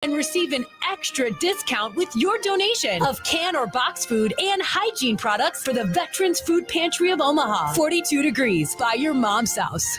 and receive an extra discount with your donation of can or box food and hygiene products for the Veterans Food Pantry of Omaha. 42 Degrees by your mom's house.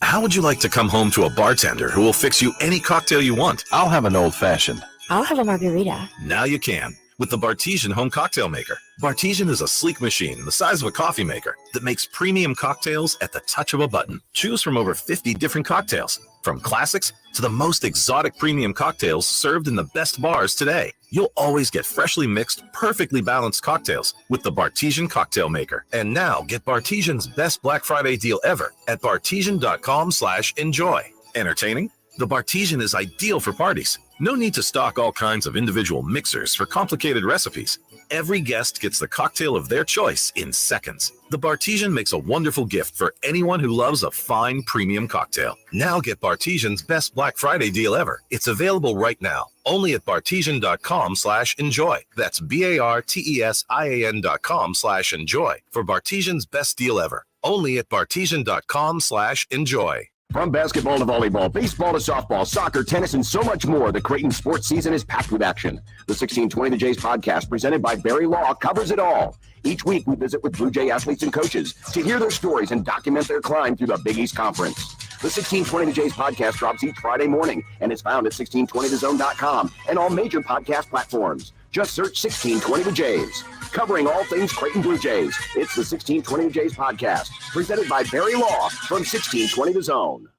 How would you like to come home to a bartender who will fix you any cocktail you want? I'll have an old-fashioned. I'll have a margarita. Now you can with the Bartesian Home Cocktail Maker. Bartesian is a sleek machine the size of a coffee maker that makes premium cocktails at the touch of a button. Choose from over 50 different cocktails, from classics to the most exotic premium cocktails served in the best bars today. You'll always get freshly mixed, perfectly balanced cocktails with the Bartesian Cocktail Maker. And now get Bartesian's best Black Friday deal ever at bartesian.com/enjoy. Entertaining? The Bartesian is ideal for parties. No need to stock all kinds of individual mixers for complicated recipes. Every guest gets the cocktail of their choice in seconds. The Bartesian makes a wonderful gift for anyone who loves a fine premium cocktail. Now get Bartesian's best Black Friday deal ever. It's available right now, only at bartesian.com/enjoy. That's BARTESIAN.com/enjoy for Bartesian's best deal ever, only at bartesian.com/enjoy. From basketball to volleyball, baseball to softball, soccer, tennis, and so much more, the Creighton sports season is packed with action. The 1620 The Jays podcast, presented by Barry Law, covers it all. Each week, we visit with Blue Jay athletes and coaches to hear their stories and document their climb through the Big East Conference. The 1620 The Jays podcast drops each Friday morning and is found at 1620thezone.com and all major podcast platforms. Just search 1620 The Jays. Covering all things Creighton Blue Jays, it's the 1620 The Jays podcast, presented by Barry Law from 1620 The Zone.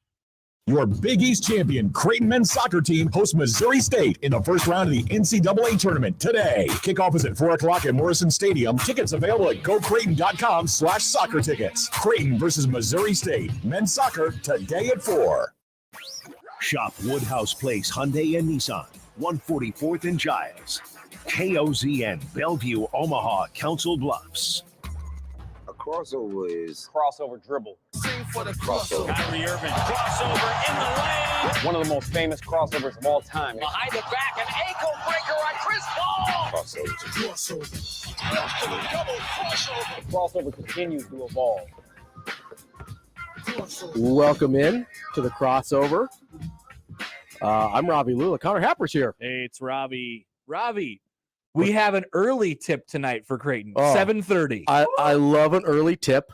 Your Big East champion Creighton men's soccer team hosts Missouri State in the first round of the NCAA tournament today. Kickoff is at 4 o'clock at Morrison Stadium. Tickets available at gocreighton.com/soccer tickets. Creighton versus Missouri State. Men's soccer today at 4. Shop Woodhouse Place Hyundai and Nissan, 144th and Giles. KOZN, Bellevue, Omaha, Council Bluffs. A crossover is crossover dribble. Sing for the crossover. Kyrie Irving, crossover in the lane. One of the most famous crossovers of all time. Behind the back, an ankle breaker on Chris Paul. Crossover. Double crossover. Crossover continues to evolve. Welcome in to the crossover. I'm Robbie Lula. Connor Happer's here. Hey, it's Robbie. Robbie, we have an early tip tonight for Creighton. 7:30. I love an early tip.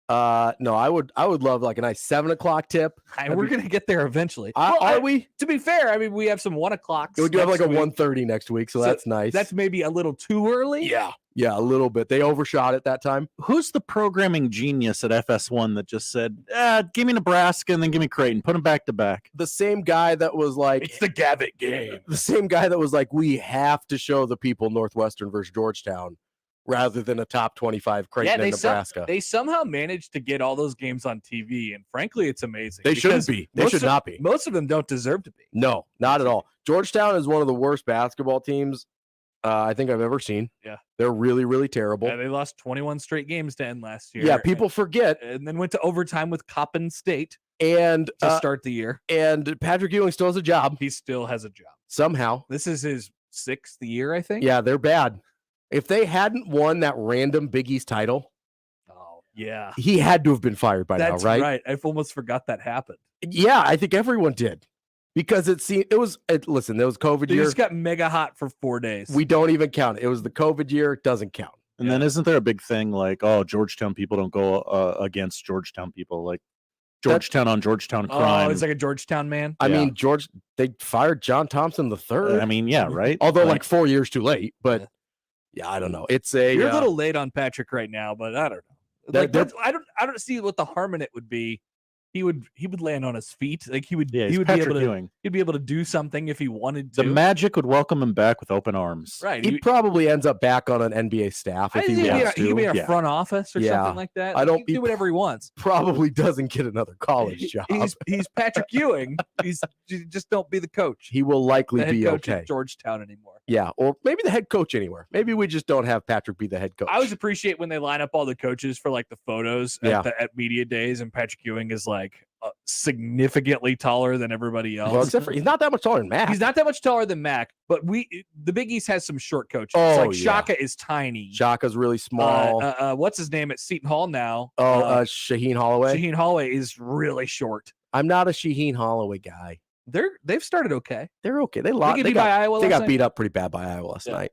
No, I would love like a nice 7 o'clock tip. We're gonna get there eventually. Are we? To be fair, I mean we have some 1 o'clock. We do have like a 1:30 next week, so that's nice. That's maybe a little too early. Yeah, a little bit. They overshot it that time. Who's the programming genius at FS1 that just said, give me Nebraska and then give me Creighton, put them back to back? The same guy that was like, it's the Gavitt game. The same guy that was like, we have to show the people Northwestern versus Georgetown rather than a top 25 Creighton and Nebraska. They somehow managed to get all those games on TV, and frankly, it's amazing. They shouldn't be. They should not be. Most of them don't deserve to be. No, not at all. Georgetown is one of the worst basketball teams I think I've ever seen. Yeah. They're really, really terrible. Yeah, they lost 21 straight games to end last year. Yeah, people forget. And then went to overtime with Coppin State and to start the year. And Patrick Ewing still has a job. He still has a job. Somehow. This is his 6th year, I think. Yeah, they're bad. If they hadn't won that random Big East title, yeah, he had to have been fired by now, right? That's right. I almost forgot that happened. Yeah, I think everyone did. Because listen, there was COVID year. They just got mega hot for 4 days. We don't even count it. It was the COVID year. It doesn't count. And then isn't there a big thing like, Georgetown people don't go against Georgetown people, like Georgetown on Georgetown crime? Oh, it's like a Georgetown man. I mean, they fired John Thompson III. I mean, yeah, right. Although like 4 years too late, but yeah, I don't know. You're a little late on Patrick right now, but I don't know. I don't see what the harm in it would be. He would land on his feet. Like he would be able to. He'd be able to do something if he wanted to. The Magic would welcome him back with open arms. Right. He probably ends up back on an NBA staff if he wants to. He could be in a front office or something like that. He can do whatever he wants. Probably doesn't get another college job. He's Patrick Ewing. Just don't be the coach. He will likely the head be coach okay. At Georgetown anymore. Yeah, or maybe the head coach anywhere. Maybe we just don't have Patrick be the head coach. I always appreciate when they line up all the coaches for like the photos at media days, and Patrick Ewing is like significantly taller than everybody else. Well, except for he's not that much taller than Mac. He's not that much taller than Mac, but the Big East has some short coaches. Shaka is tiny. Shaka's really small. What's his name at Seton Hall now? Shaheen Holloway. Shaheen Holloway is really short. I'm not a Shaheen Holloway guy. they've started okay. They're okay. They got beat by Iowa. They got beat up pretty bad by Iowa last night.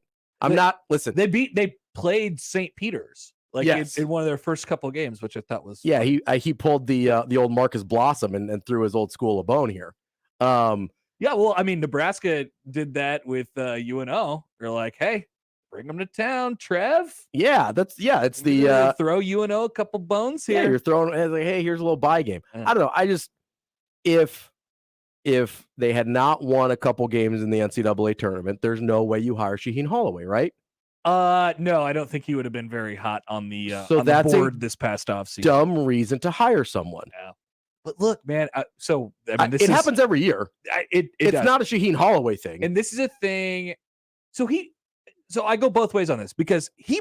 Listen. They played St. Peter's in one of their first couple of games, which I thought was fun. He pulled the old Marcus Blossom and threw his old school a bone here. Yeah, well, I mean, Nebraska did that with UNO. They're like, hey, bring them to town, Trev. Yeah, it's the throw UNO a couple bones here. Yeah, you're throwing like, hey, here's a little buy game. Yeah. I don't know. I just if they had not won a couple games in the NCAA tournament, there's no way you hire Shaheen Holloway, right? No, I don't think he would have been very hot on the board this past offseason. Dumb reason to hire someone. Yeah. But look, man. It happens every year. It's not a Shaheen Holloway thing, and this is a thing. So I go both ways on this because he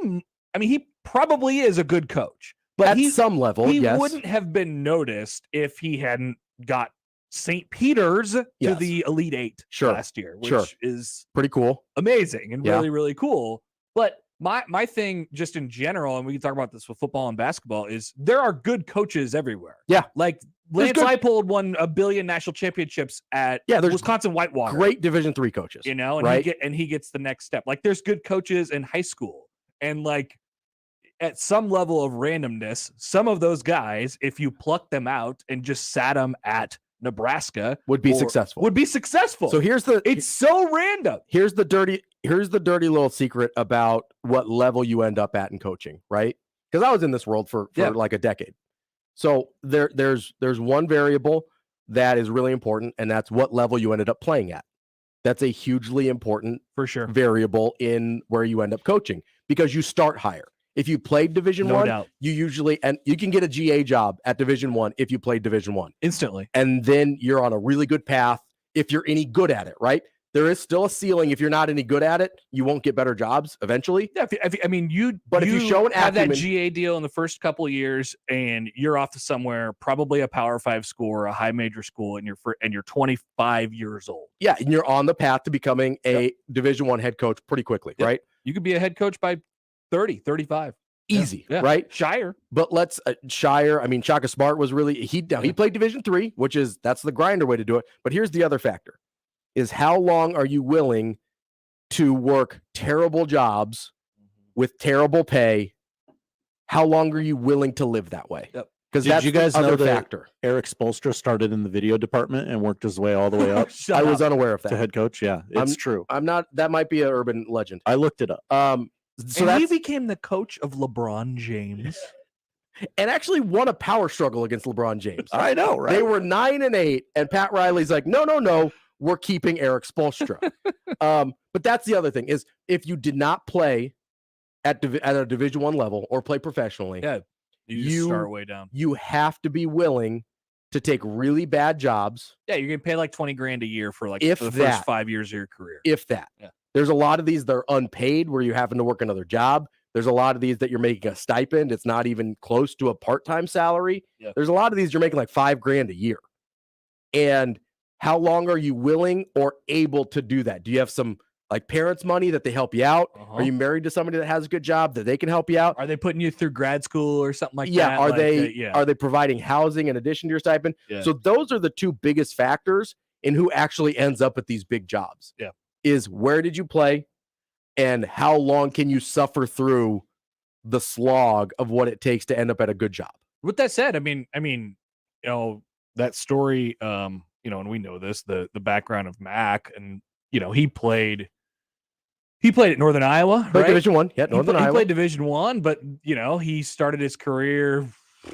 probably is a good coach, but at some level, he wouldn't have been noticed if he hadn't got St. Peter's to the Elite Eight last year, which is pretty cool, amazing, and really, really cool. But my thing, just in general, and we can talk about this with football and basketball, is there are good coaches everywhere. Yeah, like Lance Leipold won 1 billion national championships at Wisconsin Whitewater. Great Division III coaches, and right? He gets the next step. Like there's good coaches in high school, and like at some level of randomness, some of those guys, if you pluck them out and just sat them at Nebraska, would be successful. So it's so random. Here's the dirty little secret about what level you end up at in coaching, right? Because I was in this world for like a decade. So there's one variable that is really important, and that's what level you ended up playing at. That's a hugely important for sure variable in where you end up coaching because you start higher. If you played Division I, you usually and you can get a GA job at Division I if you played Division I instantly, and then you're on a really good path if you're any good at it, right? There is still a ceiling. If you're not any good at it, you won't get better jobs eventually. Yeah, if you show an have that GA deal in the first couple of years, and you're off to somewhere, probably a Power 5 school or a high major school, and you're 25 years old. Yeah, and you're on the path to becoming a Division I head coach pretty quickly, right? You could be a head coach by 30, 35. Easy, right? Shire. But let's Shire. I mean, Shaka Smart was really he played Division III, that's the grinder way to do it. But here's the other factor: is how long are you willing to work terrible jobs with terrible pay? How long are you willing to live that way? Because did you guys know that factor. Eric Spoelstra started in the video department and worked his way all the way up? I was unaware of that. To head coach, yeah, it's true. I'm not. That might be an urban legend. I looked it up. So he became the coach of LeBron James, and actually won a power struggle against LeBron James. I know, right? They were 9-8, and Pat Riley's like, no, we're keeping Eric Spoelstra. But that's the other thing is if you did not play at a Division I level or play professionally, you start way down. You have to be willing to take really bad jobs. Yeah, you're gonna pay like $20,000 a year for the first 5 years of your career. If that. Yeah. There's a lot of these that are unpaid where you're having to work another job. There's a lot of these that you're making a stipend. It's not even close to a part-time salary. Yep. There's a lot of these you're making like $5,000 a year. And how long are you willing or able to do that? Do you have some like parents' money that they help you out? Are you married to somebody that has a good job that they can help you out? Are they putting you through grad school or something like that? Are they providing housing in addition to your stipend? Yeah. So those are the two biggest factors in who actually ends up at these big jobs. Yeah. Is where did you play and how long can you suffer through the slog of what it takes to end up at a good job? With that said, I mean, that story, and we know this, the background of Mac, and he played at Northern Iowa, right? Division I, Northern Iowa. He played Division I, but he started his career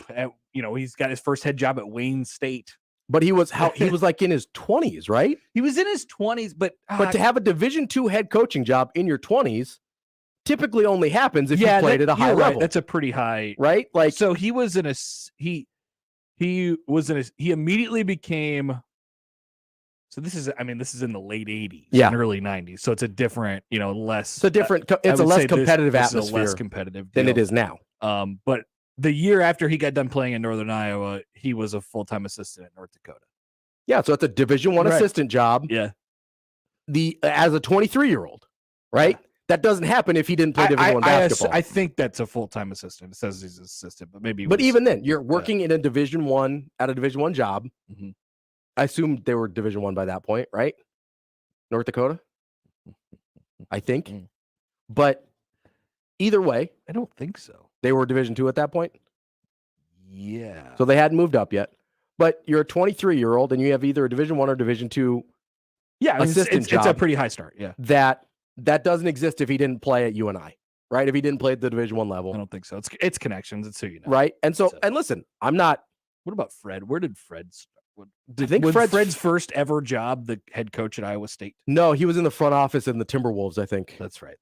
at, he's got his first head job at Wayne State. But he was like in his 20s, right? He was in his 20s, but to have a Division II head coaching job in your 20s typically only happens if you played at a high level. That's a pretty high, right? Like, so he immediately became. So this is in the late 80s, and early 90s. So it's a different, less. It's a less competitive atmosphere, less competitive than it is now. But the year after he got done playing in Northern Iowa, he was a full-time assistant at North Dakota. Yeah, so it's a Division I assistant job. Yeah. As a 23-year-old, right? Yeah. That doesn't happen if he didn't play Division I basketball. I think that's a full-time assistant. It says he's an assistant, but maybe. But even then, you're working in a Division I at a Division I job. Mm-hmm. I assumed they were Division I by that point, right? North Dakota, I think. But either way, I don't think so. they were Division II at that point. Yeah. So they hadn't moved up yet. But you're a 23-year-old and you have either a Division I or Division II assistant job. It's a pretty high start. Yeah. That doesn't exist if he didn't play at UNI, right? If he didn't play at the Division I level. I don't think so. It's connections. It's who you know. Right. And so, and listen, I'm not. What about Fred? Where did Fred start? Do you think was Fred's first ever job the head coach at Iowa State? No, he was in the front office in the Timberwolves, I think. That's right.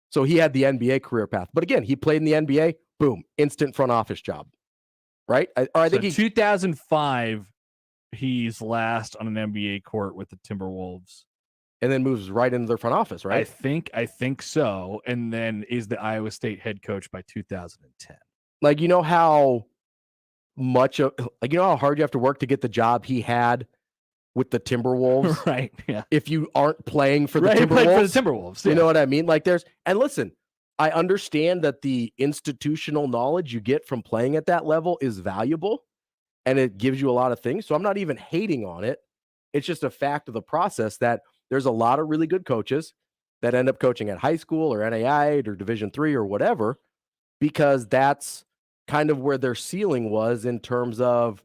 So he had the NBA career path. But again, he played in the NBA, boom, instant front office job. Right? I think 2005, he's last on an NBA court with the Timberwolves. And then moves right into their front office, right? I think so. And then is the Iowa State head coach by 2010. Like, you know how how hard you have to work to get the job he had with the Timberwolves? Right. Yeah. If you aren't playing for the Timberwolves. Timberwolves. Played for the Timberwolves. You know what I mean? Like and listen, I understand that the institutional knowledge you get from playing at that level is valuable and it gives you a lot of things. So I'm not even hating on it. It's just a fact of the process that there's a lot of really good coaches that end up coaching at high school or NAIA or Division III or whatever, because that's kind of where their ceiling was in terms of,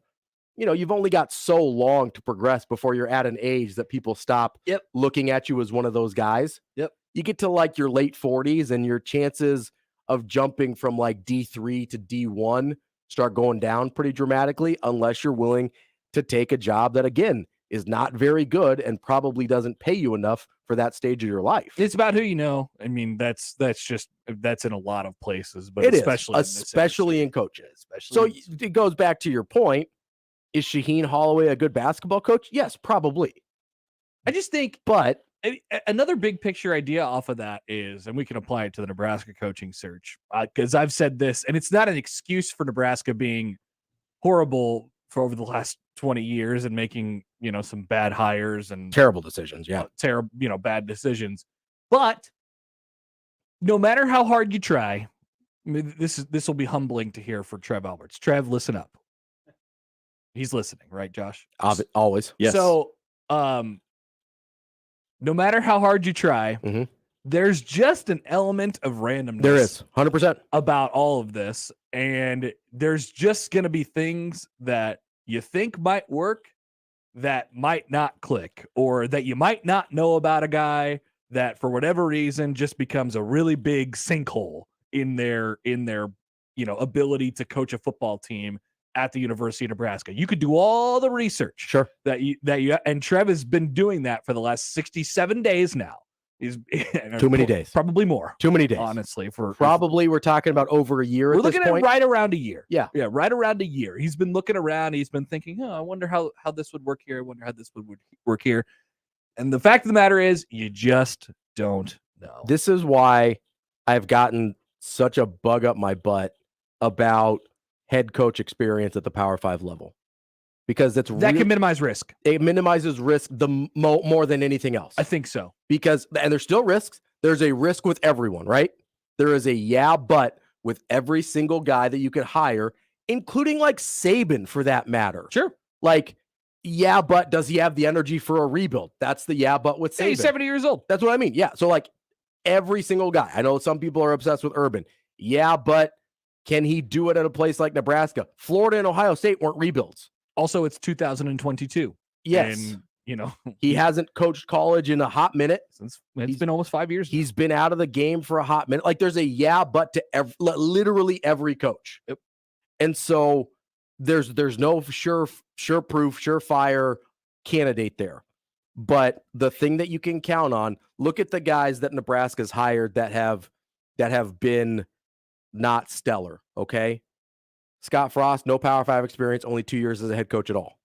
you've only got so long to progress before you're at an age that people stop looking at you as one of those guys. Yep. You get to like your late 40s and your chances of jumping from like D3 to D1 start going down pretty dramatically unless you're willing to take a job that, again, is not very good and probably doesn't pay you enough for that stage of your life. It's about who you know. I mean, that's in a lot of places, but it especially in coaching. So it goes back to your point. Is Shaheen Holloway a good basketball coach? Yes, probably. I just think, but another big picture idea off of that is, and we can apply it to the Nebraska coaching search, because I've said this, and it's not an excuse for Nebraska being horrible for over the last 20 years and making, some bad hires and terrible decisions. Yeah. Terrible, bad decisions. But no matter how hard you try, I mean, this will be humbling to hear for Trev Alberts. Trev, listen up. He's listening, right, Josh? Always. Yes. So, no matter how hard you try, there's just an element of randomness. There is 100% about all of this. And there's just going to be things that you think might work that might not click, or that you might not know about a guy that for whatever reason just becomes a really big sinkhole in their ability to coach a football team at the University of Nebraska. You could do all the research. Sure. That you and Trev has been doing that for the last 67 days now. He's too many days. Probably more. Too many days. Honestly, we're talking about over a year. We're looking at right around a year. Yeah. Yeah, right around a year. He's been looking around, he's been thinking, I wonder how this would work here. I wonder how this would work here. And the fact of the matter is, you just don't know. This is why I've gotten such a bug up my butt about head coach experience at the Power 5 level, because that can minimize risk. It minimizes risk more than anything else. I think so. Because, and there's still risks. There's a risk with everyone, right? There is a but with every single guy that you could hire, including like Saban for that matter. Sure. Like, but does he have the energy for a rebuild? That's the but with Saban. He's 70 years old. That's what I mean. Yeah. So like every single guy, I know some people are obsessed with Urban. Yeah, but can he do it at a place like Nebraska? Florida and Ohio State weren't rebuilds. Also, it's 2022. Yes. And, he hasn't coached college in a hot minute. It's been almost 5 years. He's been out of the game for a hot minute. Like there's a but to literally every coach. Yep. And so there's no surefire candidate there. But the thing that you can count on, look at the guys that Nebraska's hired that have been not stellar, okay? Scott Frost, no Power 5 experience, only 2 years as a head coach at all.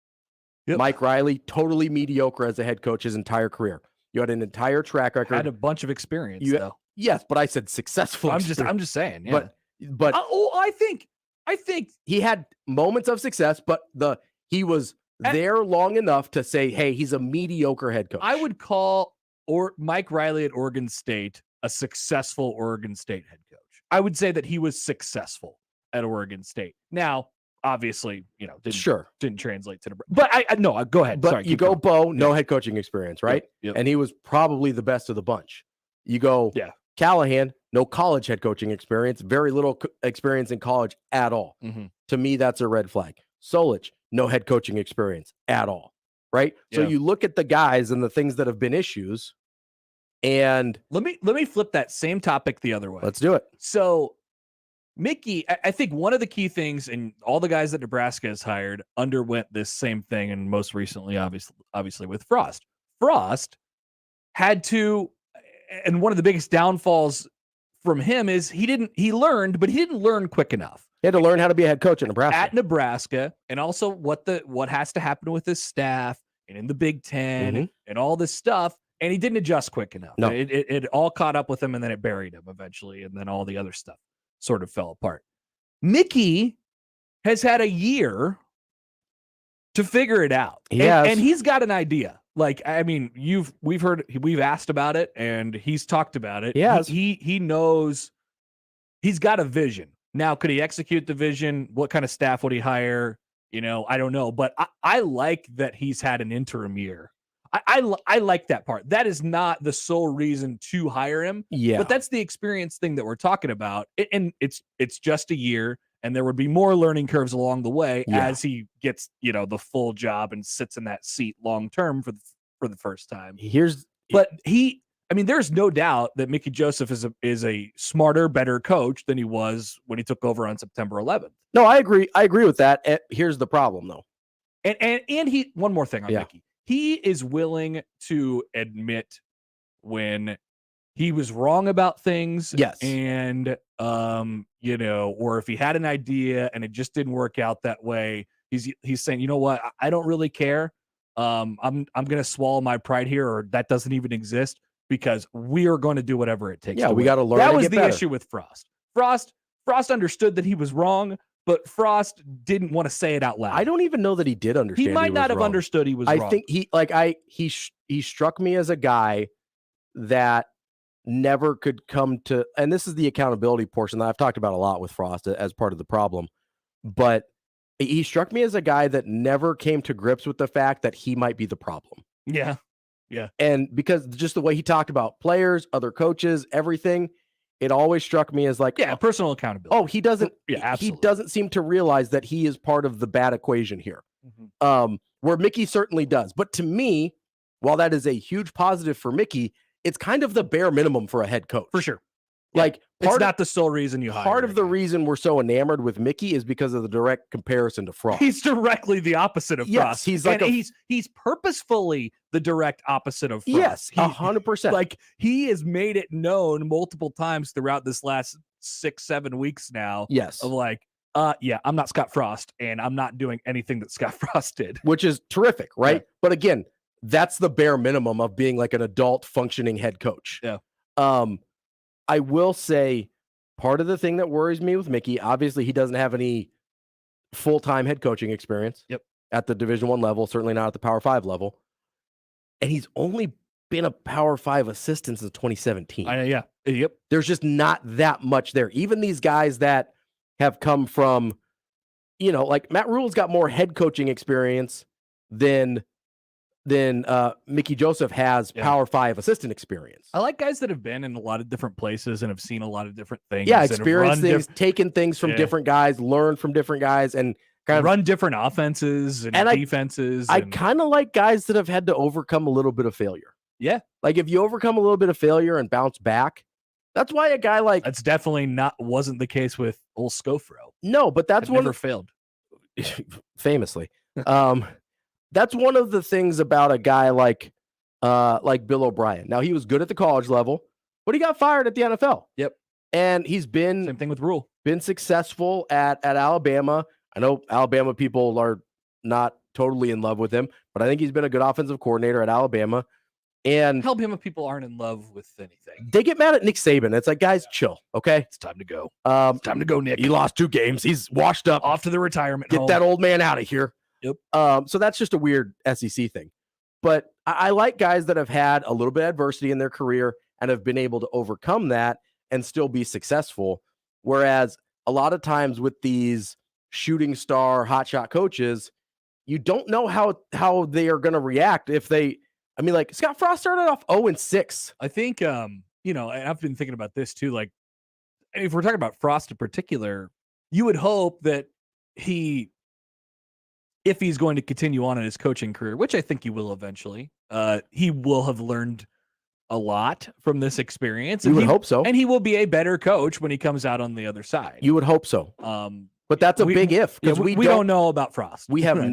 Yep. Mike Riley, totally mediocre as a head coach his entire career. You had an entire track record. Had a bunch of experience, though. Yes, but I said successful. I'm just saying. Yeah. But I think he had moments of success, but he was there long enough to say, hey, he's a mediocre head coach. I would call Mike Riley at Oregon State a successful Oregon State head coach. I would say that he was successful at Oregon State. Now, obviously, didn't translate to Nebraska. But I no, go ahead. But Sorry, you go Bo, no head coaching experience, right? Yep. And he was probably the best of the bunch. You go Callahan, no college head coaching experience, very little experience in college at all. Mm-hmm. To me, that's a red flag. Solich, no head coaching experience at all, right? So you look at the guys and the things that have been issues, and let me flip that same topic the other way. Let's do it. So Mickey, I think one of the key things, and all the guys that Nebraska has hired underwent this same thing, and most recently, obviously with Frost. Frost had to, and one of the biggest downfalls from him is he learned, but he didn't learn quick enough. He had to learn how to be a head coach at Nebraska. At Nebraska, and also what has to happen with his staff and in the Big Ten and all this stuff, and he didn't adjust quick enough. No. It all caught up with him, and then it buried him eventually, and then all the other stuff sort of fell apart. Mickey has had a year to figure it out. And he's got an idea. Like, I mean, we've asked about it, and he's talked about it. He knows, he's got a vision. Now, could he execute the vision? What kind of staff would he hire? I don't know. But I like that he's had an interim year. I like that part. That is not the sole reason to hire him. Yeah. But that's the experience thing that we're talking about. And it's just a year, and there would be more learning curves along the way as he gets, the full job and sits in that seat long term for the first time. There's no doubt that Mickey Joseph is a smarter, better coach than he was when he took over on September 11th. No, I agree. I agree with that. Here's the problem, though. And he, one more thing on Mickey. He is willing to admit when he was wrong about things. Yes. And, or if he had an idea and it just didn't work out that way, he's saying, you know what? I don't really care. I'm going to swallow my pride here, or that doesn't even exist, because we are going to do whatever it takes. Yeah, we got to learn. That was the issue with Frost. Frost understood that he was wrong, but Frost didn't want to say it out loud. I don't even know that he did understand. He might not have understood he was wrong. I think he struck me as a guy that never could come to, and this is the accountability portion that I've talked about a lot with Frost as part of the problem, but he struck me as a guy that never came to grips with the fact that he might be the problem. Yeah. Yeah. And because just the way he talked about players, other coaches, everything, it always struck me as like, personal accountability. Oh, he doesn't, he doesn't seem to realize that he is part of the bad equation here. Where Mickey certainly does. But to me, while that is a huge positive for Mickey, it's kind of the bare minimum for a head coach. For sure. Like, it's not the sole reason you hire. Part of the reason we're so enamored with Mickey is because of the direct comparison to Frost. He's directly the opposite of Frost. He's like, he's purposefully the direct opposite of Frost. Yes, 100%. Like, he has made it known multiple times throughout this last 6-7 weeks now. Yes, of like, I'm not Scott Frost, and I'm not doing anything that Scott Frost did, which is terrific, right? Yeah. But again, that's the bare minimum of being like an adult functioning head coach. Yeah. I will say part of the thing that worries me with Mickey, obviously he doesn't have any full-time head coaching experience at the Division I level, certainly not at the Power 5 level. And he's only been a Power 5 assistant since 2017. Yep. There's just not that much there. Even these guys that have come from, like Matt Rule's got more head coaching experience than Mickey Joseph has Power 5 assistant experience. I like guys that have been in a lot of different places and have seen a lot of different things. Yeah, experienced things, taken things from different guys, learned from different guys, and kind of run different offenses and defenses. I kind of like guys that have had to overcome a little bit of failure. Yeah. Like if you overcome a little bit of failure and bounce back, that's why a guy like... That's definitely wasn't the case with old Scofro. No, but that's never failed. Famously. That's one of the things about a guy like Bill O'Brien. Now, he was good at the college level, but he got fired at the NFL. Yep. And he's been... Same thing with Rule. Been successful at Alabama. I know Alabama people are not totally in love with him, but I think he's been a good offensive coordinator at Alabama. And Alabama people aren't in love with anything. They get mad at Nick Saban. It's like, guys, chill, okay? It's time to go. It's time to go, Nick. He lost 2 games. He's washed up. Off to the retirement home. Get that old man out of here. Yep. So that's just a weird SEC thing. But I like guys that have had a little bit of adversity in their career and have been able to overcome that and still be successful. Whereas a lot of times with these shooting star hotshot coaches, you don't know how they are going to react if they. I mean, like Scott Frost started off 0-6. I think and I've been thinking about this too. Like, if we're talking about Frost in particular, you would hope that if he's going to continue on in his coaching career, which I think he will eventually, he will have learned a lot from this experience. You would hope so. And he will be a better coach when he comes out on the other side. You would hope so. But that's a big if, because we don't know about Frost. We have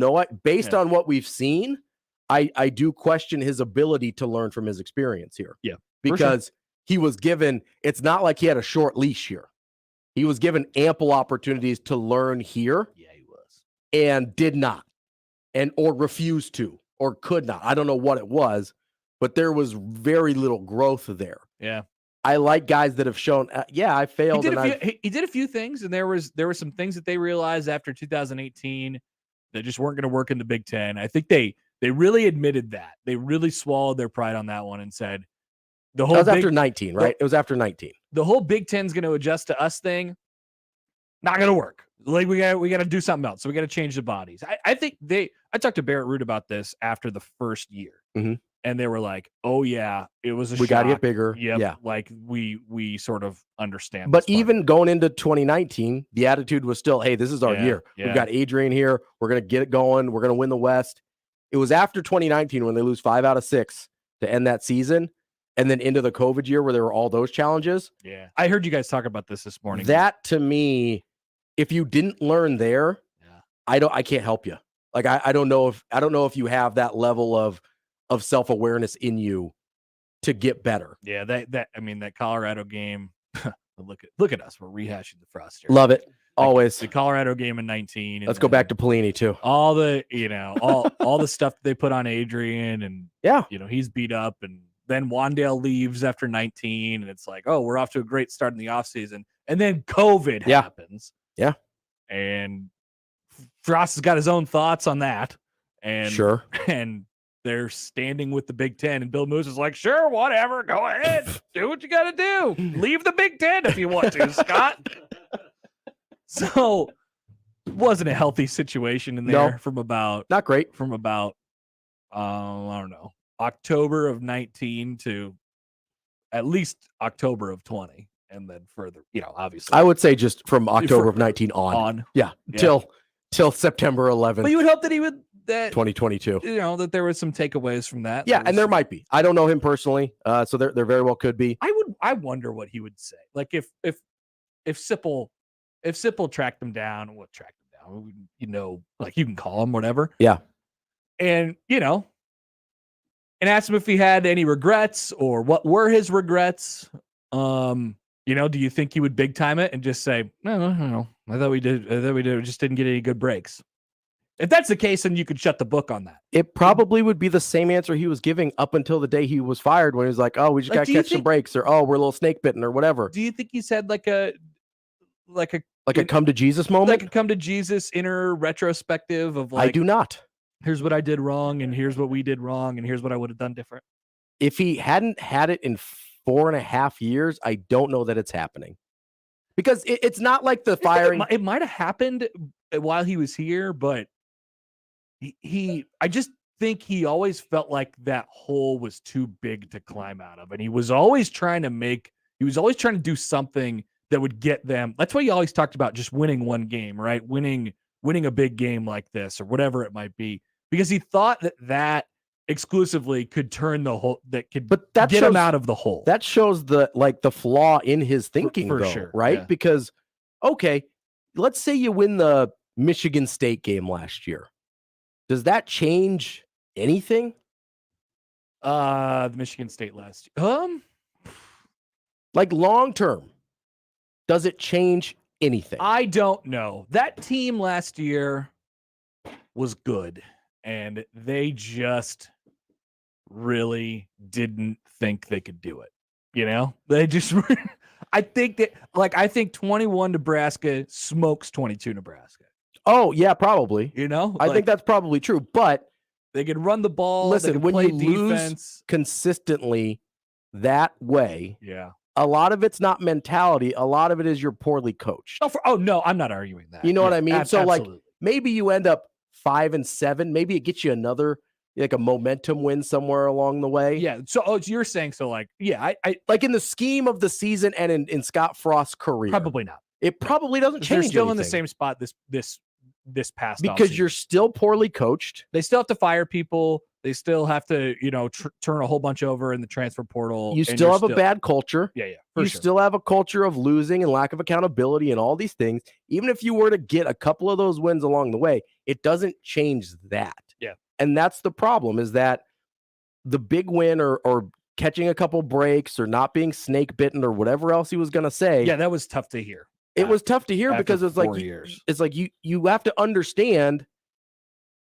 based on what we've seen, I do question his ability to learn from his experience here. Yeah. Because he was given, it's not like he had a short leash here. He was given ample opportunities to learn here. Yeah, he was. And did not. Or refused to, or could not. I don't know what it was, but there was very little growth there. Yeah. I like guys that have shown, I failed. He did a few things, and there were some things that they realized after 2018 that just weren't going to work in the Big Ten. I think they really admitted that. They really swallowed their pride on that one and said, after 19, right? It was after 19. The whole Big Ten's going to adjust to us thing, not going to work. Like we got to do something else. So we got to change the bodies. I think I talked to Barrett Root about this after the first year. Mm-hmm. And they were like, "Oh yeah, it was a we got to get bigger." Yep, yeah, like we sort of understand. But even going into 2019, the attitude was still, "Hey, this is our year. Yeah. We've got Adrian here. We're gonna get it going. We're gonna win the West." It was after 2019 when they lose 5 out of 6 to end that season, and then into the COVID year where there were all those challenges. Yeah, I heard you guys talk about this morning. That to me, if you didn't learn there, I can't help you. Like I don't know if you have that level of self-awareness in you to get better. Yeah, that Colorado game. look at us. We're rehashing the Frost here. Love it. Always. The Colorado game in 19. Let's go back to Pelini too. All the, all the stuff that they put on Adrian, and he's beat up, and then Wandale leaves after 19, and it's like, oh, we're off to a great start in the offseason. And then COVID happens. Yeah. And Frost has got his own thoughts on that. And sure. And they're standing with the Big Ten, and Bill Moose is like, sure, whatever, go ahead, do what you got to do. Leave the Big Ten if you want to, Scott. So it wasn't a healthy situation in there from about, not great, from about, I don't know, October of 19 to at least October of 20. And then further, obviously. I would say just from October of 19 on. Yeah. Till September 11th. But you would hope that he would, that 2022, that there was some takeaways from that. Yeah, and there might be. I don't know him personally, so there very well could be. I wonder what he would say. Like if Sipple tracked him down, like you can call him whatever. Yeah, and and ask him if he had any regrets or what were his regrets. Do you think he would big time it and just say, no, I thought we did. We just didn't get any good breaks. If that's the case, then you could shut the book on that. It probably would be the same answer he was giving up until the day he was fired, when he was like, "Oh, we just got to catch some breaks," or "Oh, we're a little snake bitten," or whatever. Do you think he's had like a come to Jesus moment, like a come to Jesus inner retrospective of like, I do not. Here's what I did wrong, and here's what we did wrong, and here's what I would have done different. If he hadn't had it in 4.5 years, I don't know that it's happening, because it's not like the firing. It might have happened while he was here, but I just think he always felt like that hole was too big to climb out of, and he was always trying to do something that would get them. That's why he always talked about just winning one game, right? Winning a big game like this or whatever it might be, because he thought that exclusively could turn the hole, get him out of the hole. That shows the flaw in his thinking, for though, sure, right? Yeah. Because, okay, let's say you win the Michigan State game last year. Does that change anything? The Michigan State last year. Like long term, does it change anything? I don't know. That team last year was good, and they just really didn't think they could do it. They just I think 21 Nebraska smokes 22 Nebraska. Oh, yeah, probably. I think that's probably true, but they could run the ball. Listen, when play you defense lose consistently that way, a lot of it's not mentality. A lot of it is you're poorly coached. No, I'm not arguing that. You know what I mean? So absolutely. like maybe you end up 5-7. Maybe it gets you another like a momentum win somewhere along the way. Yeah. So you're saying so like, yeah, I like in the scheme of the season and in Scott Frost's career. Probably not. It probably doesn't change. They're still anything. in the same spot this past because offseason. you're still poorly coached. They still have to fire people. They still have to, turn a whole bunch over in the transfer portal. You still have a bad culture. Yeah. You still have a culture of losing and lack of accountability and all these things. Even if you were to get a couple of those wins along the way, it doesn't change that. Yeah. And that's the problem is that the big win or catching a couple breaks or not being snake bitten or whatever else he was going to say. Yeah, that was tough to hear. It was tough to hear because it's like years. It's like you have to understand.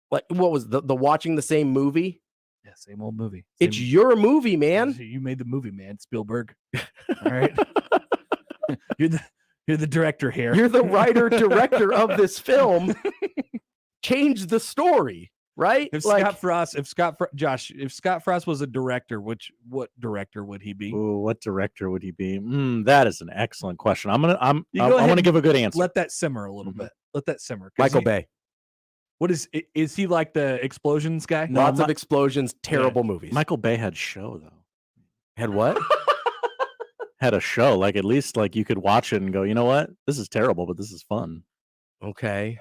Like what was the watching the same movie? Yeah, same old movie. It's your movie, man. You made the movie, man. Spielberg. All right. You're the director here. You're the writer director of this film. Change the story, right? If Scott Frost was a director, what director would he be? Ooh, what director would he be? That is an excellent question. I want to give a good answer. Let that simmer a little bit. Let that simmer. Michael Bay. What is he like the explosions guy? Lots of explosions, terrible movies. Michael Bay had show though. Had what? Had a show. Like at least like you could watch it and go, you know what? This is terrible, but this is fun. Okay.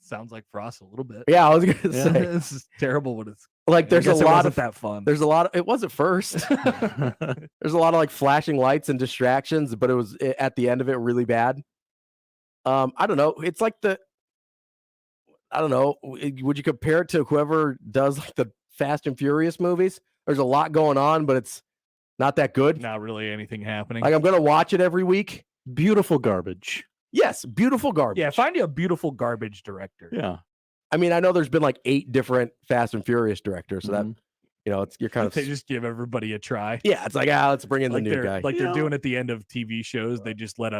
Sounds like Frost a little bit. Yeah, I was gonna say this is terrible. What it's like. There's a lot of that fun. There's a lot of. It wasn't first. There's a lot of like flashing lights and distractions, but it was at the end of it really bad. I don't know. It's like I don't know. Would you compare it to whoever does like the Fast and Furious movies? There's a lot going on, but it's not that good. Not really anything happening. Like I'm gonna watch it every week. Beautiful garbage. Yes, beautiful garbage. Yeah, find you a beautiful garbage director. Yeah. I mean, I know there's been like 8 different Fast and Furious directors, so that you're kind of they just give everybody a try. Yeah, it's like let's bring in the new guy. Like they're doing at the end of TV shows. They just let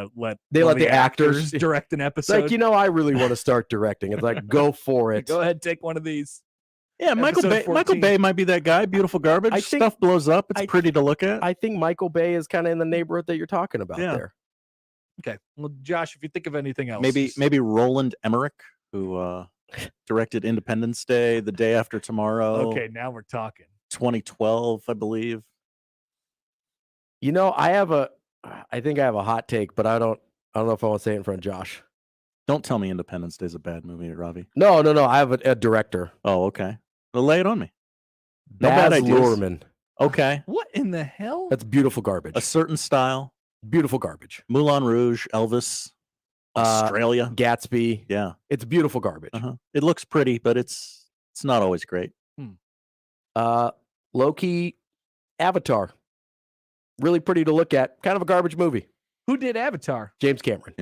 the actors direct an episode. It's like I really want to start directing. It's like go for it. Go ahead, take one of these. Yeah, Michael Bay might be that guy. Beautiful garbage. I think, stuff blows up. It's pretty to look at. I think Michael Bay is kind of in the neighborhood that you're talking about there. Okay. Well, Josh, if you think of anything else, maybe Roland Emmerich, who directed Independence Day, The Day After Tomorrow. Okay, now we're talking. 2012, I believe. I think I have a hot take, but I don't know if I want to say it in front of Josh. Don't tell me Independence Day is a bad movie, Ravi. No. I have a director. Oh, okay. Well, lay it on me. No bad ideas. Luhrmann. Okay. What in the hell? That's beautiful garbage. A Certain Style. Beautiful garbage. Moulin Rouge, Elvis, Australia, Gatsby. Yeah, it's beautiful garbage. It looks pretty, but it's not always great. Low-key, Avatar. Really pretty to look at. Kind of a garbage movie. Who did Avatar? James Cameron.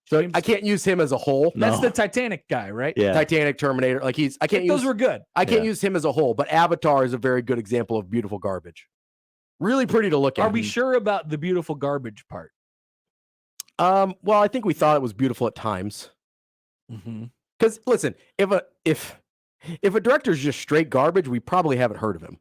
So I can't use him as a whole. That's the Titanic guy, right? Yeah. Titanic, Terminator. Those were good. I can't use him as a whole, but Avatar is a very good example of beautiful garbage. Really pretty to look at. Are we sure about the beautiful garbage part? Well, I think we thought it was beautiful at times. Because listen, if a director is just straight garbage, we probably haven't heard of him.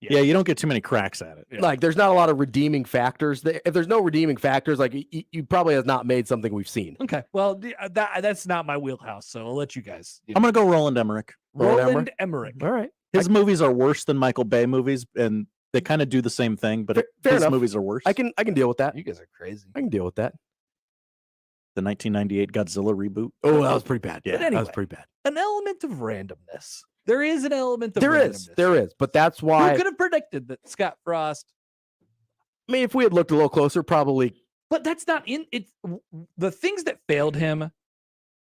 Yeah, you don't get too many cracks at it. Yeah. Like, there's not a lot of redeeming factors. If there's no redeeming factors, like you probably has not made something we've seen. Okay, well, that's not my wheelhouse, so I'll let you guys. I'm gonna go Roland Emmerich. Roland Emmerich. All right. His movies are worse than Michael Bay movies, and they kind of do the same thing, but his movies are worse. I can deal with that. You guys are crazy. I can deal with that. The 1998 Godzilla reboot. Oh, that was pretty bad. Yeah, anyway, that was pretty bad. An element of randomness. There is an element of there randomness. is, but that's why. Who could have predicted that Scott Frost? I mean, if we had looked a little closer, probably. But that's not in it. The things that failed him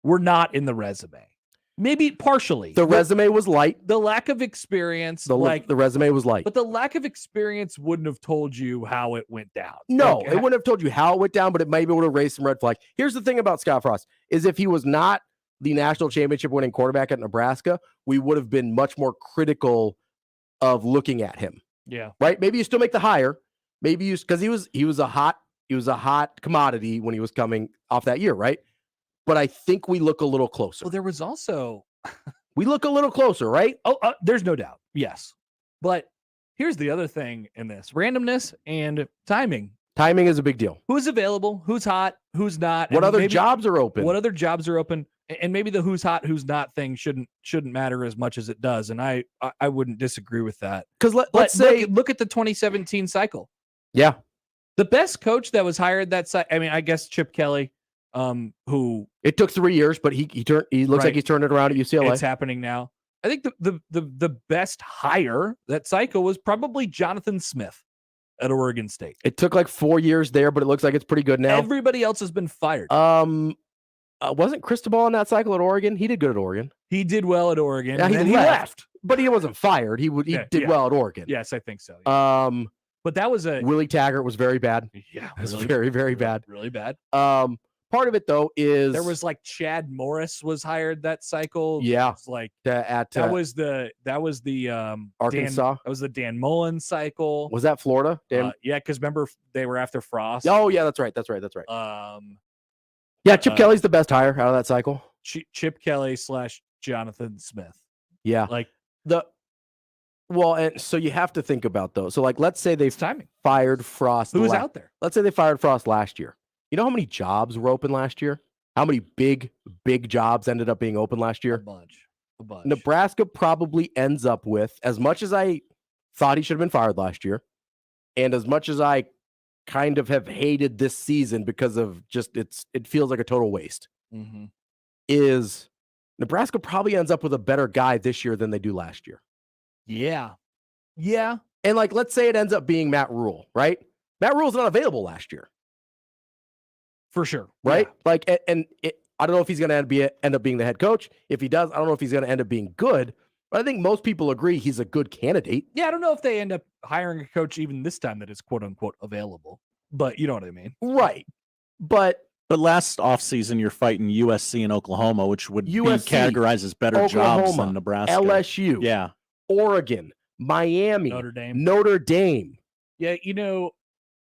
were not in the resume. Maybe partially. The resume was light. The lack of experience, the resume was light. But the lack of experience wouldn't have told you how it went down. No, it wouldn't have told you how it went down, but it maybe would have raised some red flags. Here's the thing about Scott Frost, is if he was not the national championship winning quarterback at Nebraska, we would have been much more critical of looking at him. Yeah. Right? Maybe you still make the hire. Maybe you, because he was a hot commodity when he was coming off that year, right? But I think we look a little closer. Well, there was also we look a little closer, right? Oh, there's no doubt. Yes. But here's the other thing in this: randomness and timing. Timing is a big deal. Who's available? Who's hot? Who's not? What other jobs are open? What other jobs are open? And maybe the who's hot, who's not thing shouldn't matter as much as it does. And I wouldn't disagree with that. Because let's say look at the 2017 cycle. Yeah, the best coach that was hired that I mean, I guess Chip Kelly, who it took 3 years, but he looks like he's turned it around at UCLA. It's happening now. I think the best hire that cycle was probably Jonathan Smith at Oregon State. It took like 4 years there, but it looks like it's pretty good now. Everybody else has been fired. Wasn't Cristobal in that cycle at Oregon? He did good at Oregon. He did well at Oregon. Yeah, he left, but he wasn't fired. He did well at Oregon. Yes, I think so. Yeah. But that was Willie Taggart was very bad. Yeah, it was very, very bad. Really bad. Part of it though is there was like Chad Morris was hired that cycle. Yeah, like that was the Arkansas. That was the Dan Mullen cycle. Was that Florida? Yeah, because remember they were after Frost. Oh yeah, that's right. Yeah, Chip Kelly's the best hire out of that cycle. Chip Kelly / Jonathan Smith. Yeah, and so you have to think about those. So like, let's say they fired Frost. Who was out there? Let's say they fired Frost last year. You know how many jobs were open last year? How many big jobs ended up being open last year? A bunch. Nebraska probably ends up with, as much as I thought he should have been fired last year, and as much as I kind of have hated this season because of just it feels like a total waste. Mm-hmm. Is Nebraska probably ends up with a better guy this year than they do last year. Yeah. And like, let's say it ends up being Matt Rule, right? Matt Rule's not available last year. For sure. Right? Yeah. Like, I don't know if he's going to end up being the head coach. If he does, I don't know if he's going to end up being good, but I think most people agree he's a good candidate. Yeah. I don't know if they end up hiring a coach even this time that is quote unquote available, but you know what I mean? Right. But last offseason, you're fighting USC and Oklahoma, which would be categorized as better Oklahoma, jobs than Nebraska. LSU. Yeah. Oregon, Miami, Notre Dame. Yeah,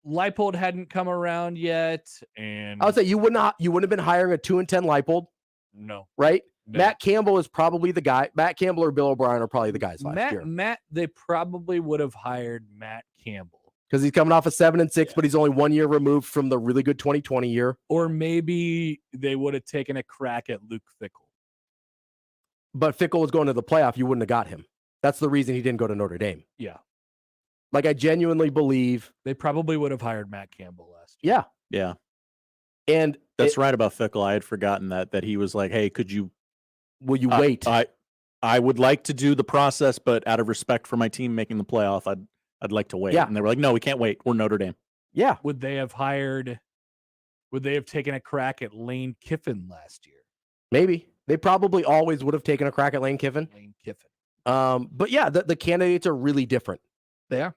Leipold hadn't come around yet, and I would say you wouldn't have been hiring a 2-10 Leipold. No. Right? No. Matt Campbell is probably the guy. Matt Campbell or Bill O'Brien are probably the guys last year. They probably would have hired Matt Campbell. Because he's coming off a 7-6, but he's only 1 year removed from the really good 2020 year. Or maybe they would have taken a crack at Luke Fickell. But Fickell was going to the playoff. You wouldn't have got him. That's the reason he didn't go to Notre Dame. Yeah. Like, I genuinely believe they probably would have hired Matt Campbell last year. Yeah. And that's right about Fickell. I had forgotten that he was like, hey, will you wait? I would like to do the process, but out of respect for my team making the playoff, I'd like to wait. Yeah. And they were like, no, we can't wait. We're Notre Dame. Yeah. Would they have taken a crack at Lane Kiffin last year? Maybe. They probably always would have taken a crack at Lane Kiffin. But yeah, the candidates are really different. They are.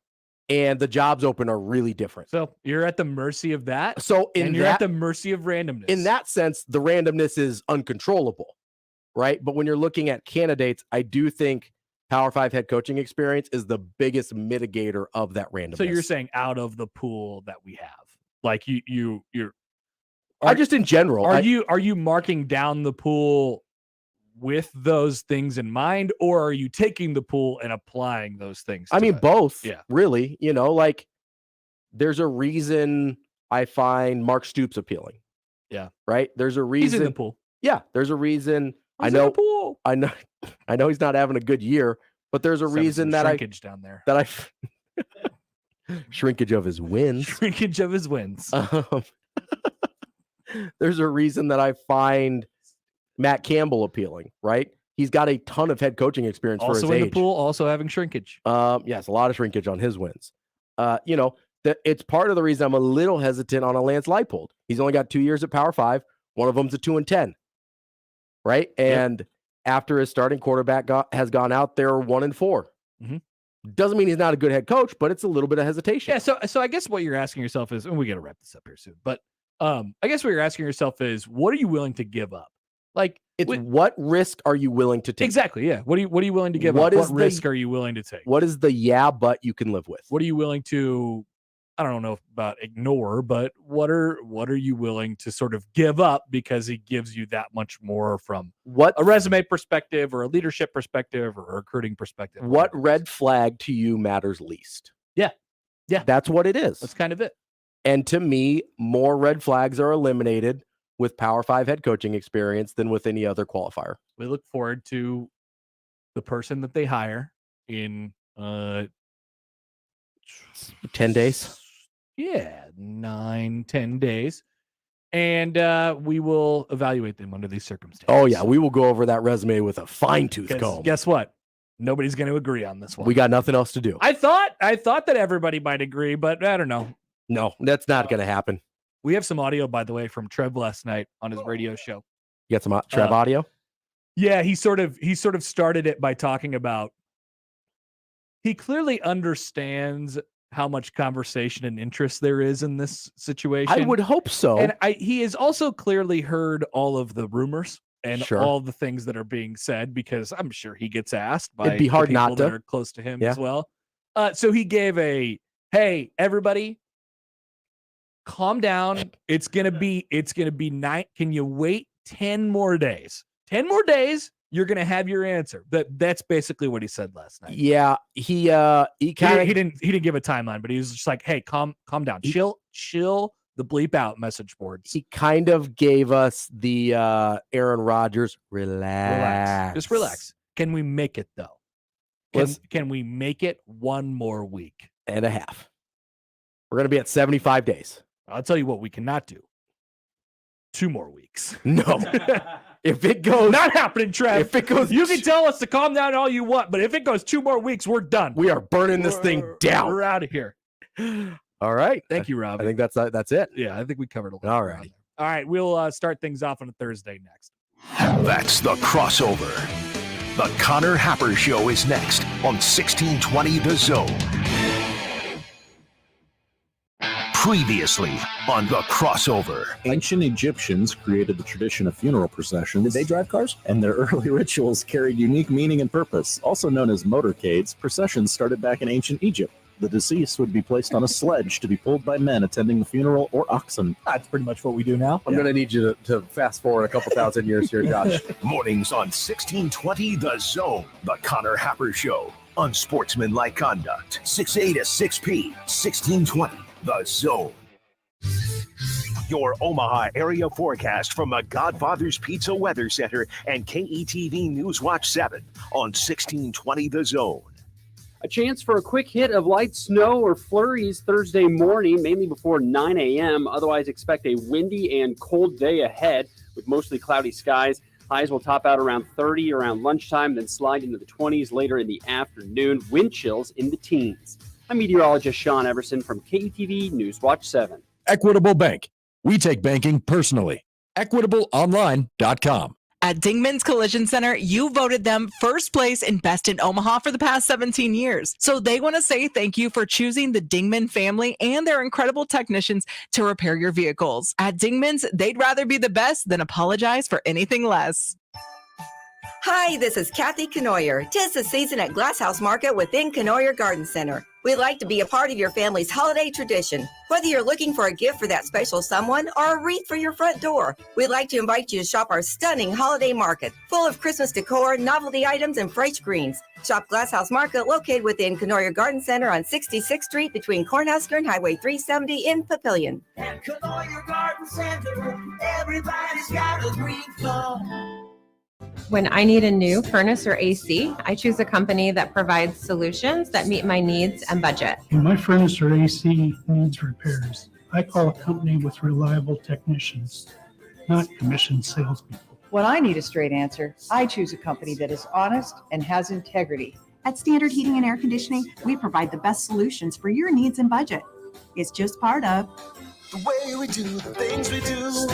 And the jobs open are really different. So you're at the mercy of that. So you're at the mercy of randomness. In that sense, the randomness is uncontrollable, right? But when you're looking at candidates, I do think Power 5 head coaching experience is the biggest mitigator of that randomness. So you're saying out of the pool that we have, like you're. Just in general. Are you marking down the pool with those things in mind, or are you taking the pool and applying those things? I mean, both. Yeah. Really. Like, there's a reason I find Mark Stoops appealing. Yeah. Right. There's a reason. He's in the pool. Yeah. There's a reason. He's in the pool. I know he's not having a good year, but there's a reason that shrinkage down there. Shrinkage of his wins. Shrinkage of his wins. There's a reason that I find Matt Campbell appealing, right? He's got a ton of head coaching experience for his age. Also in the pool, also having shrinkage. Yes, a lot of shrinkage on his wins. It's part of the reason I'm a little hesitant on a Lance Leipold. He's only got 2 years at Power 5. One of them's a 2-10, right? And after his starting quarterback has gone out there 1-4. Mm-hmm. Doesn't mean he's not a good head coach, but it's a little bit of hesitation. Yeah. So I guess what you're asking yourself is, and we got to wrap this up here soon, but I guess what you're asking yourself is, what are you willing to give up? Like, what risk are you willing to take? Exactly. Yeah. What are you willing to give up? What risk are you willing to take? What is the but you can live with? What are you willing to I don't know about ignore, but what are you willing to sort of give up because he gives you that much more from a resume perspective or a leadership perspective or a recruiting perspective? What red flag to you matters least? Yeah. That's what it is. That's kind of it. And to me, more red flags are eliminated with Power 5 head coaching experience than with any other qualifier. We look forward to the person that they hire in 10 days. Yeah, 9-10 days. And we will evaluate them under these circumstances. Oh, yeah. We will go over that resume with a fine-tooth comb. Guess what? Nobody's going to agree on this one. We got nothing else to do. I thought that everybody might agree, but I don't know. No, that's not going to happen. We have some audio, by the way, from Trev last night on his radio show. You got some Trev audio? Yeah, he sort of started it by talking about he clearly understands how much conversation and interest there is in this situation. I would hope so. And he has also clearly heard all of the rumors and all the things that are being said, because I'm sure he gets asked by It'd be hard people not to. that are close to him as well. So he gave hey, everybody, calm down. It's gonna be night. Can you wait 10 more days? 10 more days, you're gonna have your answer. That's basically what he said last night. Yeah, he didn't give a timeline, but he was just like, hey, calm down. Chill the bleep out message boards. He kind of gave us the Aaron Rodgers relax. Just relax. Can we make it though? Can we make it one more week and a half? We're going to be at 75 days. I'll tell you what we cannot do. 2 more weeks. No. If it goes... Not happening, Trev. If it goes... You can tell us to calm down all you want, but if it goes 2 more weeks, we're done. We are burning this thing down. We're out of here. All right. Thank you, Rob. I think that's it. Yeah, I think we covered a lot. All right. All right, we'll start things off on a Thursday next. That's the crossover. The Connor Happer Show is next on 1620 The Zone. Previously on the crossover. Ancient Egyptians created the tradition of funeral processions. Did they drive cars? And their early rituals carried unique meaning and purpose. Also known as motorcades, processions started back in ancient Egypt. The deceased would be placed on a sledge to be pulled by men attending the funeral or oxen. That's pretty much what we do now. I'm going to need you to fast forward a couple thousand years here, Josh. Mornings on 1620 The Zone. The Connor Happer Show. Unsportsmanlike conduct. 6A to 6P. 1620 The Zone. Your Omaha area forecast from the Godfather's Pizza Weather Center and KETV News Watch 7 on 1620 The Zone. A chance for a quick hit of light snow or flurries Thursday morning, mainly before 9 a.m. Otherwise, expect a windy and cold day ahead with mostly cloudy skies. Highs will top out around 30 around lunchtime, then slide into the 20s later in the afternoon. Wind chills in the teens. I'm meteorologist Sean Everson from KETV News Watch 7. Equitable Bank. We take banking personally. EquitableOnline.com. At Dingman's Collision Center, you voted them first place in Best in Omaha for the past 17 years. So they want to say thank you for choosing the Dingman family and their incredible technicians to repair your vehicles. At Dingman's, they'd rather be the best than apologize for anything less. Hi, this is Kathy Knoyer. 'Tis the season at Glasshouse Market within Knoyer Garden Center. We'd like to be a part of your family's holiday tradition. Whether you're looking for a gift for that special someone or a wreath for your front door, we'd like to invite you to shop our stunning holiday market, full of Christmas decor, novelty items, and fresh greens. Shop Glasshouse Market, located within Knoyer Garden Center on 66th Street between Cornhusker and Highway 370 in Papillion. At Knoyer Garden Center, everybody's got a green thumb. When I need a new furnace or AC, I choose a company that provides solutions that meet my needs and budget. When my furnace or AC needs repairs, I call a company with reliable technicians, not commissioned salespeople. When I need a straight answer, I choose a company that is honest and has integrity. At Standard Heating and Air Conditioning, we provide the best solutions for your needs and budget. It's just part of the way we do the things we do.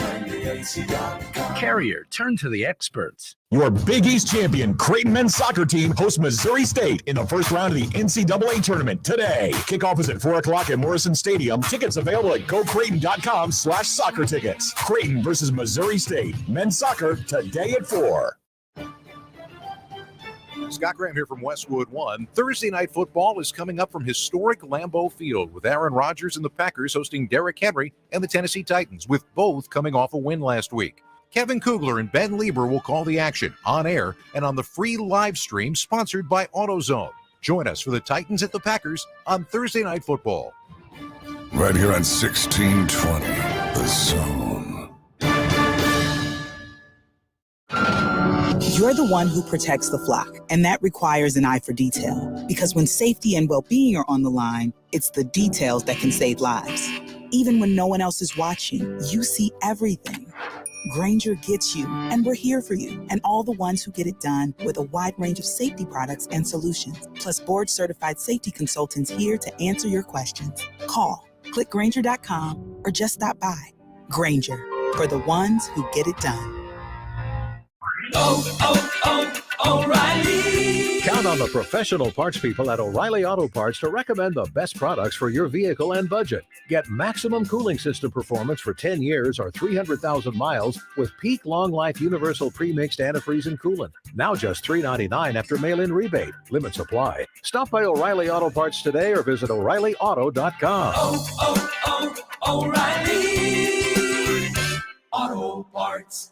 Carrier, turn to the experts. Your Big East champion, Creighton men's soccer team, hosts Missouri State in the first round of the NCAA tournament today. Kickoff is at 4 o'clock at Morrison Stadium. Tickets available at gocreighton.com/soccer tickets. Creighton versus Missouri State. Men's soccer today at 4. Scott Graham here from Westwood One. Thursday night football is coming up from historic Lambeau Field with Aaron Rodgers and the Packers hosting Derrick Henry and the Tennessee Titans, with both coming off a win last week. Kevin Kugler and Ben Lieber will call the action on air and on the free live stream sponsored by AutoZone. Join us for the Titans at the Packers on Thursday night football. Right here on 1620, The Zone. You're the one who protects the flock, and that requires an eye for detail. Because when safety and well-being are on the line, it's the details that can save lives. Even when no one else is watching, you see everything. Grainger gets you, and we're here for you, and all the ones who get it done with a wide range of safety products and solutions, plus board-certified safety consultants here to answer your questions. Call, click Grainger.com, or just stop by. Grainger, for the ones who get it done. O'Reilly. Count on the professional parts people at O'Reilly Auto Parts to recommend the best products for your vehicle and budget. Get maximum cooling system performance for 10 years or 300,000 miles with peak long life universal pre-mixed antifreeze and coolant. Now just $3.99 after mail-in rebate. Limits apply. Stop by O'Reilly Auto Parts today or visit O'ReillyAuto.com. O'Reilly Auto Parts.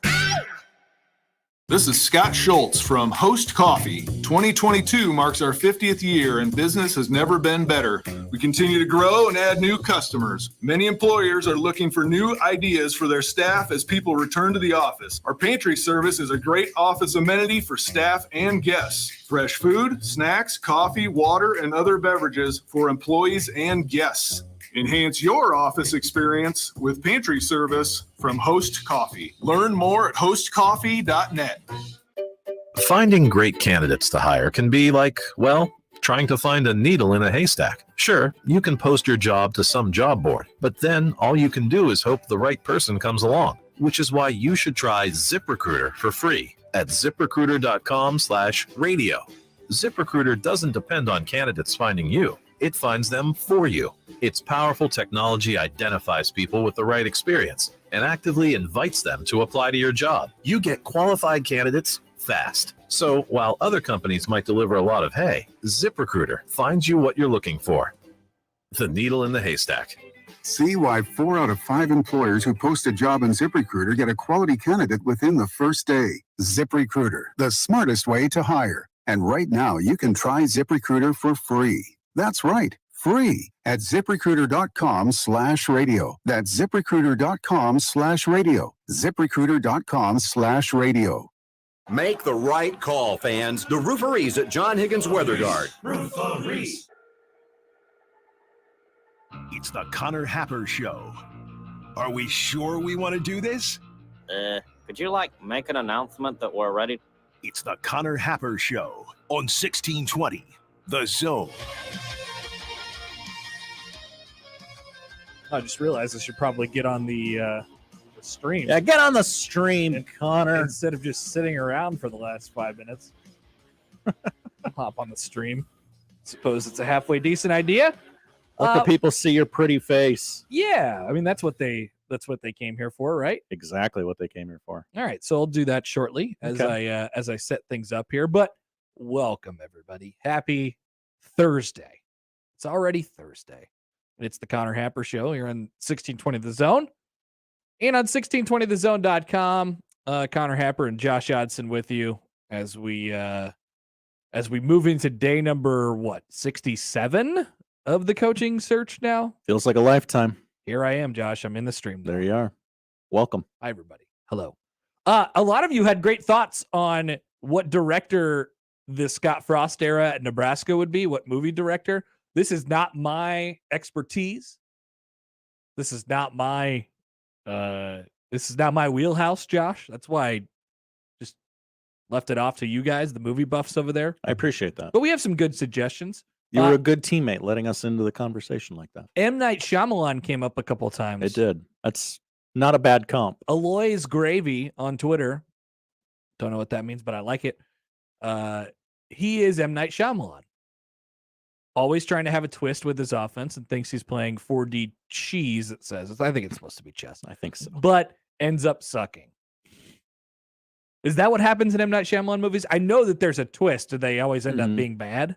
This is Scott Schultz from Host Coffee. 2022 marks our 50th year and business has never been better. We continue to grow and add new customers. Many employers are looking for new ideas for their staff as people return to the office. Our pantry service is a great office amenity for staff and guests. Fresh food, snacks, coffee, water, and other beverages for employees and guests. Enhance your office experience with pantry service from Host Coffee. Learn more at hostcoffee.net. Finding great candidates to hire can be like, well, trying to find a needle in a haystack. Sure, you can post your job to some job board, but then all you can do is hope the right person comes along, which is why you should try ZipRecruiter for free at ZipRecruiter.com/radio. ZipRecruiter doesn't depend on candidates finding you. It finds them for you. Its powerful technology identifies people with the right experience and actively invites them to apply to your job. You get qualified candidates fast. So while other companies might deliver a lot of hay, ZipRecruiter finds you what you're looking for. The needle in the haystack. See why 4 out of 5 employers who post a job on ZipRecruiter get a quality candidate within the first day. ZipRecruiter, the smartest way to hire. And right now, you can try ZipRecruiter for free. That's right, free at ZipRecruiter.com/radio. That's ZipRecruiter.com/radio. ZipRecruiter.com/radio. Make the right call, fans. The Rooferees at John Higgins Weather Guard. Rooferees. It's the Connor Happer Show. Are we sure we want to do this? Could you, make an announcement that we're ready? It's the Connor Happer Show on 1620, The Zone. I just realized I should probably get on the stream. Yeah, get on the stream, Connor. Instead of just sitting around for the last 5 minutes. Hop on the stream. Suppose it's a halfway decent idea. Let the people see your pretty face. Yeah, I mean that's what they came here for, right? Exactly what they came here for. All right, so I'll do that shortly as I set things up here. But welcome everybody. Happy Thursday. It's already Thursday. And it's the Connor Happer Show here on 1620 The Zone. And on 1620thezone.com, Connor Happer and Josh Odson with you as we move into day number 67 of the coaching search now. Feels like a lifetime. Here I am, Josh. I'm in the stream. There you are. Welcome. Hi, everybody. Hello. A lot of you had great thoughts on what director the Scott Frost era at Nebraska would be, what movie director. This is not my expertise. This is not my wheelhouse, Josh. That's why I just left it off to you guys, the movie buffs over there. I appreciate that. But we have some good suggestions. You were a good teammate letting us into the conversation like that. M. Night Shyamalan came up a couple of times. It did. That's not a bad comp. Aloy's Gravy on Twitter. Don't know what that means, but I like it. He is M. Night Shyamalan. Always trying to have a twist with his offense and thinks he's playing 4D cheese, it says. I think it's supposed to be chess. I think so. But ends up sucking. Is that what happens in M. Night Shyamalan movies? I know that there's a twist and they always end up being bad.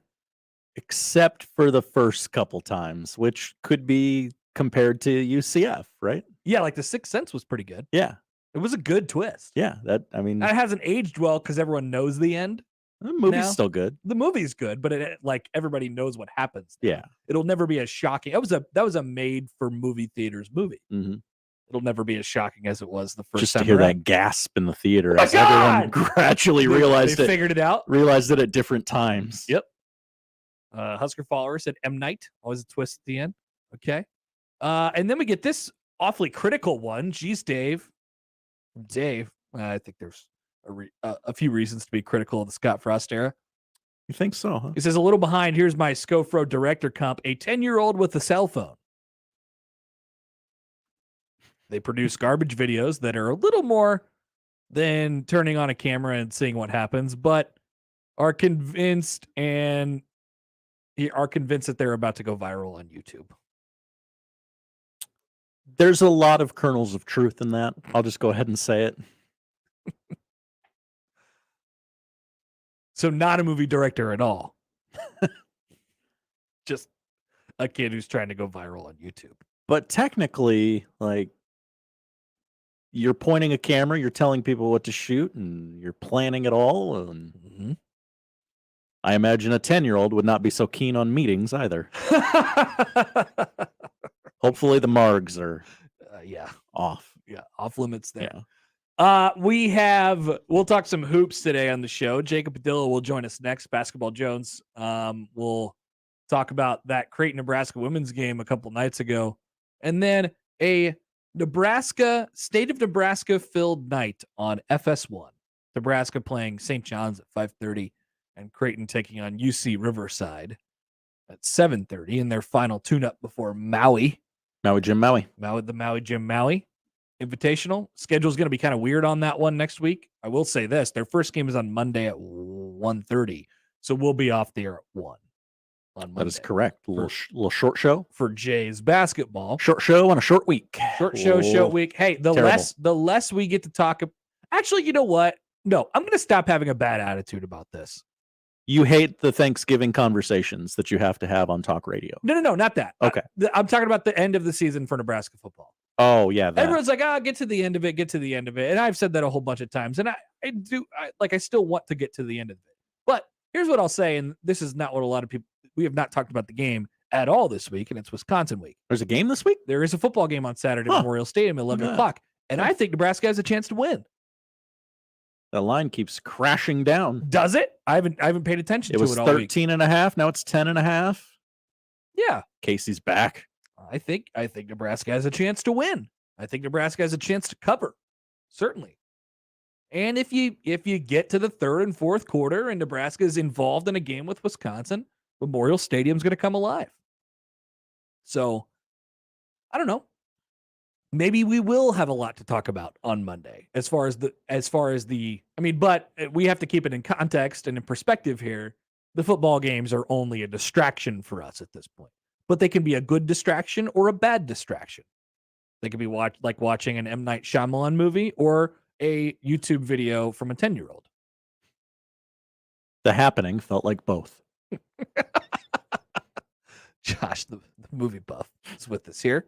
Except for the first couple times, which could be compared to UCF, right? Yeah, like The Sixth Sense was pretty good. Yeah. It was a good twist. Yeah, that I mean, it hasn't aged well because everyone knows the end. the movie's now. still good. The movie's good, but it like everybody knows what happens. Yeah. It'll never be as shocking. That was a made for movie theaters movie. Mm-hmm. It'll never be as shocking as it was the first Just time to hear around. that gasp in the theater Oh my as everyone God! gradually realized they it. figured it out. Realized it at different times. Yep. Husker follower said M. Night. Always a twist at the end. Okay. And then we get this awfully critical one. Geez, Dave. I think there's a few reasons to be critical of the Scott Frost era. You think so, huh? He says, a little behind. Here's my Scofro director comp. A 10-year-old with a cell phone. They produce garbage videos that are a little more than turning on a camera and seeing what happens, but are convinced that they're about to go viral on YouTube. There's a lot of kernels of truth in that. I'll just go ahead and say it. So not a movie director at all. Just a kid who's trying to go viral on YouTube. But technically, like, you're pointing a camera, you're telling people what to shoot, and you're planning it all. And I imagine a 10-year-old would not be so keen on meetings either. Hopefully the margs are off. Yeah, off limits there. Yeah. We'll talk some hoops today on the show. Jacob Padilla will join us next. Basketball Jones. We'll talk about that Creighton, Nebraska women's game a couple nights ago. And then a State of Nebraska filled night on FS1. Nebraska playing St. John's at 5:30 and Creighton taking on UC Riverside at 7:30 in their final tune-up before Maui. Jim Maui. The Maui Jim Maui Invitational. Schedule's going to be kind of weird on that one next week. I will say this. Their first game is on Monday at 1:30. So we'll be off the air at 1 on Monday. That is correct. Little short show for Jay's basketball. Short show on a short week. Short week. Hey, the less we get to talk. Actually, you know what? No, I'm going to stop having a bad attitude about this. You hate the Thanksgiving conversations that you have to have on talk radio. No, not that. Okay. I'm talking about the end of the season for Nebraska football. Oh, yeah. That. Everyone's like, get to the end of it. And I've said that a whole bunch of times. And I still want to get to the end of it. But here's what I'll say. And this is not what a lot of people, we have not talked about the game at all this week. And it's Wisconsin week. There's a game this week? There is a football game on Saturday at Memorial Stadium at 11 o'clock. And I think Nebraska has a chance to win. The line keeps crashing down. Does it? I haven't paid attention to it all week. It was 13.5. Now it's 10.5. Yeah. Casey's back. I think Nebraska has a chance to win. I think Nebraska has a chance to cover. Certainly. And if you get to the third and fourth quarter and Nebraska is involved in a game with Wisconsin, Memorial Stadium's going to come alive. So, I don't know. Maybe we will have a lot to talk about on Monday but we have to keep it in context and in perspective here. The football games are only a distraction for us at this point, but they can be a good distraction or a bad distraction. They could be watching an M. Night Shyamalan movie or a YouTube video from a 10-year-old. The Happening felt like both. Josh, the movie buff, is with us here.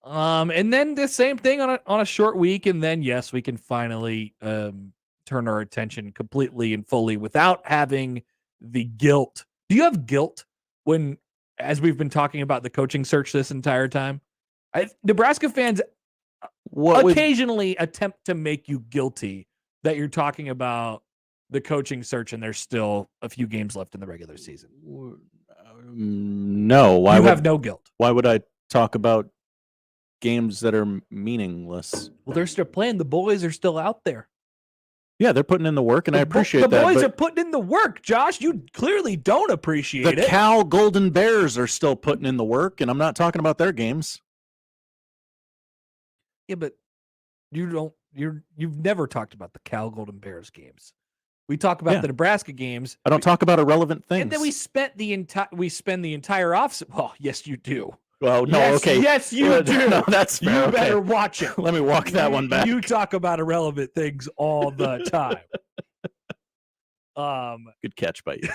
And then the same thing on a short week, and then yes, we can finally turn our attention completely and fully without having the guilt. Do you have guilt as we've been talking about the coaching search this entire time? Nebraska fans occasionally attempt to make you guilty that you're talking about the coaching search and there's still a few games left in the regular season. No, you have no guilt. Why would I talk about games that are meaningless? Well, they're still playing. The boys are still out there. Yeah, they're putting in the work, and I appreciate that. The boys are putting in the work, Josh. You clearly don't appreciate it. The Cal Golden Bears are still putting in the work, and I'm not talking about their games. Yeah, but you've never talked about the Cal Golden Bears games. We talk about the Nebraska games. I don't talk about irrelevant things. And then we spend the entire offseason. Well, yes, you do. Well, no, yes, okay. Yes, you do. No, that's fair. You better Okay. watch it. Let me walk that one back. You talk about irrelevant things all the time. Good catch by you.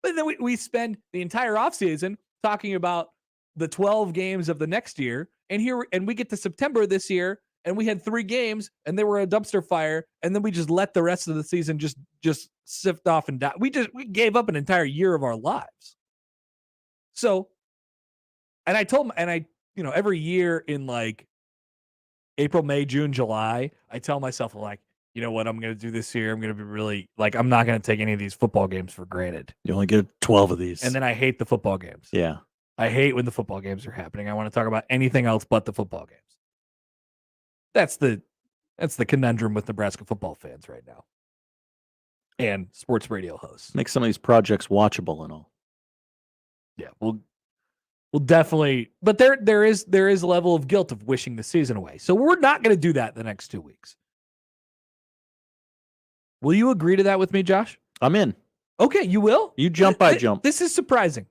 But then we spend the entire offseason talking about the 12 games of the next year, and we get to September this year, and we had 3 games, and they were a dumpster fire, and then we just let the rest of the season just sift off and die. We gave up an entire year of our lives. So, and I told him, every year in like April, May, June, July, I tell myself, like, you know what I'm going to do this year? I'm going to be really, like, I'm not going to take any of these football games for granted. You only get 12 of these. And then I hate the football games. Yeah. I hate when the football games are happening. I want to talk about anything else but the football games. That's the conundrum with Nebraska football fans right now. And sports radio hosts. Make some of these projects watchable and all. Yeah, we'll definitely, but there is a level of guilt of wishing the season away. So we're not going to do that the next 2 weeks. Will you agree to that with me, Josh? I'm in. Okay, you will? You jump, I jump. This is surprising.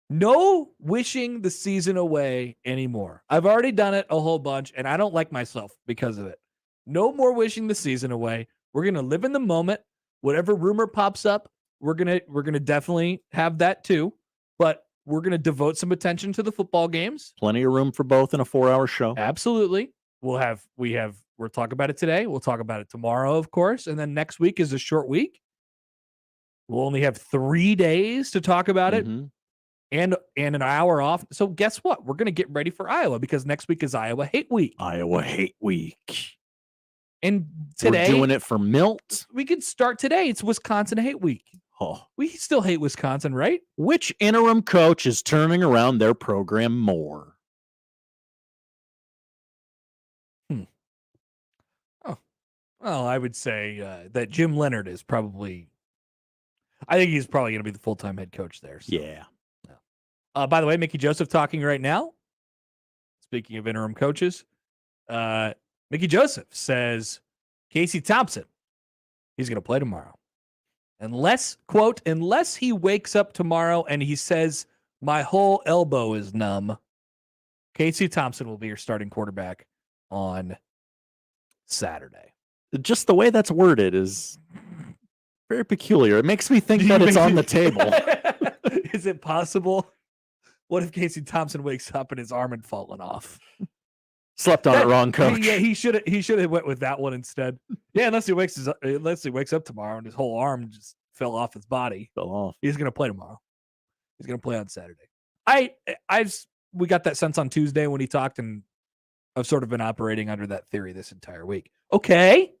No wishing the season away anymore. I've already done it a whole bunch, and I don't like myself because of it. No more wishing the season away. We're going to live in the moment. Whatever rumor pops up, we're gonna definitely have that too. But we're going to devote some attention to the football games. Plenty of room for both in a 4-hour show. Absolutely. We'll talk about it today. We'll talk about it tomorrow, of course. And then next week is a short week. We'll only have 3 days to talk about it and an hour off. So guess what? We're going to get ready for Iowa because next week is Iowa Hate Week. Iowa Hate Week. And today, we're doing it for Milt. We could start today. It's Wisconsin Hate Week. Oh. We still hate Wisconsin, right? Which interim coach is turning around their program more? Well, I would say that Jim Leonard is probably. I think he's probably going to be the full-time head coach there. So. Yeah. By the way, Mickey Joseph talking right now. Speaking of interim coaches, Mickey Joseph says Casey Thompson, he's going to play tomorrow. Unless he wakes up tomorrow and he says, my whole elbow is numb, Casey Thompson will be your starting quarterback on Saturday. Just the way that's worded is very peculiar. It makes me think that it's on the table. Is it possible? What if Casey Thompson wakes up and his arm had fallen off? Slept on it wrong, coach. Yeah, he should have went with that one instead. Yeah, unless he wakes up tomorrow and his whole arm just fell off his body. Fell off. He's going to play tomorrow. He's going to play on Saturday. We got that sense on Tuesday when he talked, and I've sort of been operating under that theory this entire week. Okay,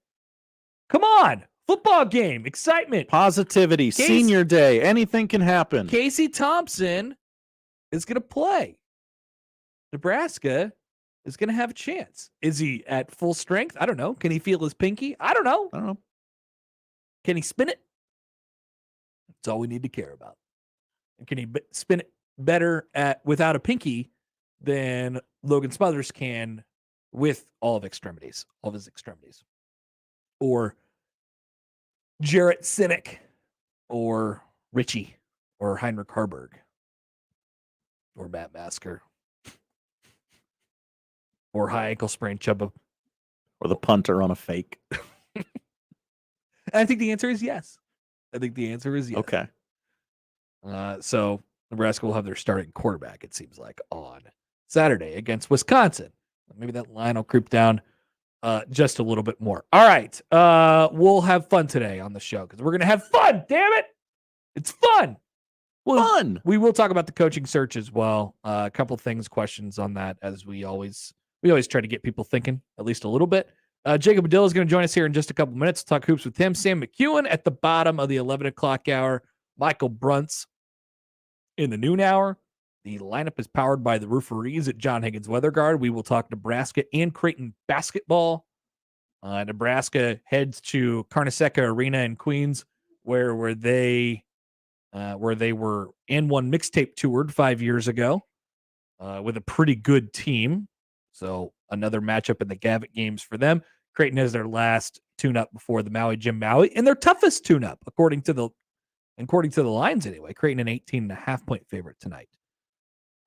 come on, football game, excitement, positivity, senior day, anything can happen. Casey Thompson is going to play. Nebraska is going to have a chance. Is he at full strength? I don't know. Can he feel his pinky? I don't know. Can he spin it? That's all we need to care about. And can he spin it better without a pinky than Logan Smothers can with all of his extremities? Or Jarrett Sinek, or Richie, or Heinrich Harburg, or Matt Masker, or high ankle sprain Chubba, or the punter on a fake. I think the answer is yes. Okay. So Nebraska will have their starting quarterback, it seems like, on Saturday against Wisconsin. Maybe that line will creep down just a little bit more. All right. We'll have fun today on the show because we're going to have fun. Damn it. It's fun. Fun. We will talk about the coaching search as well. A couple things, questions on that, as we always try to get people thinking at least a little bit. Jacob Padilla is going to join us here in just a couple minutes to talk hoops with him. Sam McKewon at the bottom of the 11 o'clock hour. Michael Bruntz in the noon hour. The lineup is powered by the Rooferees at John Higgins Weather Guard. We will talk Nebraska and Creighton basketball. Nebraska heads to Carnesecca Arena in Queens, where they were N1 mixtape toured 5 years ago with a pretty good team. So another matchup in the Gavitt games for them. Creighton has their last tune-up before the Maui Jim Maui, and their toughest tune-up, according to the lines anyway. Creighton an 18.5-point favorite tonight.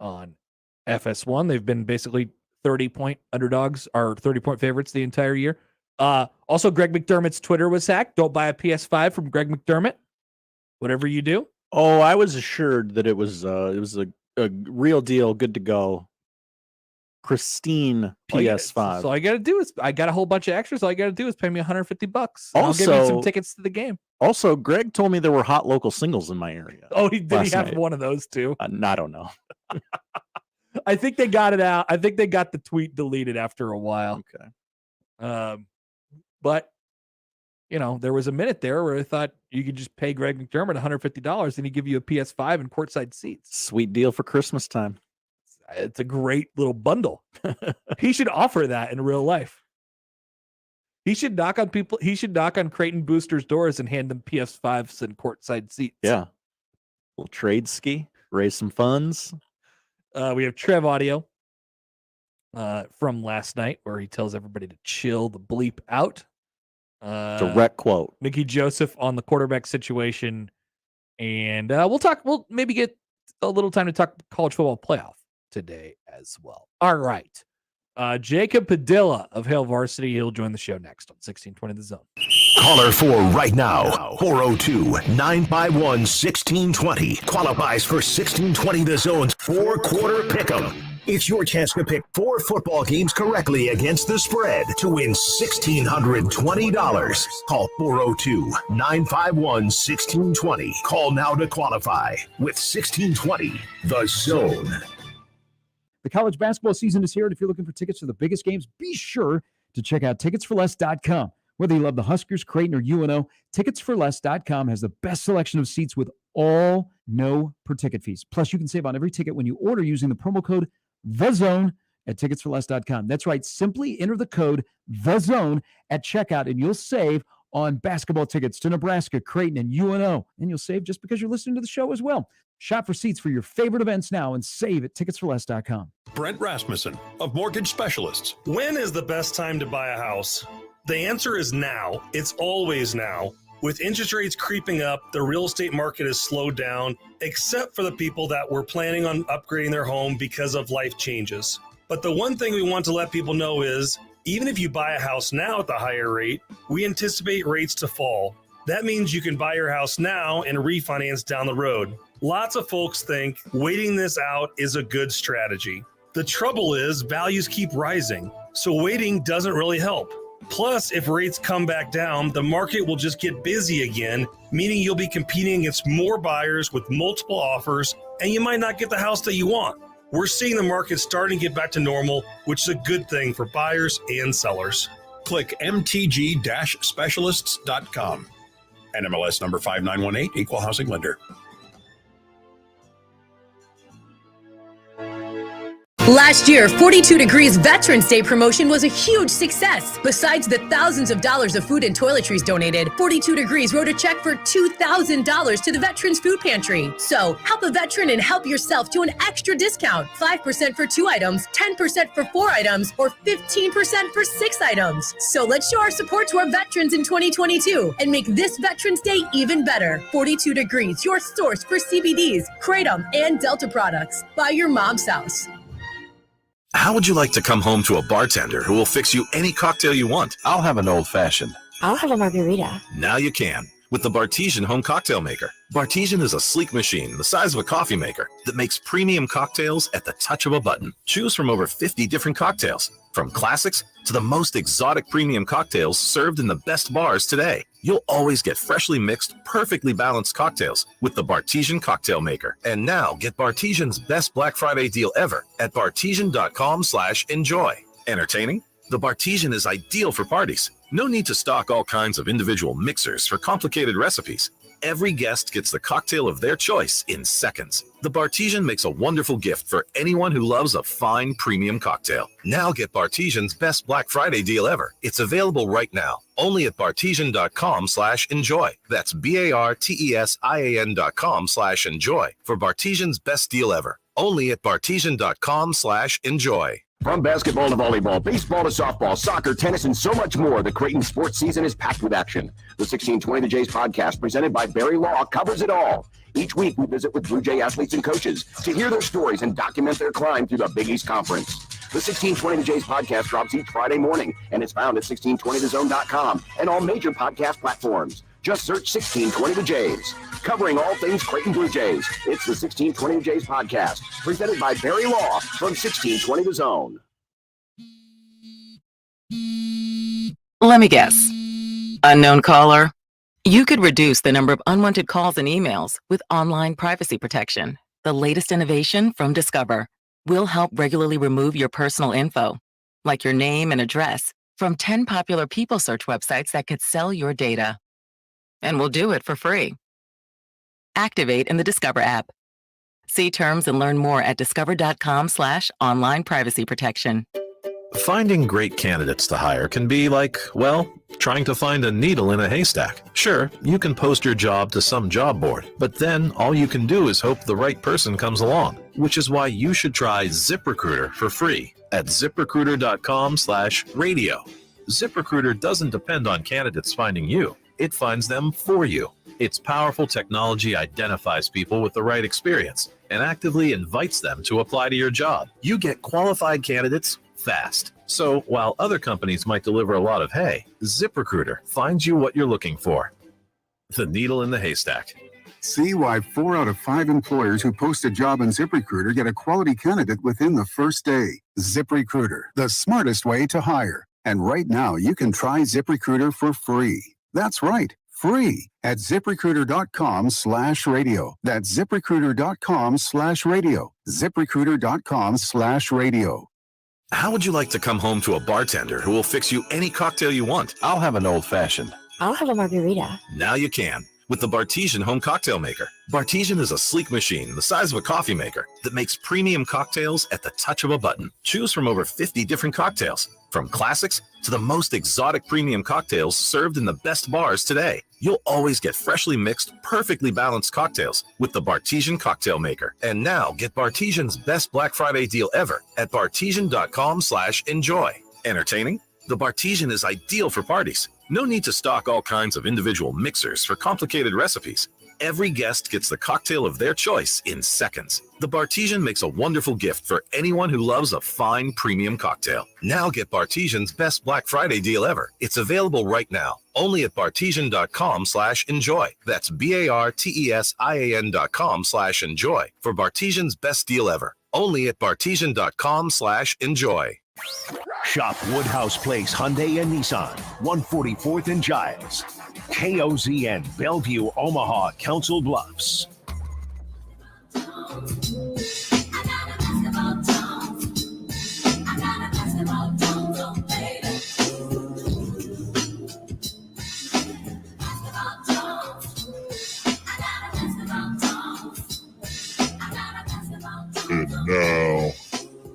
on FS1. They've been basically 30-point underdogs or 30-point favorites the entire year. Also, Greg McDermott's Twitter was hacked. Don't buy a PS5 from Greg McDermott. Whatever you do. Oh, I was assured that it was a real deal, good to go, pristine PS5. So all I got to do is I got a whole bunch of extras. All I got to do is pay me $150. Also, I'll give you some tickets to the game. Also, Greg told me there were hot local singles in my area. Oh, did he have one of those too? I don't know. I think they got it out. I think they got the tweet deleted after a while. Okay. But there was a minute there where I thought you could just pay Greg McDermott $150 and he'd give you a PS5 and courtside seats. Sweet deal for Christmas time. It's a great little bundle. He should offer that in real life. He should knock on people. He should knock on Creighton boosters' doors and hand them PS5s and courtside seats. Yeah. Little trade ski, raise some funds. We have Trev audio from last night where he tells everybody to chill the bleep out. Direct quote. Mickey Joseph on the quarterback situation. And we'll maybe get a little time to talk college football playoff today as well. All right. Jacob Padilla of Hale Varsity. He'll join the show next on 1620 The Zone. Caller 4 right now. 402-951-1620. Qualifies for 1620 The Zone's 4-quarter pick'em. It's your chance to pick 4 football games correctly against the spread to win $1,620. Call 402-951-1620. Call now to qualify with 1620 The Zone. The college basketball season is here, and if you're looking for tickets to the biggest games, be sure to check out ticketsforless.com. Whether you love the Huskers, Creighton, or UNO, ticketsforless.com has the best selection of seats with all no per ticket fees. Plus, you can save on every ticket when you order using the promo code THEZONE at ticketsforless.com. That's right. Simply enter the code THEZONE at checkout, and you'll save on basketball tickets to Nebraska, Creighton, and UNO. And you'll save just because you're listening to the show as well. Shop for seats for your favorite events now and save at ticketsforless.com. Brent Rasmussen of Mortgage Specialists. When is the best time to buy a house? The answer is now. It's always now. With interest rates creeping up, the real estate market has slowed down, except for the people that were planning on upgrading their home because of life changes. But the one thing we want to let people know is, even if you buy a house now at the higher rate, we anticipate rates to fall. That means you can buy your house now and refinance down the road. Lots of folks think waiting this out is a good strategy. The trouble is values keep rising, so waiting doesn't really help. Plus, if rates come back down, the market will just get busy again, meaning you'll be competing against more buyers with multiple offers, and you might not get the house that you want. We're seeing the market starting to get back to normal, which is a good thing for buyers and sellers. Click mtg-specialists.com. NMLS number 5918, Equal Housing Lender. Last year, 42 Degrees Veterans Day promotion was a huge success. Besides the thousands of dollars of food and toiletries donated, 42 Degrees wrote a check for $2,000 to the Veterans Food Pantry. So, help a veteran and help yourself to an extra discount. 5% for 2 items, 10% for 4 items, or 15% for 6 items. So let's show our support to our veterans in 2022 and make this Veterans Day even better. 42 Degrees, your source for CBDs, Kratom, and Delta products. By your mom's house. How would you like to come home to a bartender who will fix you any cocktail you want? I'll have an old-fashioned. I'll have a margarita. Now you can with the Bartesian Home Cocktail Maker. Bartesian is a sleek machine the size of a coffee maker that makes premium cocktails at the touch of a button. Choose from over 50 different cocktails, from classics to the most exotic premium cocktails served in the best bars today. You'll always get freshly mixed, perfectly balanced cocktails with the Bartesian Cocktail Maker. And now get Bartesian's best Black Friday deal ever at bartesian.com/enjoy. Entertaining? The Bartesian is ideal for parties. No need to stock all kinds of individual mixers for complicated recipes. Every guest gets the cocktail of their choice in seconds. The Bartesian makes a wonderful gift for anyone who loves a fine premium cocktail. Now get Bartesian's best Black Friday deal ever. It's available right now, only at bartesian.com/enjoy. That's BARTESIAN.com/enjoy for Bartesian's best deal ever, only at bartesian.com/enjoy. From basketball to volleyball, baseball to softball, soccer, tennis, and so much more, the Creighton sports season is packed with action. The 1620 The Jays podcast, presented by Barry Law, covers it all. Each week, we visit with Blue Jay athletes and coaches to hear their stories and document their climb through the Big East Conference. The 1620 The Jays podcast drops each Friday morning, and it's found at 1620thezone.com and all major podcast platforms. Just search 1620 The Jays. Covering all things Creighton Blue Jays, it's the 1620 The Jays podcast, presented by Barry Law from 1620 The Zone. Let me guess. Unknown caller? You could reduce the number of unwanted calls and emails with online privacy protection. The latest innovation from Discover will help regularly remove your personal info, like your name and address, from 10 popular people search websites that could sell your data. And we'll do it for free. Activate in the Discover app. See terms and learn more at discover.com/online privacy protection. Finding great candidates to hire can be like, well, trying to find a needle in a haystack. Sure, you can post your job to some job board, but then all you can do is hope the right person comes along, which is why you should try ZipRecruiter for free at ziprecruiter.com/radio. ZipRecruiter doesn't depend on candidates finding you. It finds them for you. Its powerful technology identifies people with the right experience and actively invites them to apply to your job. You get qualified candidates fast. So while other companies might deliver a lot of hay, ZipRecruiter finds you what you're looking for. The needle in the haystack. See why 4 out of 5 employers who post a job on ZipRecruiter get a quality candidate within the first day. ZipRecruiter, the smartest way to hire. And right now, you can try ZipRecruiter for free. That's right, free at ZipRecruiter.com/radio. That's ZipRecruiter.com/radio. ZipRecruiter.com/radio. How would you like to come home to a bartender who will fix you any cocktail you want? I'll have an old-fashioned. I'll have a margarita. Now you can with the Bartesian home cocktail maker. Bartesian is a sleek machine the size of a coffee maker that makes premium cocktails at the touch of a button. Choose from over 50 different cocktails, from classics to the most exotic premium cocktails served in the best bars today. You'll always get freshly mixed, perfectly balanced cocktails with the Bartesian cocktail maker. And now get Bartesian's best Black Friday deal ever at bartesian.com/enjoy. Entertaining? The Bartesian is ideal for parties. No need to stock all kinds of individual mixers for complicated recipes. Every guest gets the cocktail of their choice in seconds. The Bartesian makes a wonderful gift for anyone who loves a fine premium cocktail. Now get Bartesian's best Black Friday deal ever. It's available right now, only at bartesian.com/enjoy. That's BARTESIAN.com/enjoy for Bartesian's best deal ever, only at bartesian.com/enjoy. Shop Woodhouse Place Hyundai and Nissan, 144th and Giles. KOZN, Bellevue, Omaha, Council Bluffs. And now,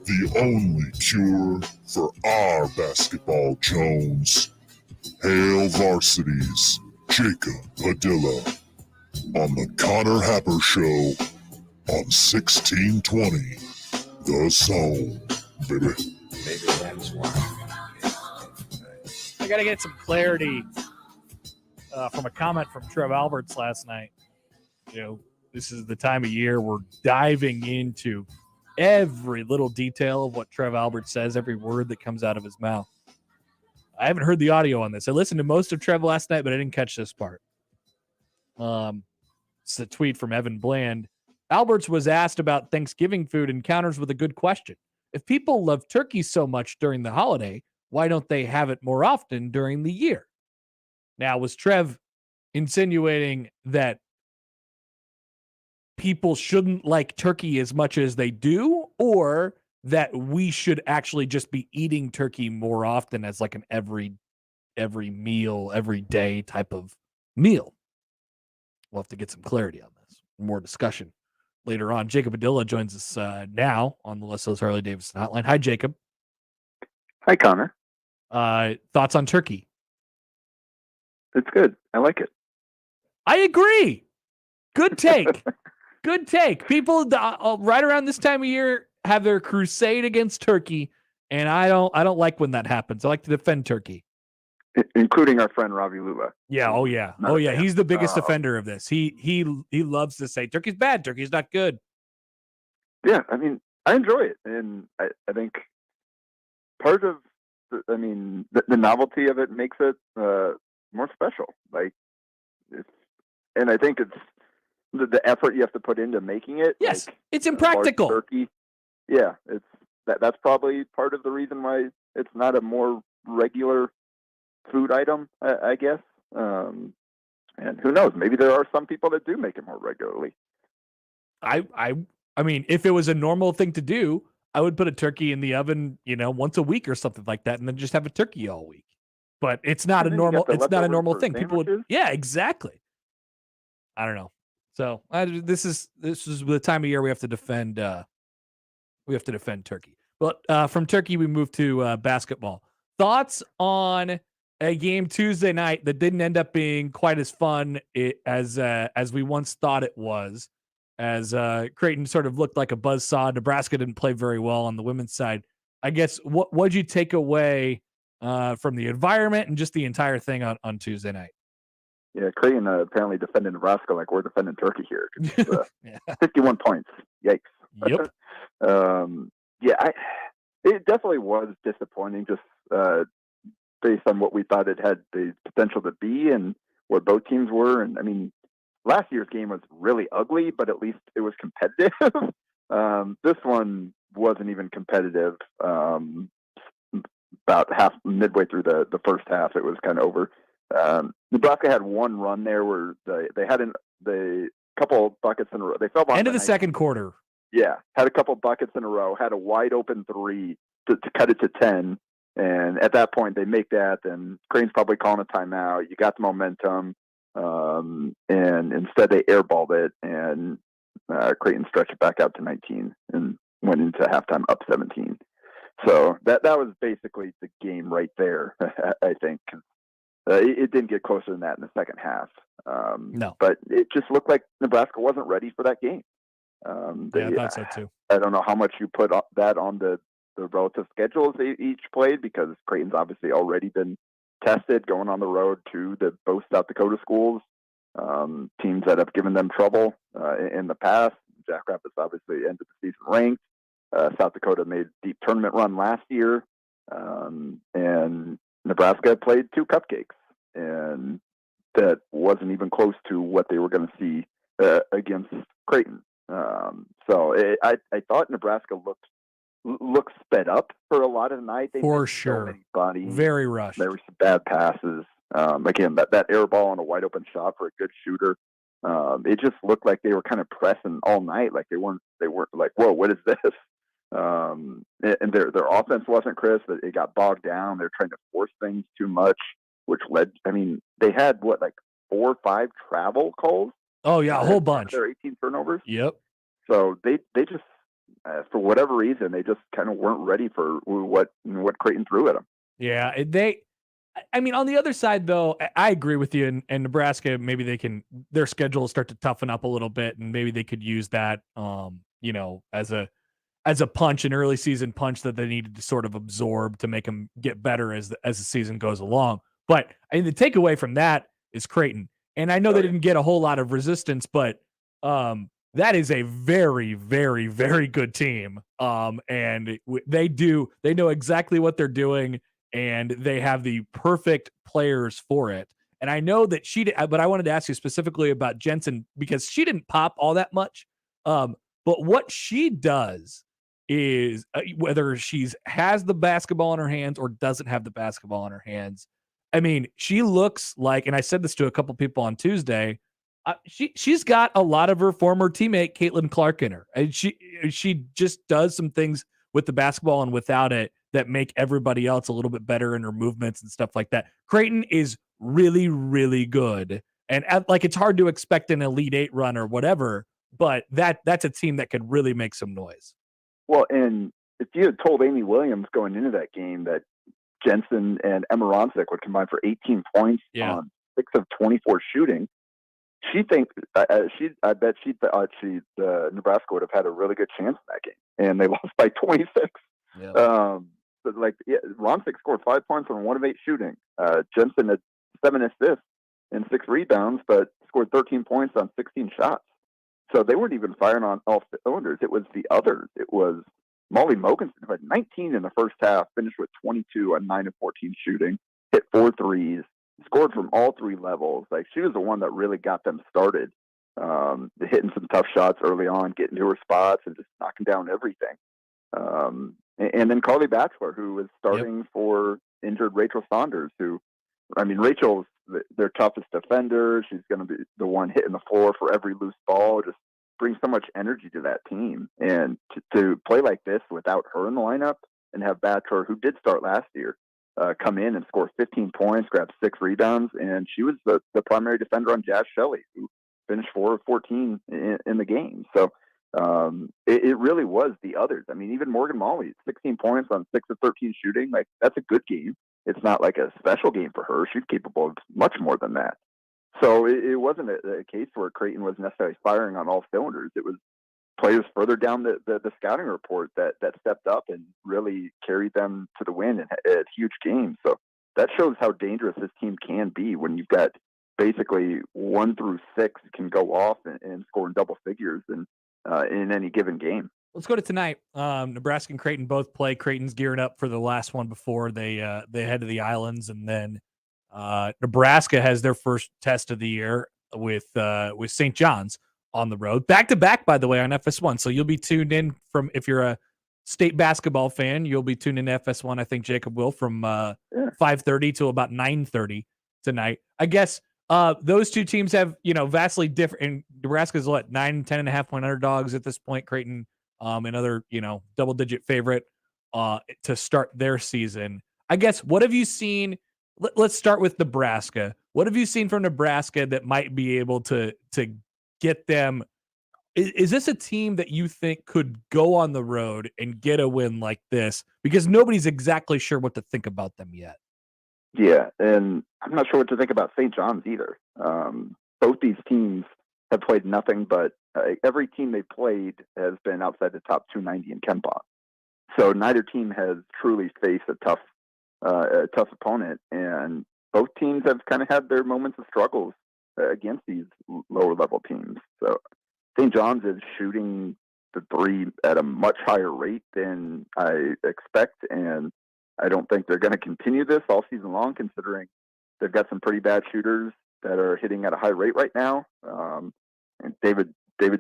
the only cure for our basketball Jones. Hail Varsity's Jacob Padilla on the Connor Happer Show on 1620 The Zone, baby. Maybe that's why. I got to get some clarity from a comment from Trev Alberts last night. You know, this is the time of year we're diving into every little detail of what Trev Alberts says, every word that comes out of his mouth. I haven't heard the audio on this. I listened to most of Trev last night, but I didn't catch this part. It's a tweet from Evan Bland. Alberts was asked about Thanksgiving food and counters with a good question. If people love turkey so much during the holiday, why don't they have it more often during the year? Now, was Trev insinuating that people shouldn't like turkey as much as they do, or that we should actually just be eating turkey more often as like an every meal, every day type of meal? We'll have to get some clarity on this. More discussion later on. Jacob Padilla joins us now on the Les Hills Harley-Davidson hotline. Hi, Jacob. Hi, Connor. Thoughts on turkey? It's good. I like it. I agree. Good take. Good take. People right around this time of year have their crusade against turkey, and I don't like when that happens. I like to defend turkey. including our friend Ravi Luba. Yeah. Oh yeah. Oh yeah. He's the biggest offender of this. He loves to say Turkey's bad. Turkey's not good. Yeah. I mean, I enjoy it. And I think part of, the novelty of it makes it more special. Like, and I think it's the effort you have to put into making it. Yes. Like, it's impractical. Turkey. Yeah. That's probably part of the reason why it's not a more regular food item, I guess. And who knows? Maybe there are some people that do make it more regularly. I mean, if it was a normal thing to do, I would put a turkey in the oven, once a week or something like that, and then just have a turkey all week. But it's not a normal. It's not a normal thing. People would. Yeah, exactly. I don't know. So this is the time of year we have to defend. We have to defend Turkey. But from Turkey, we move to basketball. Thoughts on a game Tuesday night that didn't end up being quite as fun as we once thought it was, as Creighton sort of looked like a buzzsaw. Nebraska didn't play very well on the women's side. I guess what'd you take away from the environment and just the entire thing on Tuesday night? Yeah, Creighton apparently defended Nebraska like we're defending Turkey here. 51 points. Yikes. Yep. It definitely was disappointing, just based on what we thought it had the potential to be and where both teams were. And I mean, last year's game was really ugly, but at least it was competitive. This one wasn't even competitive. About midway through the first half, it was kind of over. Nebraska had one run there where they had the couple buckets in a row. They fell behind end of the second quarter. Yeah, had a couple buckets in a row, had a wide open three to cut it to 10. And at that point, they make that, and Creighton's probably calling a timeout. You got the momentum, and instead they airballed it, and Creighton stretched it back out to 19 and went into halftime up 17. So that was basically the game right there, I think. It didn't get closer than that in the second half. No. But it just looked like Nebraska wasn't ready for that game. I thought so too. I don't know how much you put that on the relative schedules they each played, because Creighton's obviously already been tested going on the road to both South Dakota schools, teams that have given them trouble in the past. Jackrabbits obviously ended the season ranked. South Dakota made a deep tournament run last year, and Nebraska played two cupcakes, and that wasn't even close to what they were going to see against Creighton. So I thought Nebraska looked sped up for a lot of the night. They for sure. Very rushed. There were some bad passes. Again, that air ball on a wide open shot for a good shooter. It just looked like they were kind of pressing all night. Like they weren't like, whoa, what is this? And their offense wasn't crisp. It got bogged down. They're trying to force things too much, which led. I mean, they had 4 or 5 travel calls. Oh yeah, a whole bunch. Their 18 turnovers. Yep. So they just for whatever reason they just kind of weren't ready for what Creighton threw at them. Yeah, I mean, on the other side though, I agree with you. And Nebraska, maybe their schedule will start to toughen up a little bit, and maybe they could use that, as a punch, an early season punch that they needed to sort of absorb to make them get better as the season goes along. But I mean, the takeaway from that is Creighton. And I know they didn't get a whole lot of resistance, but that is a very, very, very good team. And they know exactly what they're doing, and they have the perfect players for it. And I know that but I wanted to ask you specifically about Jensen, because she didn't pop all that much. But what she does is whether has the basketball in her hands or doesn't have the basketball in her hands. I mean, she looks like, and I said this to a couple people on Tuesday, she's got a lot of her former teammate Caitlin Clark in her. And she just does some things with the basketball and without it that make everybody else a little bit better in her movements and stuff like that. Creighton is really, really good. And it's hard to expect an Elite 8 run or whatever, but that's a team that could really make some noise. Well, and if you had told Amy Williams going into that game that Jensen and Emma Ronsick would combine for 18 points on 6 of 24 shooting, I bet she thought Nebraska would have had a really good chance in that game, and they lost by 26. Yeah. But Ronsick scored 5 points on 1 of 8 shooting. Jensen had 7 assists and 6 rebounds, but scored 13 points on 16 shots. So they weren't even firing on all cylinders. It was the others. It was Molly Mogensen, who had 19 in the first half, finished with 22 on 9 of 14 shooting, hit 4 threes, scored from all 3 levels. She was the one that really got them started, hitting some tough shots early on, getting to her spots, and just knocking down everything. And then Carly Batchelor, who was starting for injured Rachel Saunders, Rachel's their toughest defender. She's going to be the one hitting the floor for every loose ball, just brings so much energy to that team. And to play like this without her in the lineup and have Batchelor, who did start last year, come in and score 15 points, grab 6 rebounds, and she was the primary defender on Jazz Shelley, who finished 4 of 14 in the game. So it really was the others. Even Morgan Molly, 16 points on 6 of 13 shooting, that's a good game. It's not like a special game for her. She's capable of much more than that. So it wasn't a case where Creighton was necessarily firing on all cylinders. It was players further down the scouting report that stepped up and really carried them to the win at huge games. So that shows how dangerous this team can be when you've got basically 1 through 6 can go off and score in double figures in any given game. Let's go to tonight. Nebraska and Creighton both play. Creighton's gearing up for the last one before they head to the Islands, and then Nebraska has their first test of the year with St. John's on the road, back to back, by the way, on FS1. So you'll be tuned in from, if you're a state basketball fan, you'll be tuned in to FS1. I think Jacob will, from 5:30 to about 9:30 tonight. I guess those two teams have vastly different. And Nebraska's 10.5 point underdogs at this point. Creighton, another double digit favorite to start their season. I guess, what have you seen? Let's start with Nebraska. What have you seen from Nebraska that might be able to get them? Is this a team that you think could go on the road and get a win like this? Because nobody's exactly sure what to think about them yet. Yeah, and I'm not sure what to think about St. John's either. Both these teams have played nothing but every team they played has been outside the top 290 in KenPom. So neither team has truly faced a tough opponent, and both teams have kind of had their moments of struggles against these lower level teams. So St. John's is shooting the 3 at a much higher rate than I expect, and I don't think they're going to continue this all season long, considering they've got some pretty bad shooters that are hitting at a high rate right now. And David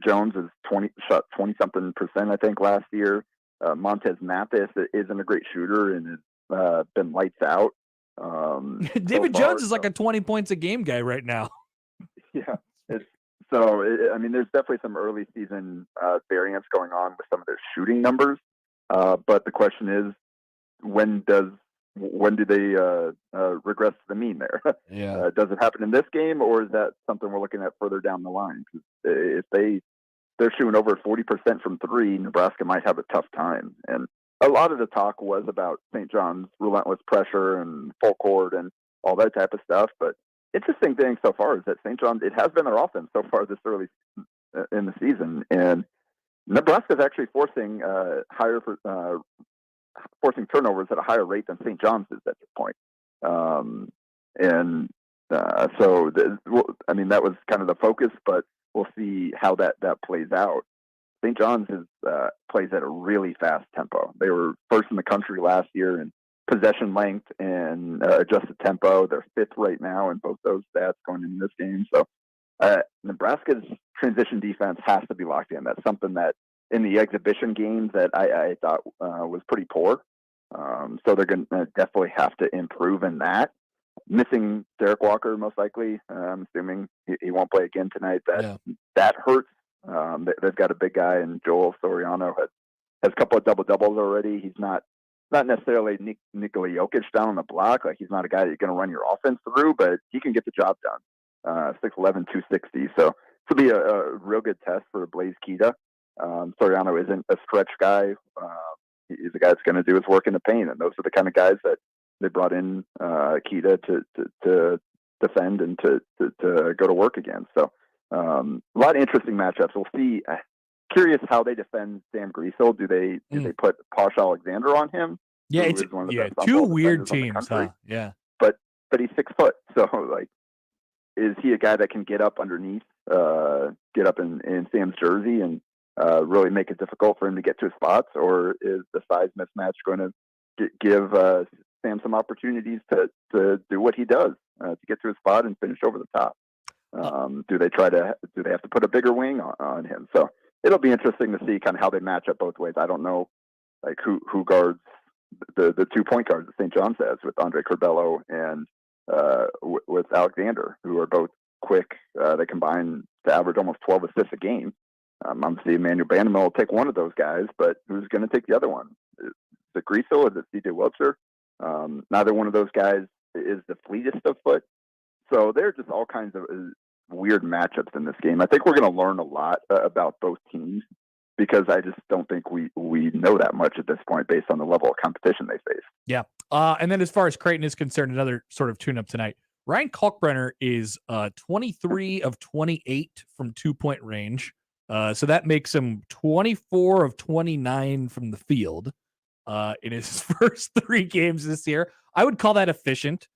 Jones is shot 20-something%, I think, last year. Montez Mathis isn't a great shooter and has been lights out. David Jones is like a 20 points a game guy right now. Yeah. There's definitely some early season variance going on with some of their shooting numbers. But the question is, when do they regress to the mean there? Yeah. Does it happen in this game, or is that something we're looking at further down the line? If they're shooting over 40% from 3, Nebraska might have a tough time. And a lot of the talk was about St. John's relentless pressure and full court and all that type of stuff. But interesting thing so far is that St. John's, it has been their offense so far this early in the season, and Nebraska is actually forcing turnovers at a higher rate than St. John's is at this point. That was kind of the focus, but we'll see how that plays out. St. John's plays at a really fast tempo. They were first in the country last year in possession length and adjusted tempo. They're 5th right now in both those stats going into this game. So Nebraska's transition defense has to be locked in. That's something that in the exhibition games that I thought was pretty poor. So they're going to definitely have to improve in that. Missing Derek Walker, most likely. I'm assuming he won't play again tonight. That hurts. They've got a big guy, and Joel Soriano has a couple of double-doubles already. He's not necessarily Nikola Jokic down on the block. Like, he's not a guy that you're going to run your offense through, but he can get the job done. 6'11", 260. So this will be a real good test for Blaze Keita. Soriano isn't a stretch guy. He's a guy that's going to do his work in the paint, and those are the kind of guys that they brought in Keita to defend and to go to work against. So a lot of interesting matchups. We'll see. Curious how they defend Sam Griesel. Do they put Posh Alexander on him? Yeah, who it's is one of the best two on-ball weird defenders in the teams, country. huh? Yeah. But he's 6 foot, so like, is he a guy that can get up underneath, get up in Sam's jersey and really make it difficult for him to get to his spots, or is the size mismatch going to give Sam some opportunities to do what he does, to get to his spot and finish over the top? Do they have to put a bigger wing on him? So it'll be interesting to see kind of how they match up both ways. I don't know like who guards the 2 point guards that St. John's has with Andre Curbelo and with Alexander, who are both quick. They combine to average almost 12 assists a game. I'm seeing Emmanuel Bandermill will take one of those guys, but who's going to take the other one? Is it Griesel? Is it C.J. Wiltshire? Neither one of those guys is the fleetest of foot. So there are just all kinds of weird matchups in this game. I think we're going to learn a lot about both teams because I just don't think we know that much at this point based on the level of competition they face. Yeah. And then as far as Creighton is concerned, another sort of tune-up tonight. Ryan Kalkbrenner is 23 of 28 from 2-point range. So that makes him 24 of 29 from the field in his first 3 games this year. I would call that efficient,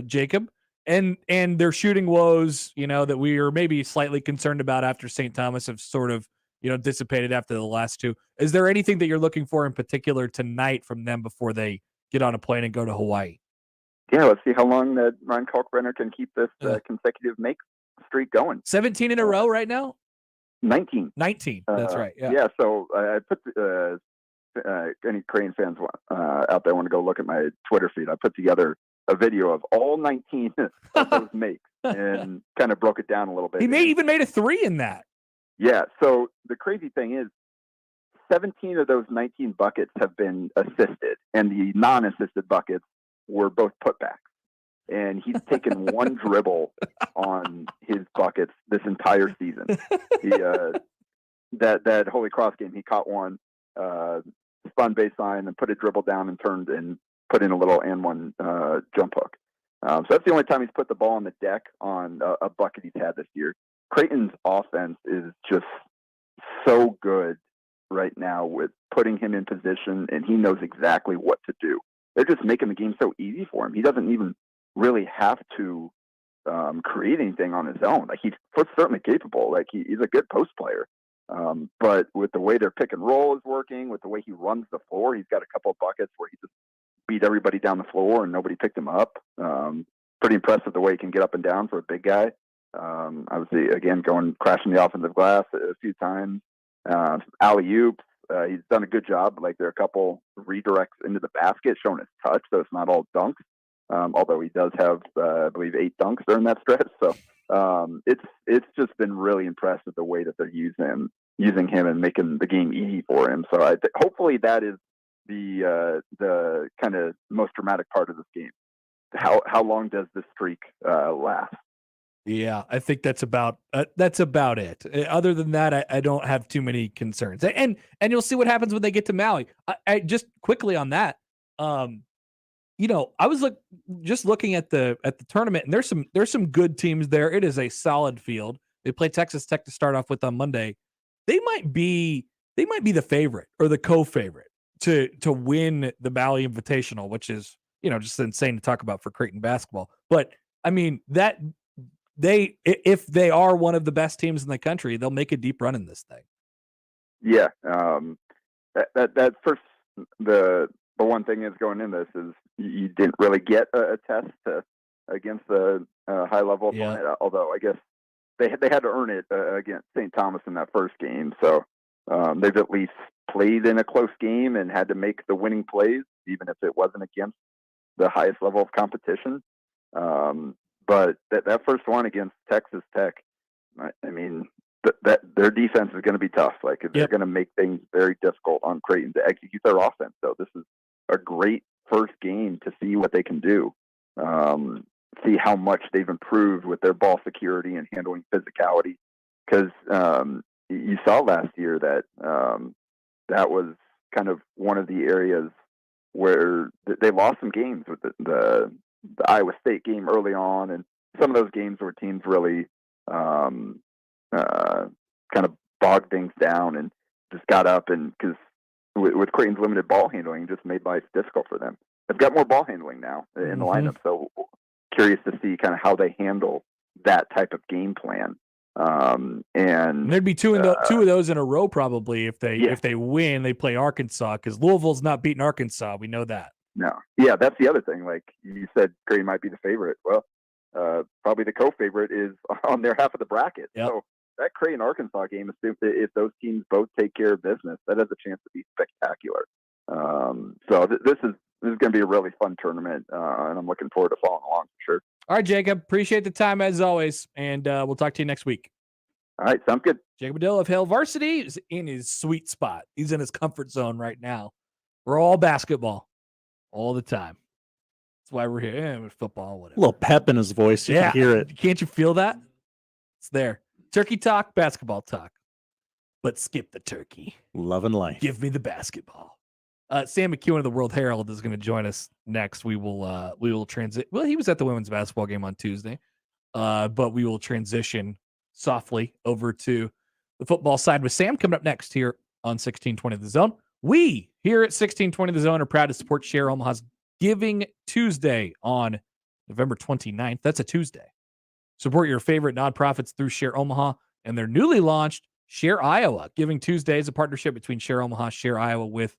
Jacob. And their shooting woes, that we are maybe slightly concerned about after St. Thomas have sort of, dissipated after the last 2. Is there anything that you're looking for in particular tonight from them before they get on a plane and go to Hawaii? Yeah, let's see how long that Ryan Kalkbrenner can keep this consecutive make streak going. 17 in a row right now? 19. 19. That's right. Yeah. Yeah. So I put any Creighton fans out there want to go look at my Twitter feed. I put together a video of all 19 of those makes and kind of broke it down a little bit. He even made a 3 in that. Yeah. So the crazy thing is 17 of those 19 buckets have been assisted, and the non-assisted buckets were both putbacks. And he's taken one dribble on his buckets this entire season. That Holy Cross game, he caught one, spun baseline, and put a dribble down and turned and put in a little and one jump hook. So that's the only time he's put the ball on the deck on a bucket he's had this year. Creighton's offense is just so good right now with putting him in position, and he knows exactly what to do. They're just making the game so easy for him. He doesn't even really have to create anything on his own. Like he's certainly capable. Like he's a good post player. But with the way their pick and roll is working, with the way he runs the floor, he's got a couple of buckets where he just beat everybody down the floor and nobody picked him up. Pretty impressive the way he can get up and down for a big guy. Obviously, again, crashing the offensive glass a few times. Alley-oops. He's done a good job. Like there are a couple redirects into the basket showing his touch, so it's not all dunks. Although he does have, I believe, 8 dunks during that stretch. So it's just been really impressive the way that they're using him and making the game easy for him. So hopefully that is the kind of most dramatic part of this game. How long does this streak last? Yeah, I think that's about it. Other than that, I don't have too many concerns. And you'll see what happens when they get to Maui. I just quickly on that. I was just looking at the tournament, and there's some good teams there. It is a solid field. They play Texas Tech to start off with on Monday. They might be the favorite or the co-favorite to win the Maui Invitational, which is just insane to talk about for Creighton basketball. But I mean that. If they are one of the best teams in the country, they'll make a deep run in this thing. Yeah. That first, the one thing is going in this is you didn't really get a test against the high level opponent, although I guess they had to earn it against St. Thomas in that first game. So they've at least played in a close game and had to make the winning plays, even if it wasn't against the highest level of competition. But that first one against Texas Tech, I mean, that their defense is going to be tough. Like they're going to make things very difficult on Creighton to execute their offense. So this is a great first game to see what they can do. See how much they've improved with their ball security and handling physicality. Because you saw last year that that was kind of one of the areas where they lost some games with the Iowa State game early on, and some of those games where teams really kind of bogged things down and just got up, and because with Creighton's limited ball handling, just made life difficult for them. They've got more ball handling now in the lineup, so curious to see kind of how they handle that type of game plan. And there'd be two of those in a row probably if they win. They play Arkansas because Louisville's not beating Arkansas. We know that. No, yeah, that's the other thing. Like you said, Creighton might be the favorite. Well, probably the co-favorite is on their half of the bracket. Yep. So that Creighton Arkansas game, if those teams both take care of business, that has a chance to be spectacular. So this is going to be a really fun tournament, and I'm looking forward to following along for sure. All right, Jacob. Appreciate the time as always, and we'll talk to you next week. All right, sounds good. Jacob Padilla of Hail Varsity is in his sweet spot. He's in his comfort zone right now. We're all basketball all the time. That's why we're here. With football, whatever. A little pep in his voice. You can hear it. Can't you feel that? It's there. Turkey talk, basketball talk. But skip the turkey. Love and life. Give me the basketball. Sam McKewon of the World Herald is going to join us next. We will transit. Well, he was at the women's basketball game on Tuesday, but we will transition softly over to the football side with Sam coming up next here on 1620 The Zone. We here at 1620 The Zone are proud to support Share Omaha's Giving Tuesday on November 29th. That's a Tuesday. Support your favorite nonprofits through Share Omaha and their newly launched Share Iowa. Giving Tuesday is a partnership between Share Omaha, Share Iowa with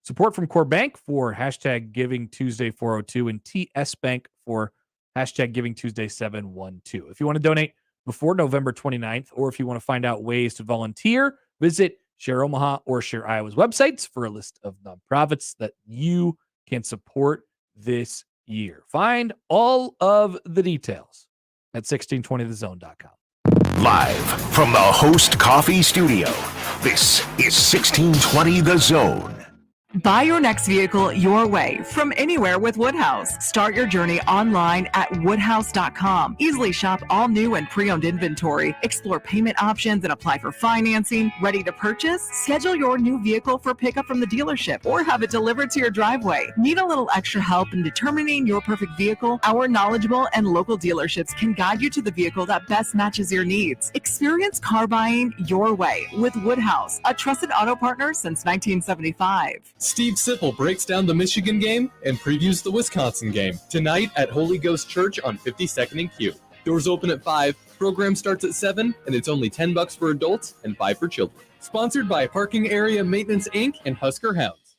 support from Core Bank for hashtag Giving Tuesday 402 and TS Bank for hashtag Giving Tuesday 712. If you want to donate before November 29th, or if you want to find out ways to volunteer, visit Share Omaha or Share Iowa's websites for a list of nonprofits that you can support this year. Find all of the details at 1620thezone.com. Live from the Host Coffee Studio, this is 1620 The Zone. Buy your next vehicle your way from anywhere with Woodhouse. Start your journey online at woodhouse.com. Easily shop all new and pre-owned inventory, explore payment options, and apply for financing. Ready to purchase? Schedule your new vehicle for pickup from the dealership or have it delivered to your driveway. Need a little extra help in determining your perfect vehicle? Our knowledgeable and local dealerships can guide you to the vehicle that best matches your needs. Experience car buying your way with Woodhouse, a trusted auto partner since 1975. Steve Sipple breaks down the Michigan game and previews the Wisconsin game tonight at Holy Ghost Church on 52nd and Q. Doors open at 5, program starts at 7, and it's only $10 for adults and $5 for children. Sponsored by Parking Area Maintenance Inc. and Husker Hounds.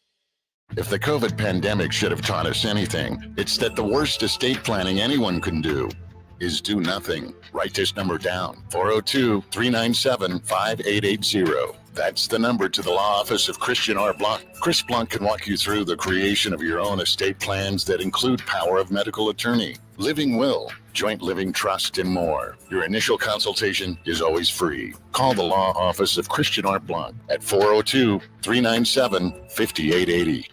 If the COVID pandemic should have taught us anything, it's that the worst estate planning anyone can do is do nothing. Write this number down, 402-397-5880. That's the number to the law office of Christian R. Blunt. Chris Blunt can walk you through the creation of your own estate plans that include power of medical attorney, living will, joint living trust, and more. Your initial consultation is always free. Call the law office of Christian R. Blunt at 402-397-5880.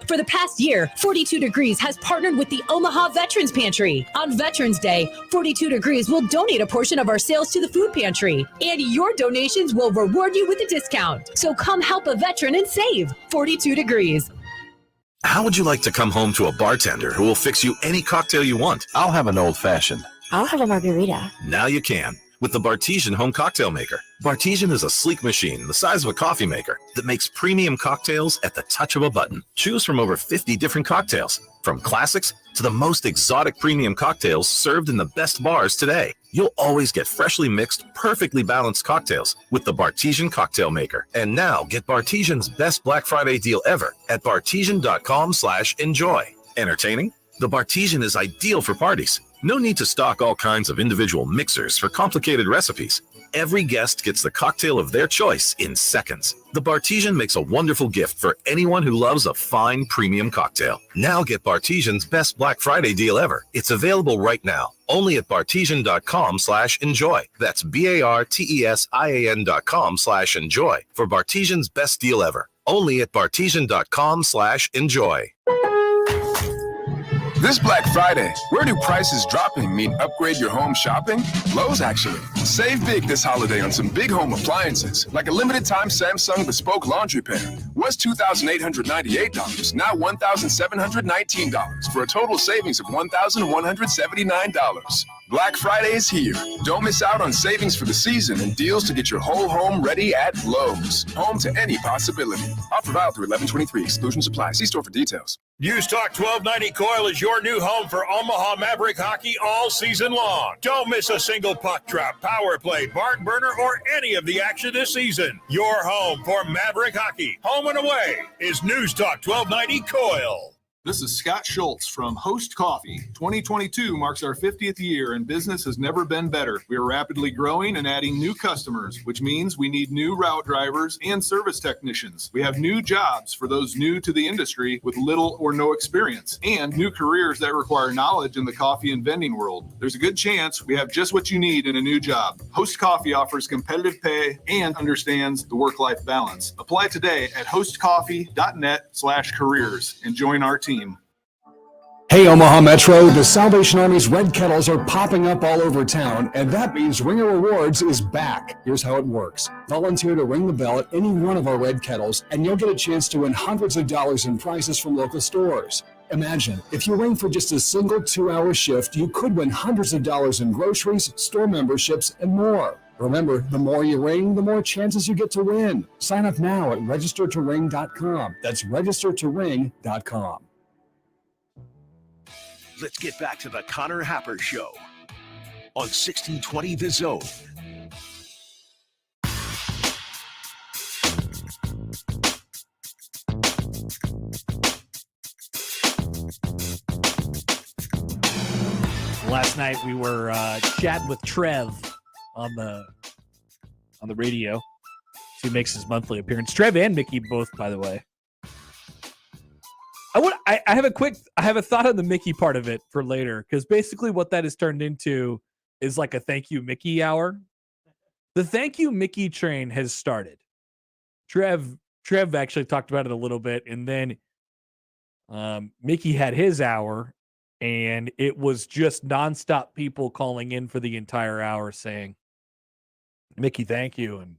For the past year, 42 Degrees has partnered with the Omaha Veterans Pantry. On Veterans Day, 42 Degrees will donate a portion of our sales to the food pantry, and your donations will reward you with a discount. So come help a veteran and save. 42 Degrees. How would you like to come home to a bartender who will fix you any cocktail you want? I'll have an old-fashioned. I'll have a margarita. Now you can with the Bartesian Home Cocktail Maker. Bartesian is a sleek machine the size of a coffee maker that makes premium cocktails at the touch of a button. Choose from over 50 different cocktails, from classics to the most exotic premium cocktails served in the best bars today. You'll always get freshly mixed, perfectly balanced cocktails with the Bartesian Cocktail Maker. And now get Bartesian's best Black Friday deal ever at bartesian.com/enjoy. Entertaining? The Bartesian is ideal for parties. No need to stock all kinds of individual mixers for complicated recipes. Every guest gets the cocktail of their choice in seconds. The Bartesian makes a wonderful gift for anyone who loves a fine premium cocktail. Now get Bartesian's best Black Friday deal ever. It's available right now, only at bartesian.com/enjoy. That's BARTESIAN.com/enjoy for Bartesian's best deal ever. Only at bartesian.com/enjoy. This Black Friday, where do prices dropping mean upgrade your home shopping? Lowe's, actually. Save big this holiday on some big home appliances, like a limited-time Samsung Bespoke Laundry Pair. Was $2,898, now $1,719, for a total savings of $1,179. Black Friday is here. Don't miss out on savings for the season and deals to get your whole home ready at Lowe's. Home to any possibility. Offer valid through 11/23. Exclusions apply. See store for details. News Talk 1290 Coil is your new home for Omaha Maverick hockey all season long. Don't miss a single puck drop, power play, barn burner, or any of the action this season. Your home for Maverick hockey, home and away, is News Talk 1290 Coil. This is Scott Schultz from Host Coffee. 2022 marks our 50th year and business has never been better. We are rapidly growing and adding new customers, which means we need new route drivers and service technicians. We have new jobs for those new to the industry with little or no experience, and new careers that require knowledge in the coffee and vending world. There's a good chance we have just what you need in a new job. Host Coffee offers competitive pay and understands the work-life balance. Apply today at hostcoffee.net/careers and join our team. Hey Omaha Metro, the Salvation Army's Red Kettles are popping up all over town, and that means Ringer Rewards is back. Here's how it works. Volunteer to ring the bell at any one of our Red Kettles, and you'll get a chance to win hundreds of dollars in prizes from local stores. Imagine, if you ring for just a single 2-hour shift, you could win hundreds of dollars in groceries, store memberships, and more. Remember, the more you ring, the more chances you get to win. Sign up now at registertoring.com. That's registertoring.com. Let's get back to the Connor Happer Show on 1620 The Zone. Last night we were chatting with Trev on the radio. He makes his monthly appearance. Trev and Mickey both, by the way. I have a thought on the Mickey part of it for later, because basically what that has turned into is like a thank you Mickey hour. The thank you Mickey train has started. Trev actually talked about it a little bit, and then Mickey had his hour, and it was just nonstop people calling in for the entire hour saying, Mickey, thank you, and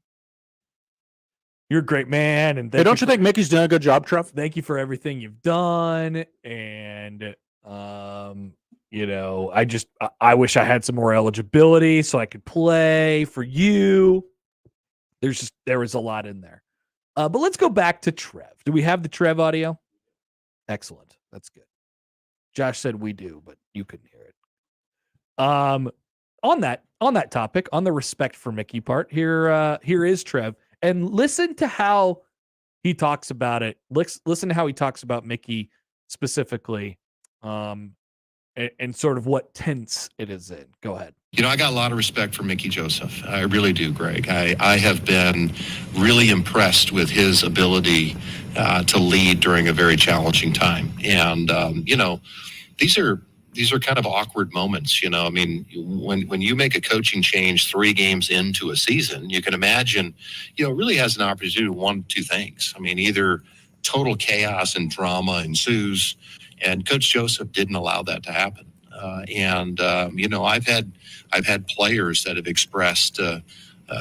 you're a great man. And hey, don't you think Mickey's doing a good job, Trev? Thank you for everything you've done. And, I wish I had some more eligibility so I could play for you. There was a lot in there. But let's go back to Trev. Do we have the Trev audio? Excellent. That's good. Josh said we do, but you couldn't hear it. On that topic, on the respect for Mickey part, here is Trev. And listen to how he talks about it. Listen to how he talks about Mickey specifically, and sort of what tense it is in. Go ahead. I got a lot of respect for Mickey Joseph. I really do, Greg. I have been really impressed with his ability to lead during a very challenging time. And, these are kind of awkward moments, when you make a coaching change 3 games into a season, you can imagine, really has an opportunity to do one of two things. Either total chaos and drama ensues, and Coach Joseph didn't allow that to happen. I've had players that have expressed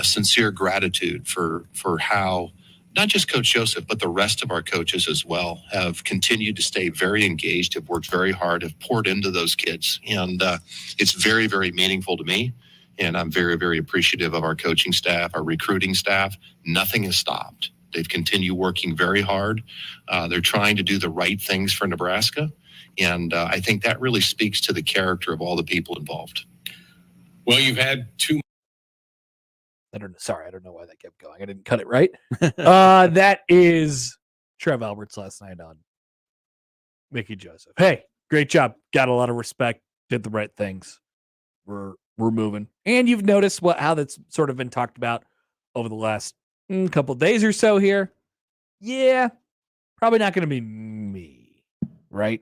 sincere gratitude for how not just Coach Joseph, but the rest of our coaches as well have continued to stay very engaged, have worked very hard, have poured into those kids. And it's very, very meaningful to me. And I'm very, very appreciative of our coaching staff, our recruiting staff. Nothing has stopped. They've continued working very hard. They're trying to do the right things for Nebraska. And I think that really speaks to the character of all the people involved. Well, you've had 2. I don't know why that kept going. I didn't cut it right. That is Trev Alberts last night on Mickey Joseph. Hey, great job. Got a lot of respect. Did the right things. We're moving. And you've noticed how that's sort of been talked about over the last couple days or so here. Yeah, probably not going to be me, right?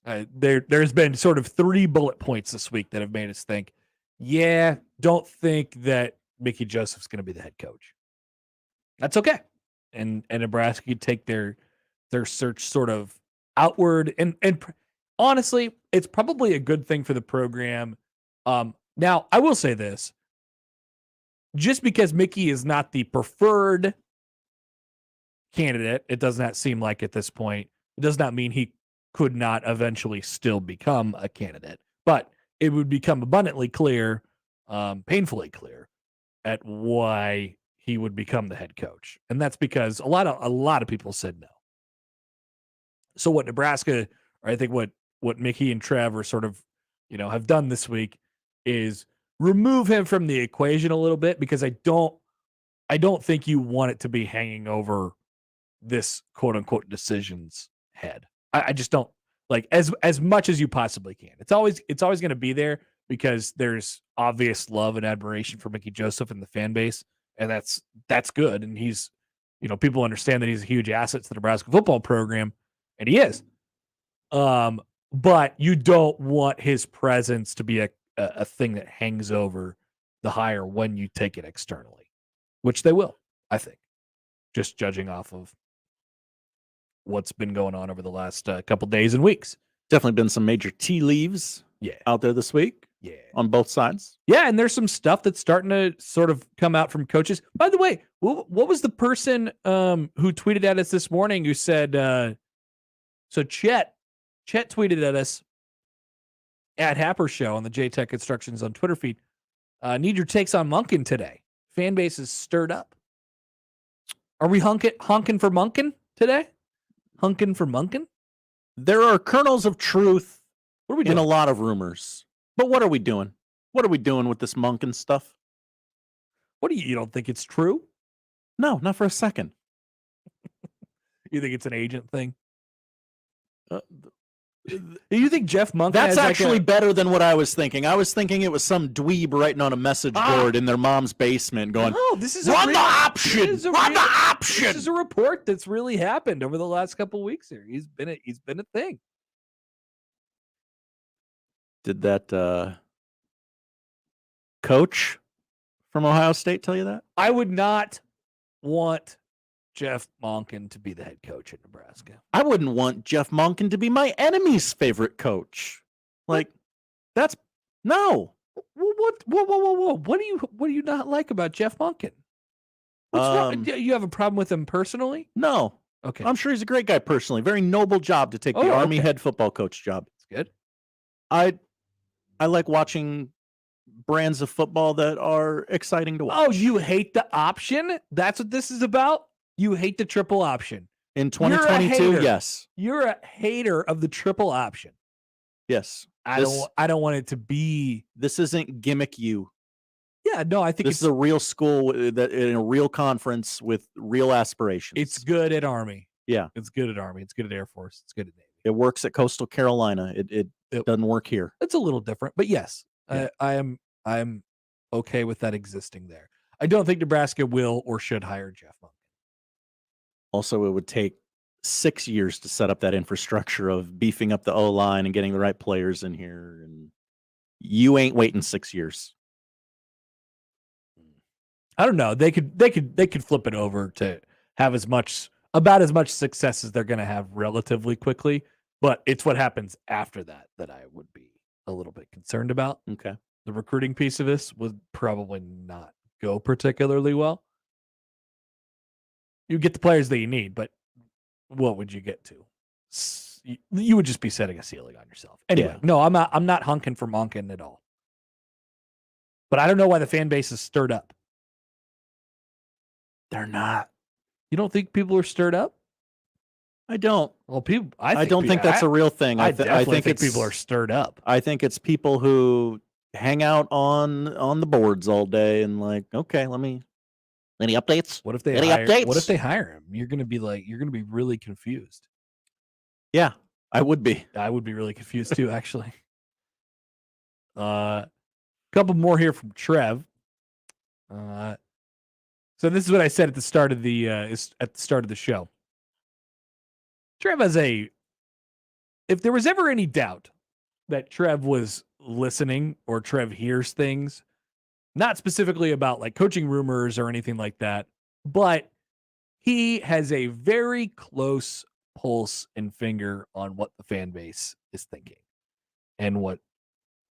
There's been sort of 3 bullet points this week that have made us think, yeah, don't think that Mickey Joseph's going to be the head coach. That's okay. And Nebraska could take their search sort of outward. And honestly, it's probably a good thing for the program. Now, I will say this. Just because Mickey is not the preferred candidate, it does not seem like at this point, it does not mean he could not eventually still become a candidate. But it would become abundantly clear, painfully clear, at why he would become the head coach. And that's because a lot of people said no. So what Nebraska, or I think what Mickey and Trev are sort of, have done this week is remove him from the equation a little bit, because I don't think you want it to be hanging over this quote unquote decision's head. I just don't, like, as much as you possibly can. It's always going to be there because there's obvious love and admiration for Mickey Joseph and the fan base, and that's good. And he's, people understand that he's a huge asset to the Nebraska football program, and he is. But you don't want his presence to be a thing that hangs over the hire when you take it externally, which they will, I think, just judging off of what's been going on over the last couple days and weeks. Definitely been some major tea leaves out there this week. Yeah. On both sides. Yeah, and there's some stuff that's starting to sort of come out from coaches. By the way, what was the person who tweeted at us this morning who said, so Chet tweeted at us at Happer Show on the J-Tech Instructions on Twitter feed, need your takes on Monken today. Fan base is stirred up. Are we honking for Monken today? Hunking for Monken? There are kernels of truth what are we doing? in a lot of rumors. But what are we doing? What are we doing with this Monken stuff? What do you don't think it's true? No, not for a second. You think it's an agent thing? You think Jeff Monken? That's actually better than what I was thinking. I was thinking it was some dweeb writing on a message board in their mom's basement going, "No, this is run the option. Run the option." This is a report that's really happened over the last couple of weeks here. He's been a thing. Did that coach from Ohio State tell you that? I would not want Jeff Monken to be the head coach at Nebraska. I wouldn't want Jeff Monken to be my enemy's favorite coach. Like, that's no. Whoa! What do you not like about Jeff Monken? What's wrong? Do you have a problem with him personally? No. Okay. I'm sure he's a great guy personally. Very noble job to take the Army head football coach job. It's good. I like watching brands of football that are exciting to watch. Oh, you hate the option? That's what this is about? You hate the triple option. In 2022, yes. You're a hater of the triple option. Yes. I don't want it to be. This isn't gimmick you. Yeah, no, I think this is a real school that in a real conference with real aspirations. It's good at Army. Yeah. It's good at Army. It's good at Air Force. It's good at Navy. It works at Coastal Carolina. It doesn't work here. It's a little different, but yes, yeah. I am okay with that existing there. I don't think Nebraska will or should hire Jeff Monken. Also, it would take 6 years to set up that infrastructure of beefing up the O-line and getting the right players in here, and you ain't waiting 6 years. I don't know. They could flip it over to have about as much success as they're going to have relatively quickly, but it's what happens after that I would be a little bit concerned about. Okay. The recruiting piece of this would probably not go particularly well. You get the players that you need, but what would you get to? You would just be setting a ceiling on yourself. Anyway, no, I'm not hunking for Monken at all. But I don't know why the fan base is stirred up. They're not. You don't think people are stirred up? I don't. Well, people. I don't think that's a real thing. I think people are stirred up. I think it's people who hang out on the boards all day and like, okay, any updates? What if they hire him? You're gonna be really confused. Yeah, I would be. I would be really confused too, actually. Couple more here from Trev. So this is what I said at the start of the show. Trev has if there was ever any doubt that Trev was listening or Trev hears things, not specifically about like coaching rumors or anything like that, but he has a very close pulse and finger on what the fan base is thinking and what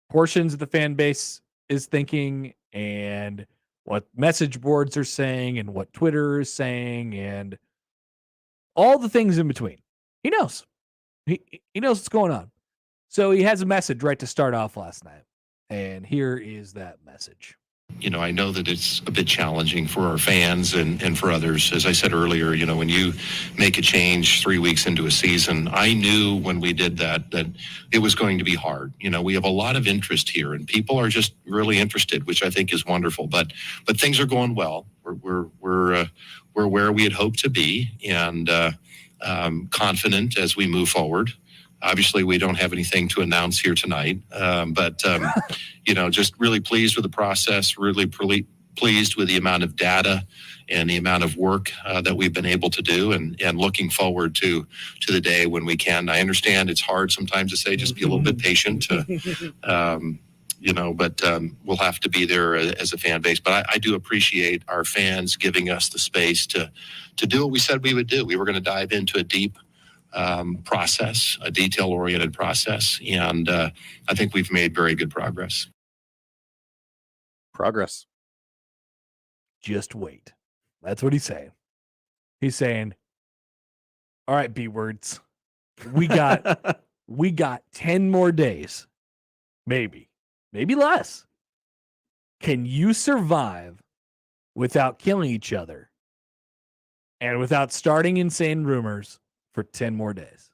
portions of the fan base is thinking and what message boards are saying and what Twitter is saying and all the things in between. He knows. He knows what's going on. So he has a message right to start off last night. And here is that message. I know that it's a bit challenging for our fans and for others. As I said earlier, when you make a change 3 weeks into a season, I knew when we did that it was going to be hard. We have a lot of interest here and people are just really interested, which I think is wonderful. But things are going well. We're where we had hoped to be and confident as we move forward. Obviously, we don't have anything to announce here tonight, but just really pleased with the process, really pleased with the amount of data and the amount of work that we've been able to do and looking forward to the day when we can. I understand it's hard sometimes to say, just be a little bit patient, but we'll have to be there as a fan base. But I do appreciate our fans giving us the space to do what we said we would do. We were going to dive into a deep process, a detail-oriented process, and I think we've made very good progress. Just wait. That's what he's saying. He's saying, all right, B-words, we got 10 more days, maybe less. Can you survive without killing each other and without starting insane rumors for 10 more days?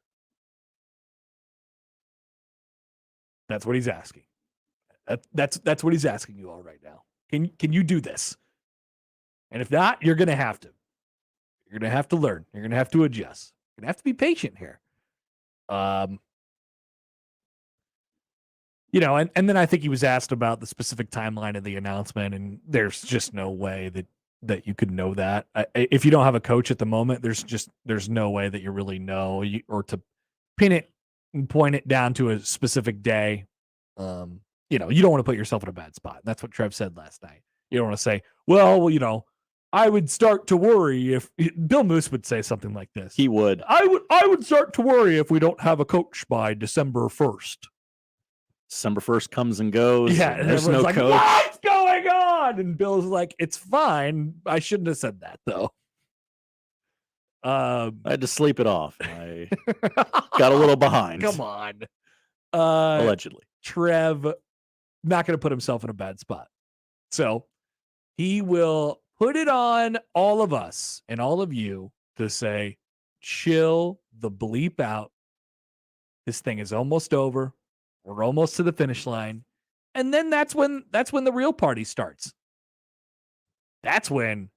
That's what he's asking. That's what he's asking you all right now. Can you do this? And if not, you're going to have to. You're going to have to learn. You're going to have to adjust. You're going to have to be patient here. And then I think he was asked about the specific timeline of the announcement, and there's just no way that you could know that. If you don't have a coach at the moment, there's no way that you really know, or to pin it and point it down to a specific day. You don't want to put yourself in a bad spot. That's what Trev said last night. You don't want to say, well, I would start to worry if Bill Moose would say something like this. He would. I would start to worry if we don't have a coach by December 1st. December 1st comes and goes. Yeah, and there's no like, coach. What's going on? And Bill's like, it's fine. I shouldn't have said that though. I had to sleep it off. I got a little behind. Come on. Allegedly. Trev not going to put himself in a bad spot. So he will put it on all of us and all of you to say, chill the bleep out. This thing is almost over. We're almost to the finish line. And then that's when the real party starts. That's when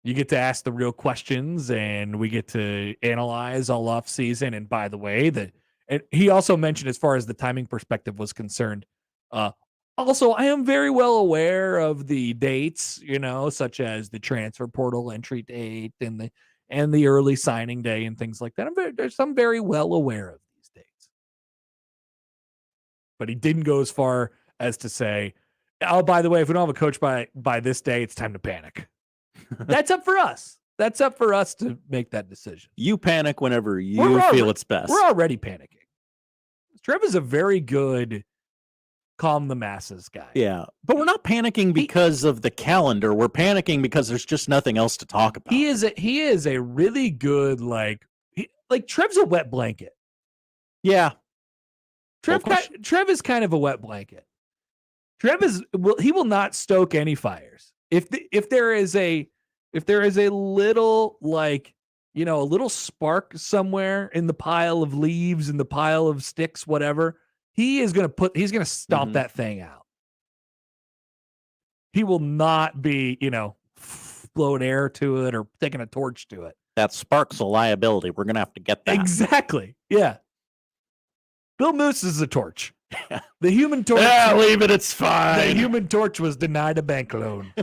you get to ask the real questions and we get to analyze all off season. And by the way, and he also mentioned, as far as the timing perspective was concerned, also, I am very well aware of the dates, such as the transfer portal entry date and the early signing day and things like that. I'm very well aware of these dates. But he didn't go as far as to say, oh, by the way, if we don't have a coach by this day, it's time to panic. That's up for us. That's up for us to make that decision. You panic whenever you feel it's best. We're already panicking. Trev is a very good calm the masses guy. Yeah, but we're not panicking because of the calendar. We're panicking because there's just nothing else to talk about. He is a really good Trev's a wet blanket. Yeah. Trev is kind of a wet blanket. He will not stoke any fires. If there is a little a little spark somewhere in the pile of leaves, in the pile of sticks, whatever, he's going to stomp that thing out. He will not be, blowing air to it or taking a torch to it. That spark's a liability. We're going to have to get that. Exactly. Yeah. Bill Moose is a torch. The Human Torch. Yeah, leave it. It's fine. The Human Torch was denied a bank loan.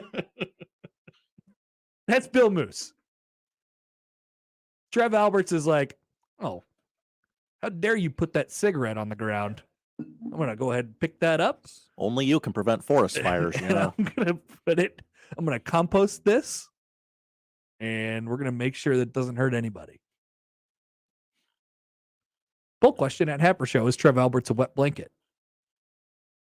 That's Bill Moose. Trev Alberts is like, oh, how dare you put that cigarette on the ground? I'm going to go ahead and pick that up. Only you can prevent forest fires, I'm going to compost this, and we're going to make sure that it doesn't hurt anybody. Poll question at Happer Show: is Trev Alberts a wet blanket?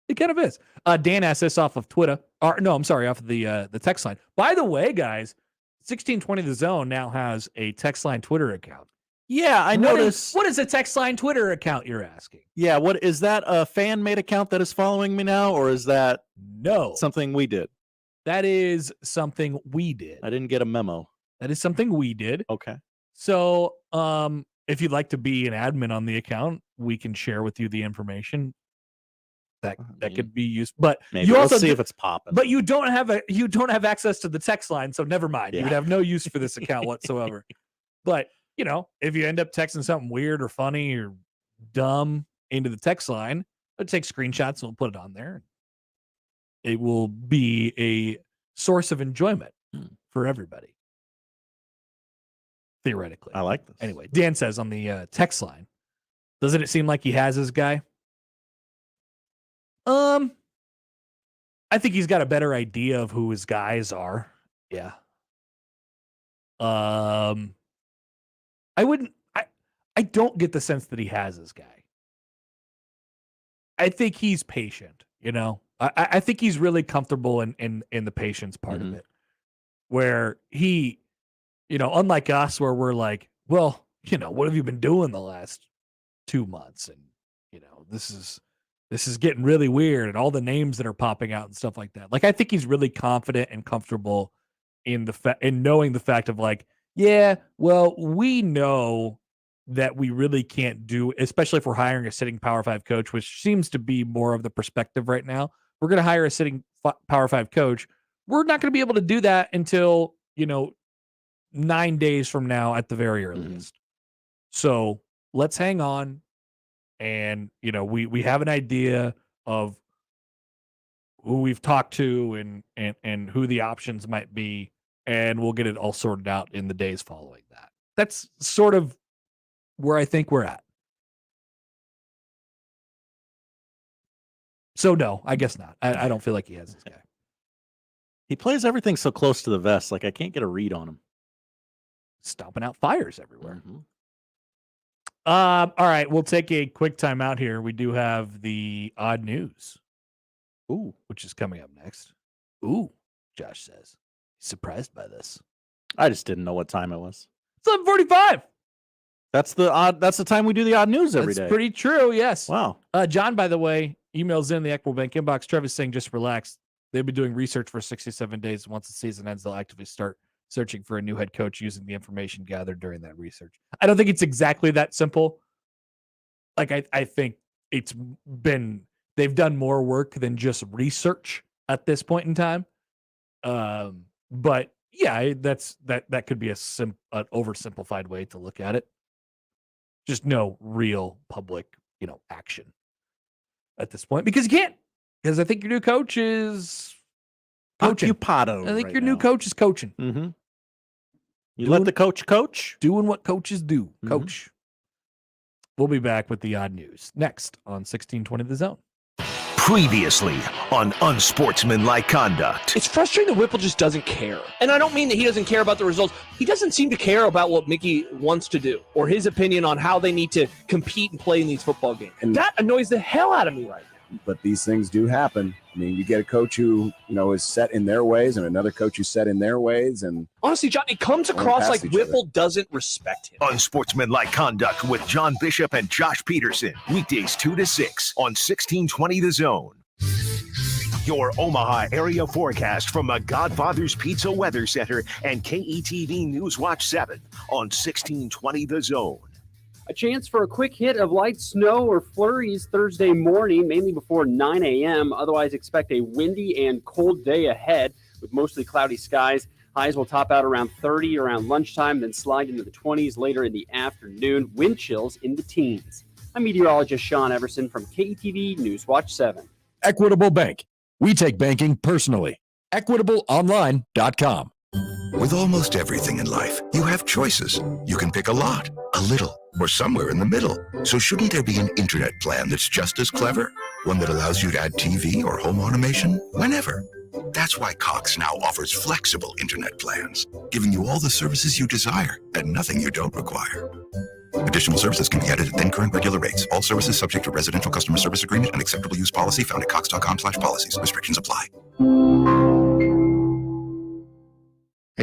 It kind of is. Dan asked this off of Twitter. Off of the text line. By the way, guys, 1620 The Zone now has a text line Twitter account. Yeah, I noticed. What is a text line Twitter account, you're asking? Yeah, what is that a fan-made account that is following me now, or is that something we did? That is something we did. I didn't get a memo. That is something we did. Okay. So, if you'd like to be an admin on the account, we can share with you the information. That could be used, but Maybe. you also Let's see if it's popping. But you don't have access to the text line, so never mind. You would have no use for this account whatsoever. But if you end up texting something weird or funny or dumb into the text line, we'll take screenshots and we'll put it on there. It will be a source of enjoyment for everybody. Theoretically. I like this. Anyway, Dan says on the text line, doesn't it seem like he has his guy? I think he's got a better idea of who his guys are. Yeah. I don't get the sense that he has his guy. I think he's patient, I think he's really comfortable in the patience part of it. Where he, unlike us, where we're like, well, what have you been doing the last 2 months? And, this is getting really weird, and all the names that are popping out and stuff like that. Like, I think he's really confident and comfortable in knowing the fact of like, yeah, well, we know that we really can't do, especially if we're hiring a sitting Power 5 coach, which seems to be more of the perspective right now. We're going to hire a sitting Power 5 coach. We're not going to be able to do that until, 9 days from now at the very earliest. So let's hang on. And, we have an idea of who we've talked to and who the options might be, and we'll get it all sorted out in the days following that. That's sort of where I think we're at. So no, I guess not. I don't feel like he has this guy. He plays everything so close to the vest, like I can't get a read on him. Stomping out fires everywhere. All right, we'll take a quick time out here. We do have the odd news. Ooh, which is coming up next. Ooh, Josh says. He's surprised by this. I just didn't know what time it was. 7:45. That's the time we do the odd news every day. That's pretty true, yes. Wow. John, by the way, emails in the Equitable Bank inbox. Trev is saying just relax. They've been doing research for 67 days. Once the season ends, they'll actively start searching for a new head coach using the information gathered during that research. I don't think it's exactly that simple. Like, I think they've done more work than just research at this point in time. But yeah, that could be an oversimplified way to look at it. Just no real public, action at this point, because you can't, because I think your new coach is coaching. Occupado. I think your new coach is coaching. Mm-hmm. You let the coach? Doing what coaches do. Coach. We'll be back with the odd news next on 1620 The Zone. Previously on Unsportsmanlike Conduct. It's frustrating that Whipple just doesn't care. And I don't mean that he doesn't care about the results. He doesn't seem to care about what Mickey wants to do or his opinion on how they need to compete and play in these football games. And that annoys the hell out of me right now. But these things do happen. I mean, you get a coach who, is set in their ways and another coach who's set in their ways. And honestly, John, it comes across like Whipple doesn't respect him. Unsportsmanlike Conduct with John Bishop and Josh Peterson. Weekdays 2 to 6 on 1620 The Zone. Your Omaha area forecast from the Godfather's Pizza Weather Center and KETV News Watch 7 on 1620 The Zone. A chance for a quick hit of light snow or flurries Thursday morning, mainly before 9 a.m. Otherwise, expect a windy and cold day ahead with mostly cloudy skies. Highs will top out around 30 around lunchtime, then slide into the 20s later in the afternoon. Wind chills in the teens. I'm meteorologist Sean Everson from KETV News Watch 7. Equitable Bank. We take banking personally. EquitableOnline.com. With almost everything in life, you have choices. You can pick a lot, a little, or somewhere in the middle. So shouldn't there be an internet plan that's just as clever? One that allows you to add TV or home automation whenever. That's why Cox now offers flexible internet plans, giving you all the services you desire and nothing you don't require. Additional services can be added at then current regular rates. All services subject to residential customer service agreement and acceptable use policy found at cox.com/policies. Restrictions apply.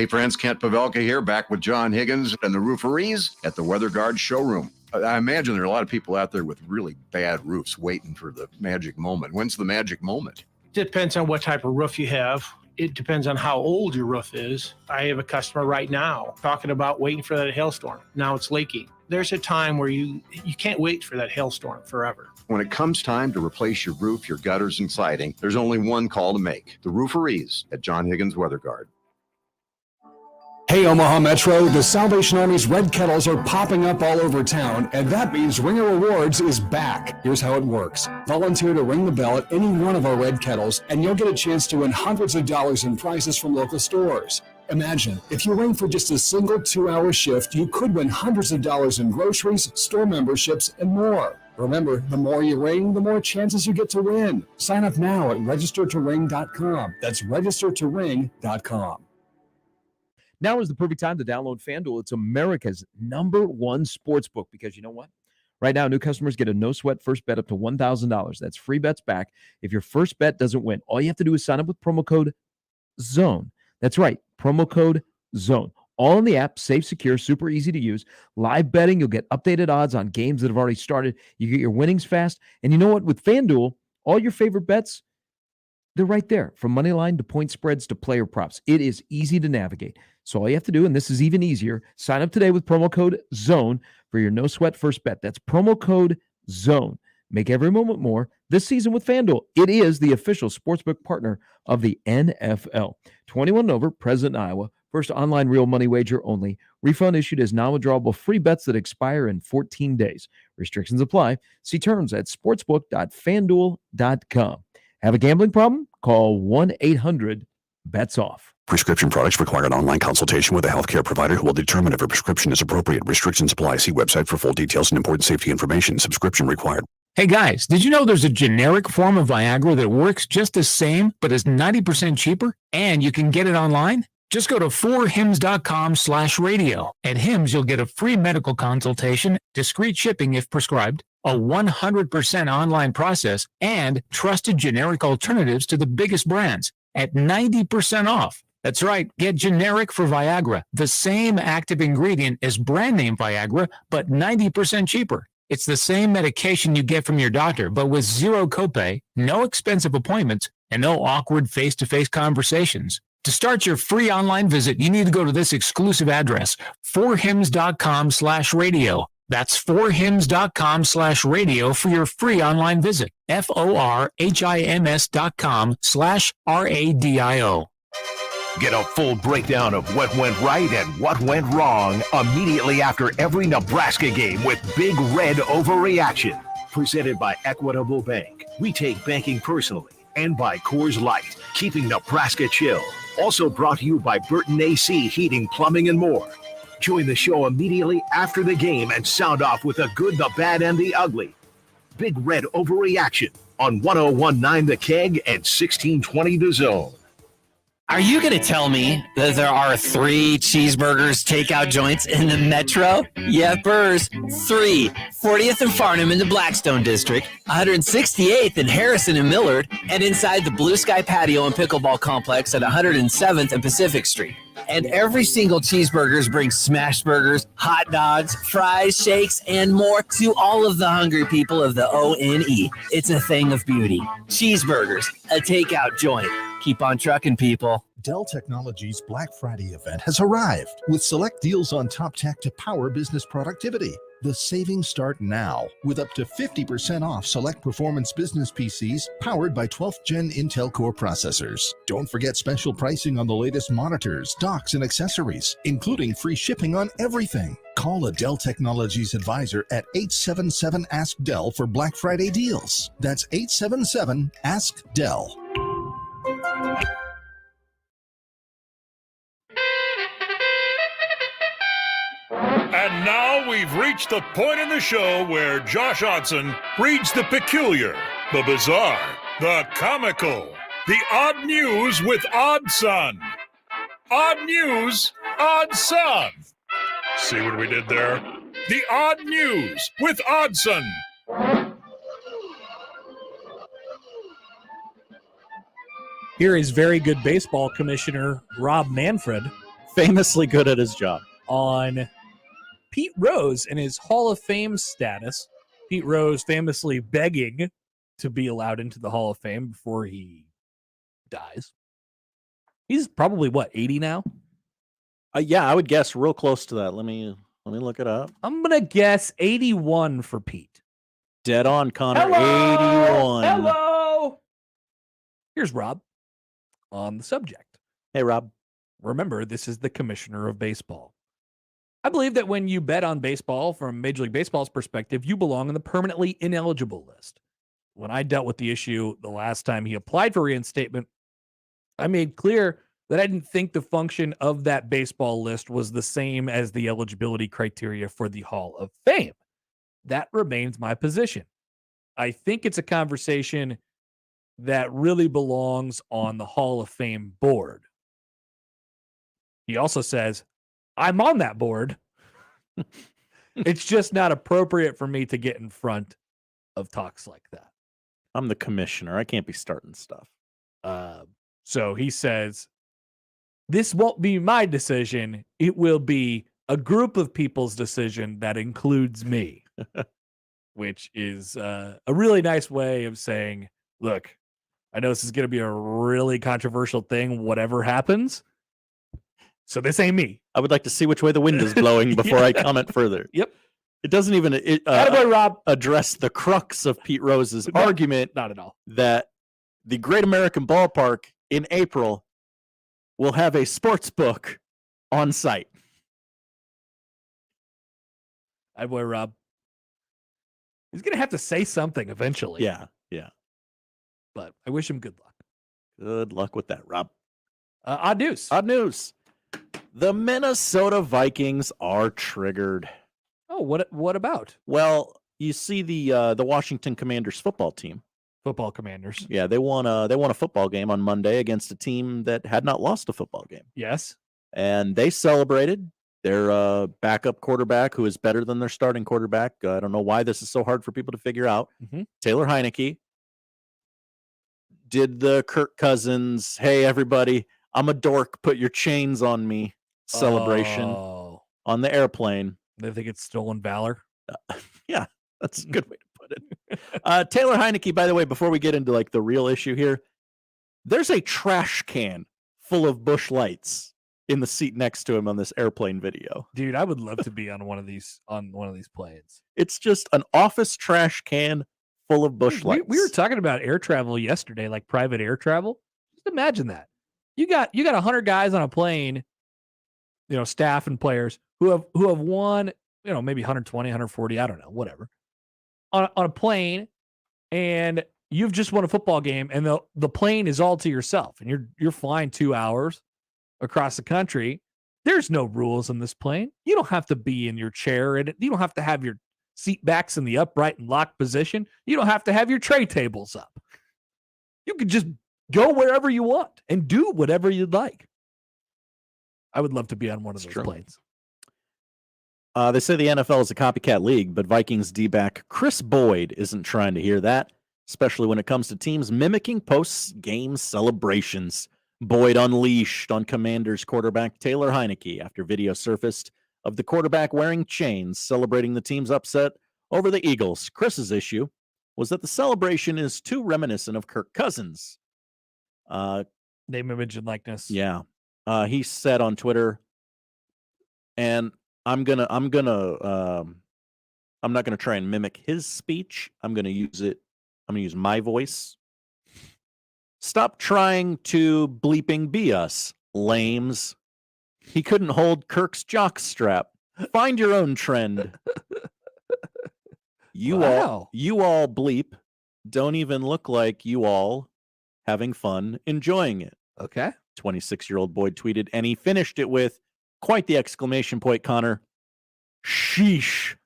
Hey friends, Kent Pavelka here, back with John Higgins and the rooferees at the Weather Guard showroom. I imagine there are a lot of people out there with really bad roofs waiting for the magic moment. When's the magic moment? Depends on what type of roof you have. It depends on how old your roof is. I have a customer right now talking about waiting for that hailstorm. Now it's leaking. There's a time where you can't wait for that hailstorm forever. When it comes time to replace your roof, your gutters, and siding, there's only one call to make. The rooferees at John Higgins Weather Guard. Hey, Omaha Metro, the Salvation Army's red kettles are popping up all over town, and that means Ringer Rewards is back. Here's how it works. Volunteer to ring the bell at any one of our red kettles, and you'll get a chance to win hundreds of dollars in prizes from local stores. Imagine, if you ring for just a single 2-hour shift, you could win hundreds of dollars in groceries, store memberships, and more. Remember, the more you ring, the more chances you get to win. Sign up now at registertoring.com. That's registertoring.com. Now is the perfect time to download FanDuel. It's America's #1 sportsbook because you know what? Right now, new customers get a no-sweat first bet up to $1,000. That's free bets back if your first bet doesn't win. All you have to do is sign up with promo code ZONE. That's right, promo code ZONE. All in the app, safe, secure, super easy to use. Live betting, you'll get updated odds on games that have already started. You get your winnings fast. And you know what? With FanDuel, all your favorite bets, they're right there. From money line to point spreads to player props. It is easy to navigate. So all you have to do, and this is even easier, sign up today with promo code ZONE for your no-sweat first bet. That's promo code ZONE. Make every moment more this season with FanDuel. It is the official sportsbook partner of the NFL. 21 and over, present in Iowa. First online real money wager only. Refund issued as non-withdrawable free bets that expire in 14 days. Restrictions apply. See terms at sportsbook.fanduel.com. Have a gambling problem? Call 1-800-BETS-OFF. Prescription products require an online consultation with a healthcare provider who will determine if a prescription is appropriate. Restrictions apply. See website for full details and important safety information. Subscription required. Hey guys, did you know there's a generic form of Viagra that works just the same but is 90% cheaper? And you can get it online? Just go to 4hims.com/radio. At Hims, you'll get a free medical consultation, discreet shipping if prescribed, a 100% online process, and trusted generic alternatives to the biggest brands at 90% off. That's right, get generic for Viagra, the same active ingredient as brand name Viagra, but 90% cheaper. It's the same medication you get from your doctor, but with zero copay, no expensive appointments, and no awkward face-to-face conversations. To start your free online visit, you need to go to this exclusive address, 4hims.com/radio. That's 4hims.com/radio for your free online visit. FORHIMS.com/RADIO. Get a full breakdown of what went right and what went wrong immediately after every Nebraska game with Big Red Overreaction. Presented by Equitable Bank. We take banking personally. And by Coors Light, keeping Nebraska chill. Also brought to you by Burton AC Heating, Plumbing, and more. Join the show immediately after the game and sound off with the good, the bad, and the ugly. Big Red Overreaction on 101.9 The Keg and 1620 The Zone. Are you going to tell me that there are 3 cheeseburgers takeout joints in the Metro? Yepers. 3. 40th and Farnham in the Blackstone District, 168th in Harrison and Millard, and inside the Blue Sky Patio and Pickleball Complex at 107th and Pacific Street. And every single cheeseburgers brings smash burgers, hot dogs, fries, shakes, and more to all of the hungry people of the ONE. It's a thing of beauty. Cheeseburgers, a takeout joint. Keep on trucking, people. Dell Technologies Black Friday event has arrived with select deals on top tech to power business productivity. The savings start now with up to 50% off select performance business PCs powered by 12th Gen Intel Core processors. Don't forget special pricing on the latest monitors, docks, and accessories, including free shipping on everything. Call a Dell Technologies advisor at 877-ASK-DELL for Black Friday deals. That's 877-ASK-DELL. And now we've reached the point in the show where Josh Odson reads the peculiar, the bizarre, the comical, the odd news with Odd Son. Odd news, Odd Son. See what we did there? The odd news with Oddson. Here is very good baseball commissioner Rob Manfred Famously good at his job. On Pete Rose and his Hall of Fame status. Pete Rose famously begging to be allowed into the Hall of Fame before he dies. He's probably, 80 now? Yeah, I would guess real close to that. Let me look it up. I'm going to guess 81 for Pete. Dead on, Connor. Hello! 81. Hello! Here's Rob on the subject. Hey, Rob. Remember, this is the commissioner of baseball. I believe that when you bet on baseball from Major League Baseball's perspective, you belong on the permanently ineligible list. When I dealt with the issue the last time he applied for reinstatement, I made clear that I didn't think the function of that baseball list was the same as the eligibility criteria for the Hall of Fame. That remains my position. I think it's a conversation that really belongs on the Hall of Fame board. He also says, I'm on that board. It's just not appropriate for me to get in front of talks like that. I'm the commissioner. I can't be starting stuff. So he says, this won't be my decision. It will be a group of people's decision that includes me, which is a really nice way of saying, look, I know this is going to be a really controversial thing, whatever happens. So this ain't me. I would like to see which way the wind is blowing before I comment further. Yep. It doesn't even Rob. address the crux of Pete Rose's argument. Not at all. That the Great American Ballpark in April will have a sports book on site. Hi, boy, Rob. He's going to have to say something eventually. Yeah. But I wish him good luck. Good luck with that, Rob. Odd news. Odd news. The Minnesota Vikings are triggered. Oh, what about? Well, you see the Washington Commanders football team. Football Commanders. Yeah, they won a football game on Monday against a team that had not lost a football game. Yes. And they celebrated their backup quarterback, who is better than their starting quarterback. I don't know why this is so hard for people to figure out. Mm-hmm. Taylor Heineke did the Kirk Cousins, hey, everybody, I'm a dork, put your chains on me celebration on the airplane. They think it's stolen valor. Yeah, that's a good way to put it. Taylor Heineke, by the way, before we get into like the real issue here, there's a trash can full of Busch Lights in the seat next to him on this airplane video. Dude, I would love to be on one of these planes. It's just an office trash can full of Busch Lights. We were talking about air travel yesterday, like private air travel. Just imagine that. You got 100 guys on a plane, staff and players who have won, maybe 120, 140, I don't know, whatever, on a plane, and you've just won a football game, and the plane is all to yourself, and you're flying 2 hours across the country. There's no rules in this plane. You don't have to be in your chair, and you don't have to have your seat backs in the upright and locked position. You don't have to have your tray tables up. You could just go wherever you want and do whatever you'd like. I would love to be on one of those planes. They say the NFL is a copycat league, but Vikings D-back Chris Boyd isn't trying to hear that, especially when it comes to teams mimicking post-game celebrations. Boyd unleashed on Commanders quarterback Taylor Heineke after video surfaced of the quarterback wearing chains celebrating the team's upset over the Eagles. Chris's issue was that the celebration is too reminiscent of Kirk Cousins. Name, image, and likeness. Yeah. He said on Twitter, and I'm not gonna try and mimic his speech. I'm gonna use my voice. Stop trying to bleeping be us, lames. He couldn't hold Kirk's jock strap. Find your own trend. You all bleep. Don't even look like you all having fun enjoying it. Okay. 26-year-old Boyd tweeted, and he finished it with quite the exclamation point, Connor. Sheesh.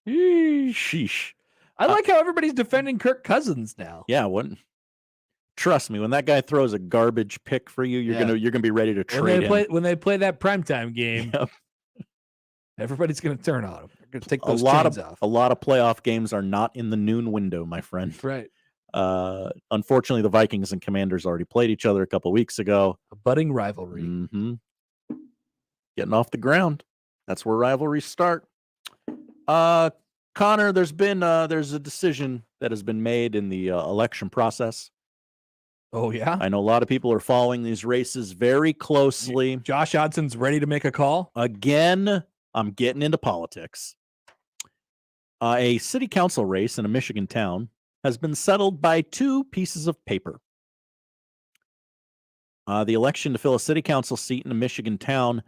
Sheesh. I like how everybody's defending Kirk Cousins now. Yeah, trust me, when that guy throws a garbage pick for you, you're gonna be ready to trade him. When they play that primetime game, everybody's gonna turn on him. They're gonna take those chains off. A lot of playoff games are not in the noon window, my friend. Right. Unfortunately, the Vikings and Commanders already played each other a couple weeks ago. A budding rivalry. Mm-hmm. getting off the ground. That's where rivalries start. Connor, there's a decision that has been made in the election process. Oh, yeah? I know a lot of people are following these races very closely. Josh Odson's ready to make a call? Again, I'm getting into politics. A city council race in a Michigan town has been settled by 2 pieces of paper. The election to fill a city council seat in a Michigan town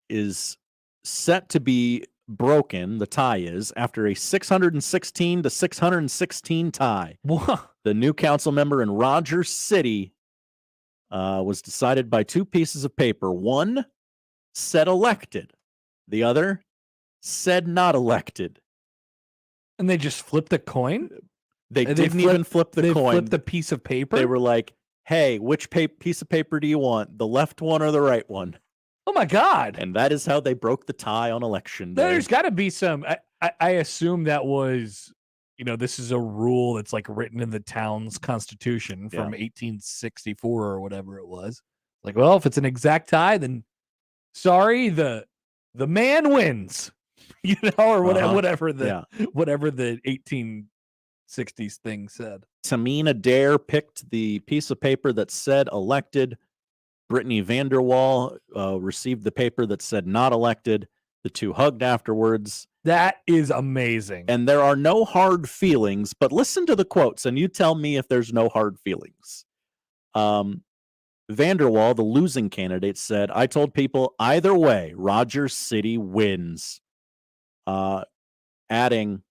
is set to be broken. The tie is after a 616 to 616 tie. The new council member in Rogers City was decided by 2 pieces of paper. One said elected. The other said not elected. And they just flipped a coin? They didn't even flip the coin. They flipped the piece of paper? They were like, hey, which piece of paper do you want? The left one or the right one? Oh, my God. And that is how they broke the tie on election day. There's got to be some. I assume that was, this is a rule that's like written in the town's constitution from 1864 or whatever it was. Like, well, if it's an exact tie, then sorry, the man wins, or whatever the 1860s thing said. Tamina Dare picked the piece of paper that said elected. Brittany Vanderwall received the paper that said not elected. The 2 hugged afterwards. That is amazing. And there are no hard feelings, but listen to the quotes and you tell me if there's no hard feelings. Vanderwall, the losing candidate, said, I told people either way, Rogers City wins. Adding,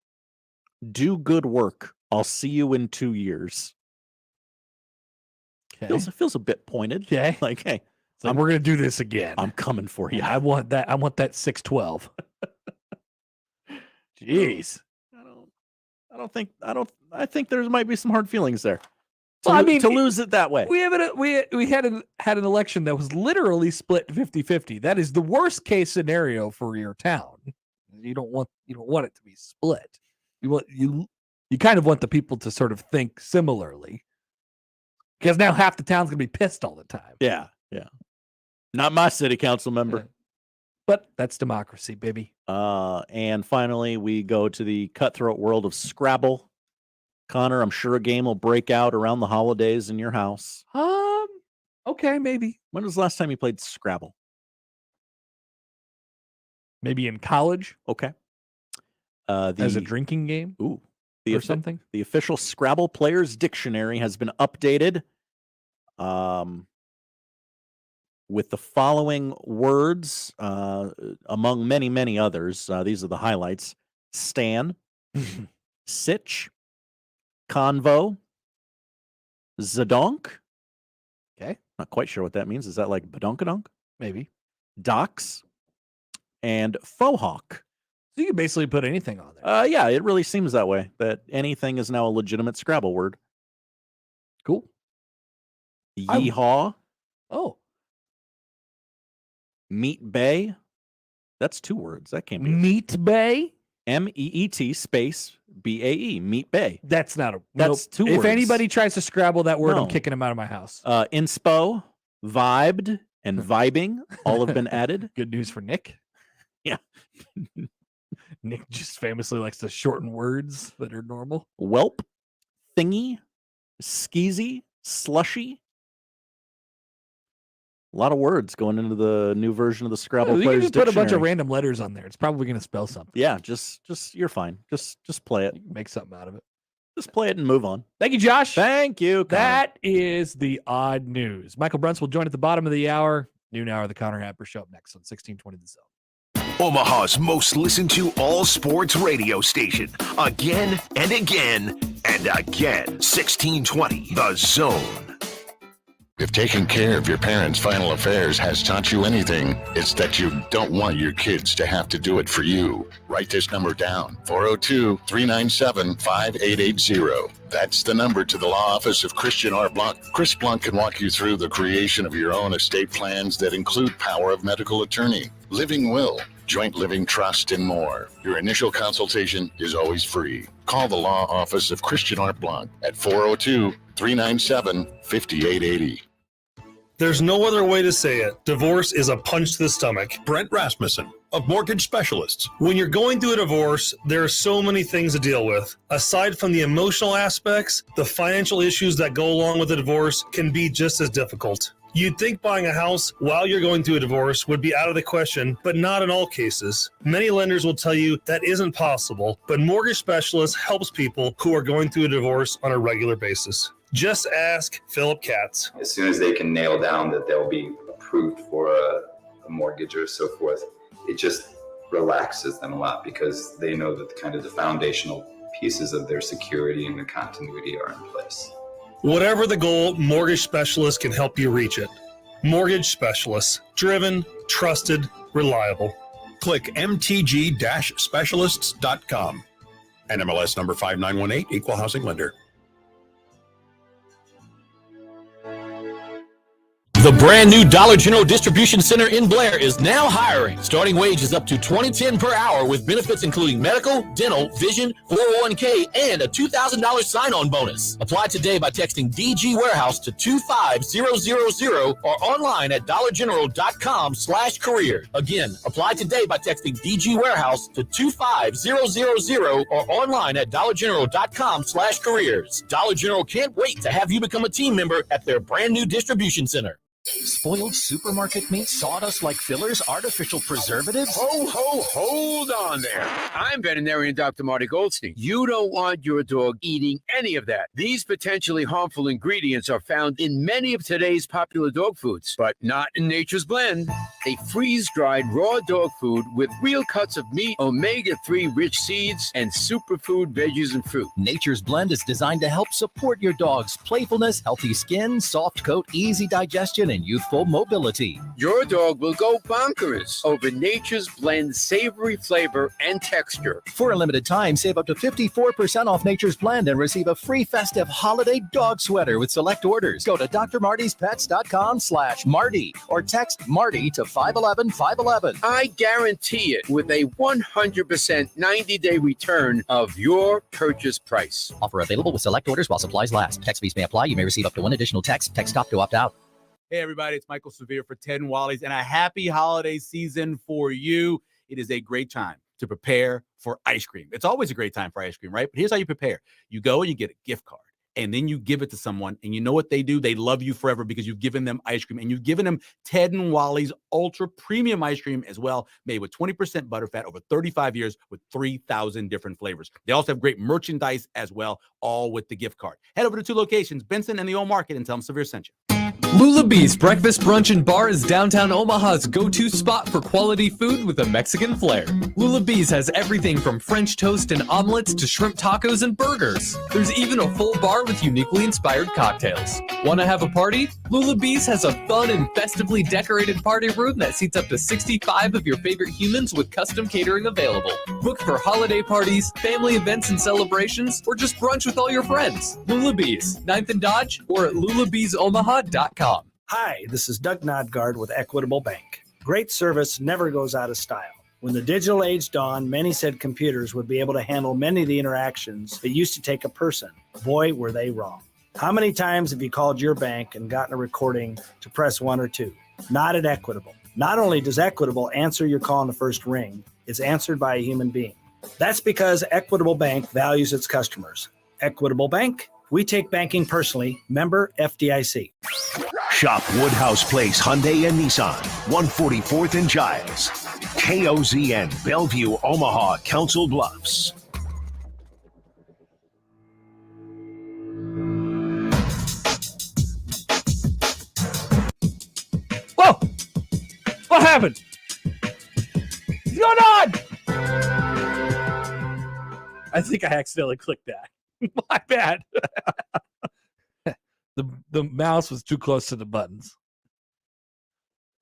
do good work. I'll see you in 2 years. Okay. Feels a bit pointed. Okay. Like, hey, we're going to do this again. I'm coming for you. I want that 612. Jeez. I think there might be some hard feelings there. To lose it that way. We had an election that was literally split 50-50. That is the worst case scenario for your town. You don't want it to be split. You kind of want the people to sort of think similarly. Because now half the town's going to be pissed all the time. Yeah. Not my city council member. But that's democracy, baby. And finally, we go to the cutthroat world of Scrabble. Connor, I'm sure a game will break out around the holidays in your house. Okay, maybe. When was the last time you played Scrabble? Maybe in college. Okay. As a drinking game? Ooh. Or something? The official Scrabble Players Dictionary has been updated with the following words, among many, many others. These are the highlights. Stan, Sitch, Convo, Zadonk. Okay. Not quite sure what that means. Is that like badonkadonk? Maybe. Docs, and Fohawk. So you can basically put anything on there. Yeah, it really seems that way, that anything is now a legitimate Scrabble word. Cool. Yeehaw. Oh. Meat Bay. That's 2 words. That can't be. Meat Bay? MEET space BAE. Meat Bay. That's not a. That's 2 words. If anybody tries to Scrabble that word, No. I'm kicking them out of my house. Inspo, Vibed, and Vibing all have been added. Good news for Nick. Yeah. Nick just famously likes to shorten words that are normal. Whelp, Thingy, Skeezy, Slushy. A lot of words going into the new version of the Scrabble You Players can just put a bunch of Dictionary. random letters on there. It's probably going to spell something. Yeah, just you're fine. Just play it. Make something out of it. Just play it and move on. Thank you, Josh. Thank you, Connor. That is the odd news. Michael Bruntz will join at the bottom of the hour. Noon hour, the Connor Happer Show up next on 1620 The Zone. Omaha's most listened to all sports radio station. Again and again and again. 1620 The Zone. If taking care of your parents' final affairs has taught you anything, it's that you don't want your kids to have to do it for you. Write this number down, 402-397-5880. That's the number to the law office of Christian R. Blanc. Chris Blanc can walk you through the creation of your own estate plans that include power of medical attorney, living will, joint living trust, and more. Your initial consultation is always free. Call the law office of Christian R. Blanc at 402-397-5880. There's no other way to say it. Divorce is a punch to the stomach. Brent Rasmussen of Mortgage Specialists. When you're going through a divorce, there are so many things to deal with. Aside from the emotional aspects, the financial issues that go along with a divorce can be just as difficult. You'd think buying a house while you're going through a divorce would be out of the question, but not in all cases. Many lenders will tell you that isn't possible, but Mortgage Specialists helps people who are going through a divorce on a regular basis. Just ask Philip Katz. As soon as they can nail down that they'll be approved for a mortgage or so forth, it just relaxes them a lot because they know that the foundational pieces of their security and the continuity are in place. Whatever the goal, Mortgage Specialists can help you reach it. Mortgage Specialists. Driven, trusted, reliable. Click mtg-specialists.com. NMLS number 5918, Equal Housing Lender. The brand new Dollar General Distribution Center in Blair is now hiring. Starting wage is up to $20.10 per hour with benefits including medical, dental, vision, 401k, and a $2,000 sign-on bonus. Apply today by texting DG Warehouse to 25000 or online at dollargeneral.com/career. Again, apply today by texting DG Warehouse to 25000 or online at dollargeneral.com/careers. Dollar General can't wait to have you become a team member at their brand new distribution center. Spoiled supermarket meat, sawdust like fillers, artificial preservatives? Hold on there. I'm veterinarian Dr. Marty Goldstein. You don't want your dog eating any of that. These potentially harmful ingredients are found in many of today's popular dog foods, but not in Nature's Blend, a freeze-dried raw dog food with real cuts of meat, omega-3 rich seeds, and superfood veggies and fruit. Nature's Blend is designed to help support your dog's playfulness, healthy skin, soft coat, easy digestion, and youthful mobility. Your dog will go bonkers over Nature's Blend savory flavor and texture. For a limited time, save up to 54% off Nature's Blend and receive a free festive holiday dog sweater with select orders. Go to drmartyspets.com/Marty or text Marty to 511-511. I guarantee it with a 100% 90-day return of your purchase price. Offer available with select orders while supplies last. Text fees may apply. You may receive up to one additional text. Text stop to opt out. Hey, everybody, it's Michael Severe for Ted and Wally's, and a happy holiday season for you. It is a great time to prepare for ice cream. It's always a great time for ice cream, right? But here's how you prepare. You go and you get a gift card, and then you give it to someone, and you know what they do? They love you forever because you've given them ice cream, and you've given them Ted and Wally's ultra premium ice cream as well, made with 20% butterfat over 35 years with 3,000 different flavors. They also have great merchandise as well, all with the gift card. Head over to 2 locations, Benson and the Old Market, and tell them Severe sent you. Lulabee's Breakfast, Brunch, and Bar is downtown Omaha's go-to spot for quality food with a Mexican flair. Lulabee's has everything from French toast and omelets to shrimp tacos and burgers. There's even a full bar with uniquely inspired cocktails. Want to have a party? Lulabee's has a fun and festively decorated party room that seats up to 65 of your favorite humans with custom catering available. Book for holiday parties, family events and celebrations, or just brunch with all your friends. Lulabee's, 9th and Dodge, or at lulabeesomaha.com. Hi, this is Doug Nodgard with Equitable Bank. Great service never goes out of style. When the digital age dawned, many said computers would be able to handle many of the interactions that used to take a person. Boy, were they wrong. How many times have you called your bank and gotten a recording to press 1 or 2? Not at Equitable. Not only does Equitable answer your call in the first ring, it's answered by a human being. That's because Equitable Bank values its customers. Equitable Bank, we take banking personally. Member FDIC. Shop Woodhouse Place Hyundai and Nissan, 144th and Giles. KOZN, Bellevue, Omaha, Council Bluffs. Whoa! What happened? What's going on? I think I accidentally clicked that. My bad. The mouse was too close to the buttons.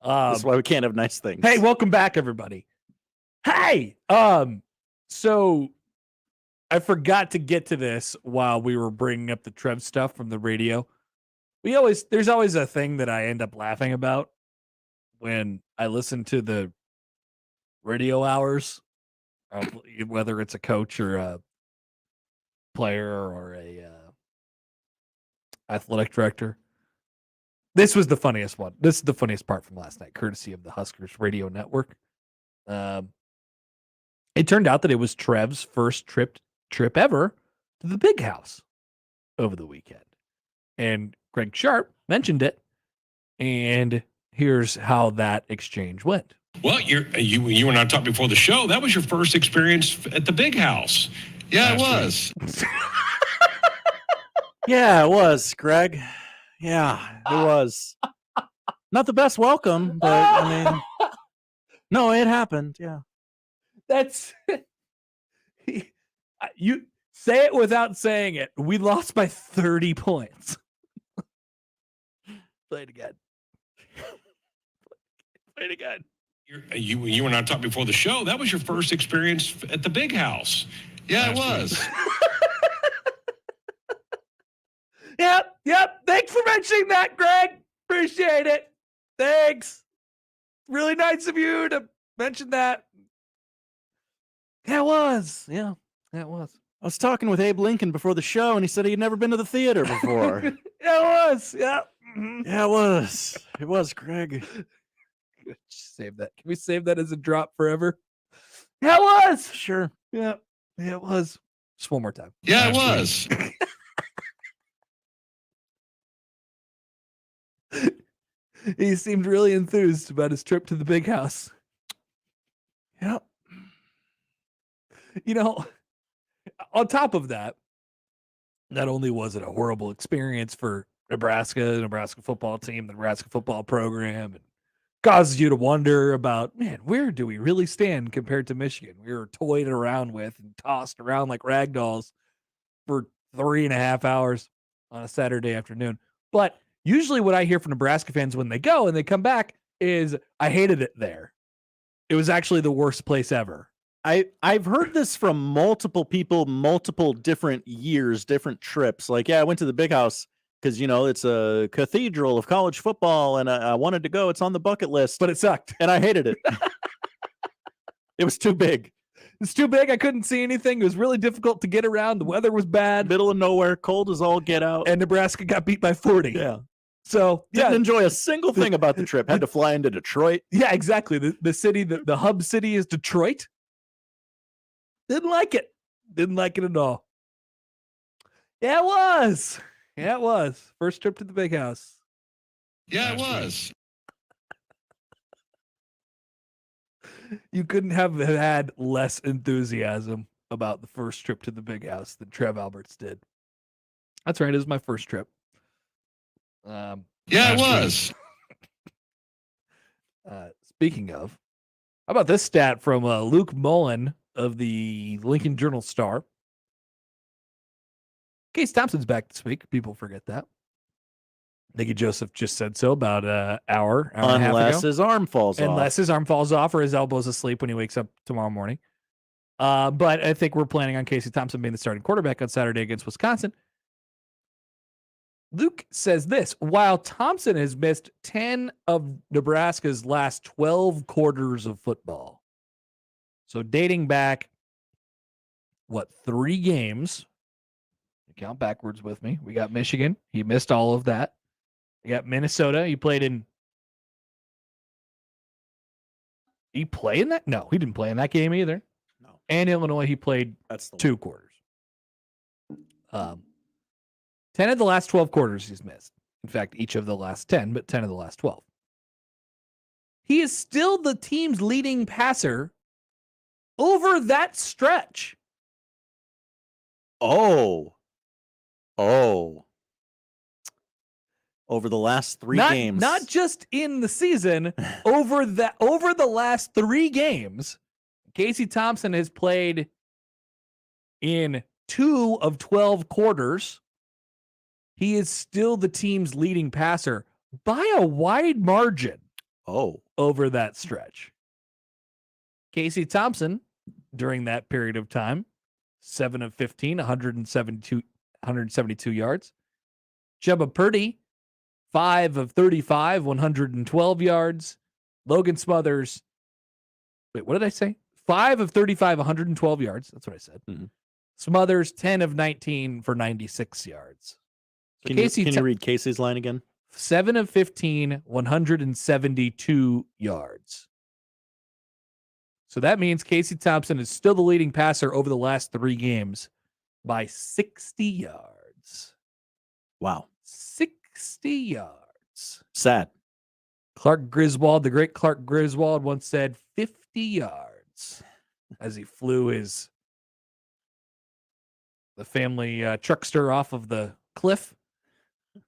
That's why we can't have nice things. Hey, welcome back, everybody. Hey, so I forgot to get to this while we were bringing up the Trev stuff from the radio. There's always a thing that I end up laughing about when I listen to the radio hours, whether it's a coach or a player or a athletic director. This was the funniest one. This is the funniest part from last night, courtesy of the Huskers Radio Network. It turned out that it was Trev's first trip ever to the Big House over the weekend. And Greg Sharp mentioned it. And here's how that exchange went. Well, you and I talked before the show. That was your first experience at the Big House. Yeah, it was. Yeah, it was, Greg. Yeah, it was. Not the best welcome, but I mean, no, it happened. Yeah. That's you say it without saying it. We lost by 30 points. Play it again. Play it again. You and I talked before the show. That was your first experience at the Big House. Yeah, it was. Yep. Thanks for mentioning that, Greg. Appreciate it. Thanks. Really nice of you to mention that. Yeah, it was. Yeah, it was. I was talking with Abe Lincoln before the show, and he said he'd never been to the theater before. Yeah, it was. Yeah. Mm-hmm. Yeah, it was. It was, Greg. Save that. Can we save that as a drop forever? Yeah, it was. Sure. Yeah, it was. Just one more time. Yeah, it was. He seemed really enthused about his trip to the Big House. Yep. You know, on top of that, not only was it a horrible experience for Nebraska football team, the Nebraska football program, and causes you to wonder about, man, where do we really stand compared to Michigan? We were toyed around with and tossed around like rag dolls for 3.5 hours on a Saturday afternoon. But usually what I hear from Nebraska fans when they go and they come back is, I hated it there. It was actually the worst place ever. I've heard this from multiple people, multiple different years, different trips. Like, yeah, I went to the Big House because, you know, it's a cathedral of college football, and I wanted to go. It's on the bucket list. But it sucked. And I hated it. It was too big. It's too big. I couldn't see anything. It was really difficult to get around. The weather was bad. Middle of nowhere. Cold as all get out. And Nebraska got beat by 40. Yeah. So, didn't enjoy a single thing about the trip. Had to fly into Detroit. Yeah, exactly. The city, the hub city is Detroit. Didn't like it. Didn't like it at all. Yeah, it was. Yeah, it was. First trip to the Big House. Yeah, it was. You couldn't have had less enthusiasm about the first trip to the Big House than Trev Alberts did. That's right. It was my first trip. Yeah, it was. Speaking of, how about this stat from Luke Mullen of the Lincoln Journal-Star? Case Thompson's back this week. People forget that. Nikki Joseph just said so about an hour and a half ago. Unless his arm falls off. Unless his arm falls off or his elbow's asleep when he wakes up tomorrow morning. But I think we're planning on Casey Thompson being the starting quarterback on Saturday against Wisconsin. Luke says this: while Thompson has missed 10 of Nebraska's last 12 quarters of football, so dating back, 3 games? Count backwards with me. We got Michigan. He missed all of that. We got Minnesota. He played in. He played in that? No, he didn't play in that game either. No. And Illinois, he played 2 quarters. 10 of the last 12 quarters he's missed. In fact, each of the last 10, but 10 of the last 12. He is still the team's leading passer over that stretch. Oh. Over the last 3 games. Not just in the season, over the last 3 games, Casey Thompson has played in 2 of 12 quarters. He is still the team's leading passer by a wide margin. Over that stretch. Casey Thompson, during that period of time, 7 of 15, 172 yards. Jebba Purdy, 5 of 35, 112 yards. Logan Smothers, wait, what did I say? 5 of 35, 112 yards. That's what I said. Mm-hmm. Smothers, 10 of 19 for 96 yards. So Can you read Casey's line again? 7 of 15, 172 yards. So that means Casey Thompson is still the leading passer over the last 3 games by 60 yards. Wow. 60 yards. Sad. Clark Griswold, the great Clark Griswold, once said 50 yards as he flew the family truckster off of the cliff.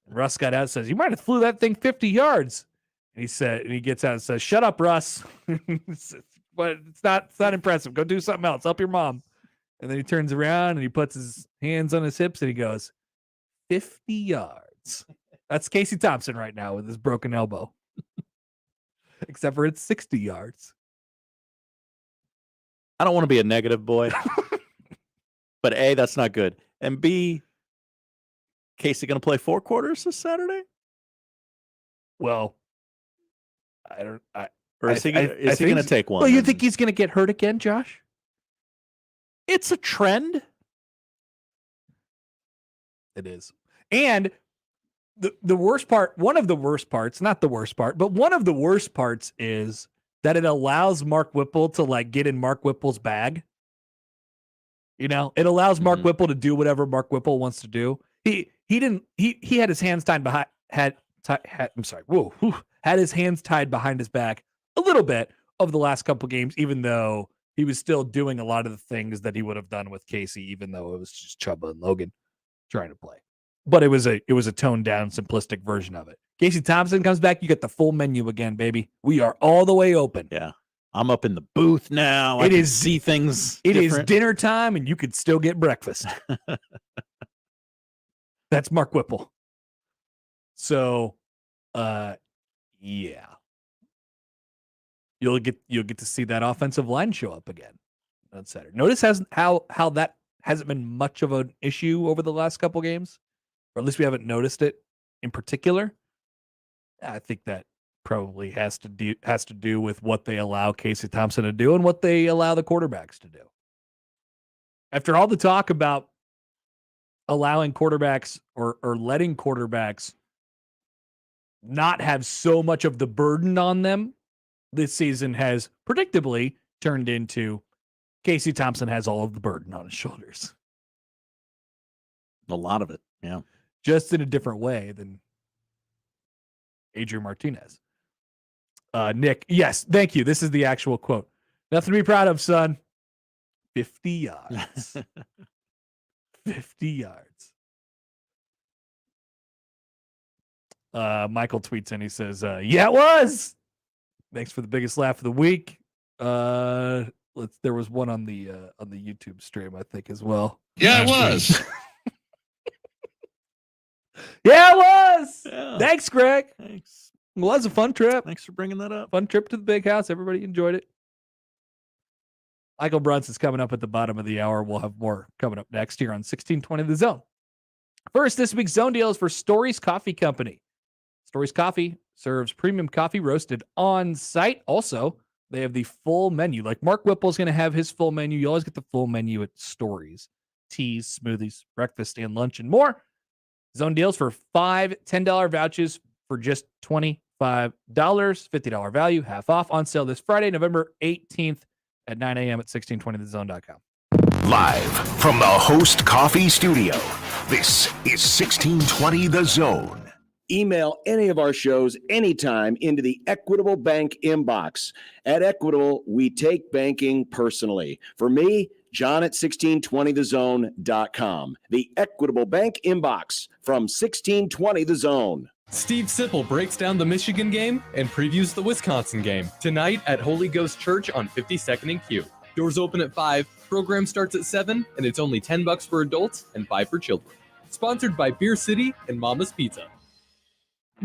And Russ got out and says, "You might have flew that thing 50 yards." And he gets out and says, "Shut up, Russ." But it's not impressive. Go do something else. Help your mom. And then he turns around and he puts his hands on his hips and he goes, 50 yards. That's Casey Thompson right now with his broken elbow. Except for it's 60 yards. I don't want to be a negative boy. But A, that's not good. And B, Casey going to play 4 quarters this Saturday? Well, Or is he going to take one? Well, you think he's going to get hurt again, Josh? It's a trend. It is. And the worst part, one of the worst parts, not the worst part, but one of the worst parts is that it allows Mark Whipple to like get in Mark Whipple's bag. You know, it allows Mark Whipple to do whatever Mark Whipple wants to do. He had his hands tied behind had his hands tied behind his back a little bit over the last couple games, even though he was still doing a lot of the things that he would have done with Casey, even though it was just Chubba and Logan trying to play. But it was a toned down, simplistic version of it. Casey Thompson comes back, you get the full menu again, baby. We are all the way open. Yeah. I'm up in the booth now. I can see things. It is dinner time, and you could still get breakfast. That's Mark Whipple. So, yeah, you'll get to see that offensive line show up again on Saturday. Notice how that hasn't been much of an issue over the last couple games, or at least we haven't noticed it in particular. I think that probably has to do with what they allow Casey Thompson to do and what they allow the quarterbacks to do. After all the talk about allowing quarterbacks or letting quarterbacks not have so much of the burden on them, this season has predictably turned into Casey Thompson has all of the burden on his shoulders. A lot of it, yeah. Just in a different way than Adrian Martinez. Nick, yes, thank you. This is the actual quote. Nothing to be proud of, son. 50 yards. 50 yards. Michael tweets in. He says, yeah, it was. Thanks for the biggest laugh of the week. There was one on the YouTube stream, I think, as well. Yeah, it was. Yeah, it was. Yeah. Thanks, Greg. Thanks. It was a fun trip. Thanks for bringing that up. Fun trip to the big house. Everybody enjoyed it. Michael Bruntz is coming up at the bottom of the hour. We'll have more coming up next here on 1620 The Zone. First, this week's Zone Deal is for Stories Coffee Company. Stories Coffee serves premium coffee roasted on site. Also, they have the full menu. Like Mark Whipple's going to have his full menu. You always get the full menu at Stories. Teas, smoothies, breakfast, and lunch, and more. Zone Deals for $5 $10 vouchers for just $25. $50 value, half off, on sale this Friday, November 18th at 9 a.m. at 1620thezone.com. Live from the Host Coffee Studio, this is 1620 The Zone. Email any of our shows anytime into the Equitable Bank inbox. At Equitable, we take banking personally. For me, John at 1620thezone.com. The Equitable Bank inbox from 1620 The Zone. Steve Sipple breaks down the Michigan game and previews the Wisconsin game tonight at Holy Ghost Church on 52nd and Q. Doors open at 5, program starts at 7, and it's only $10 for adults and $5 for children. Sponsored by Beer City and Mama's Pizza.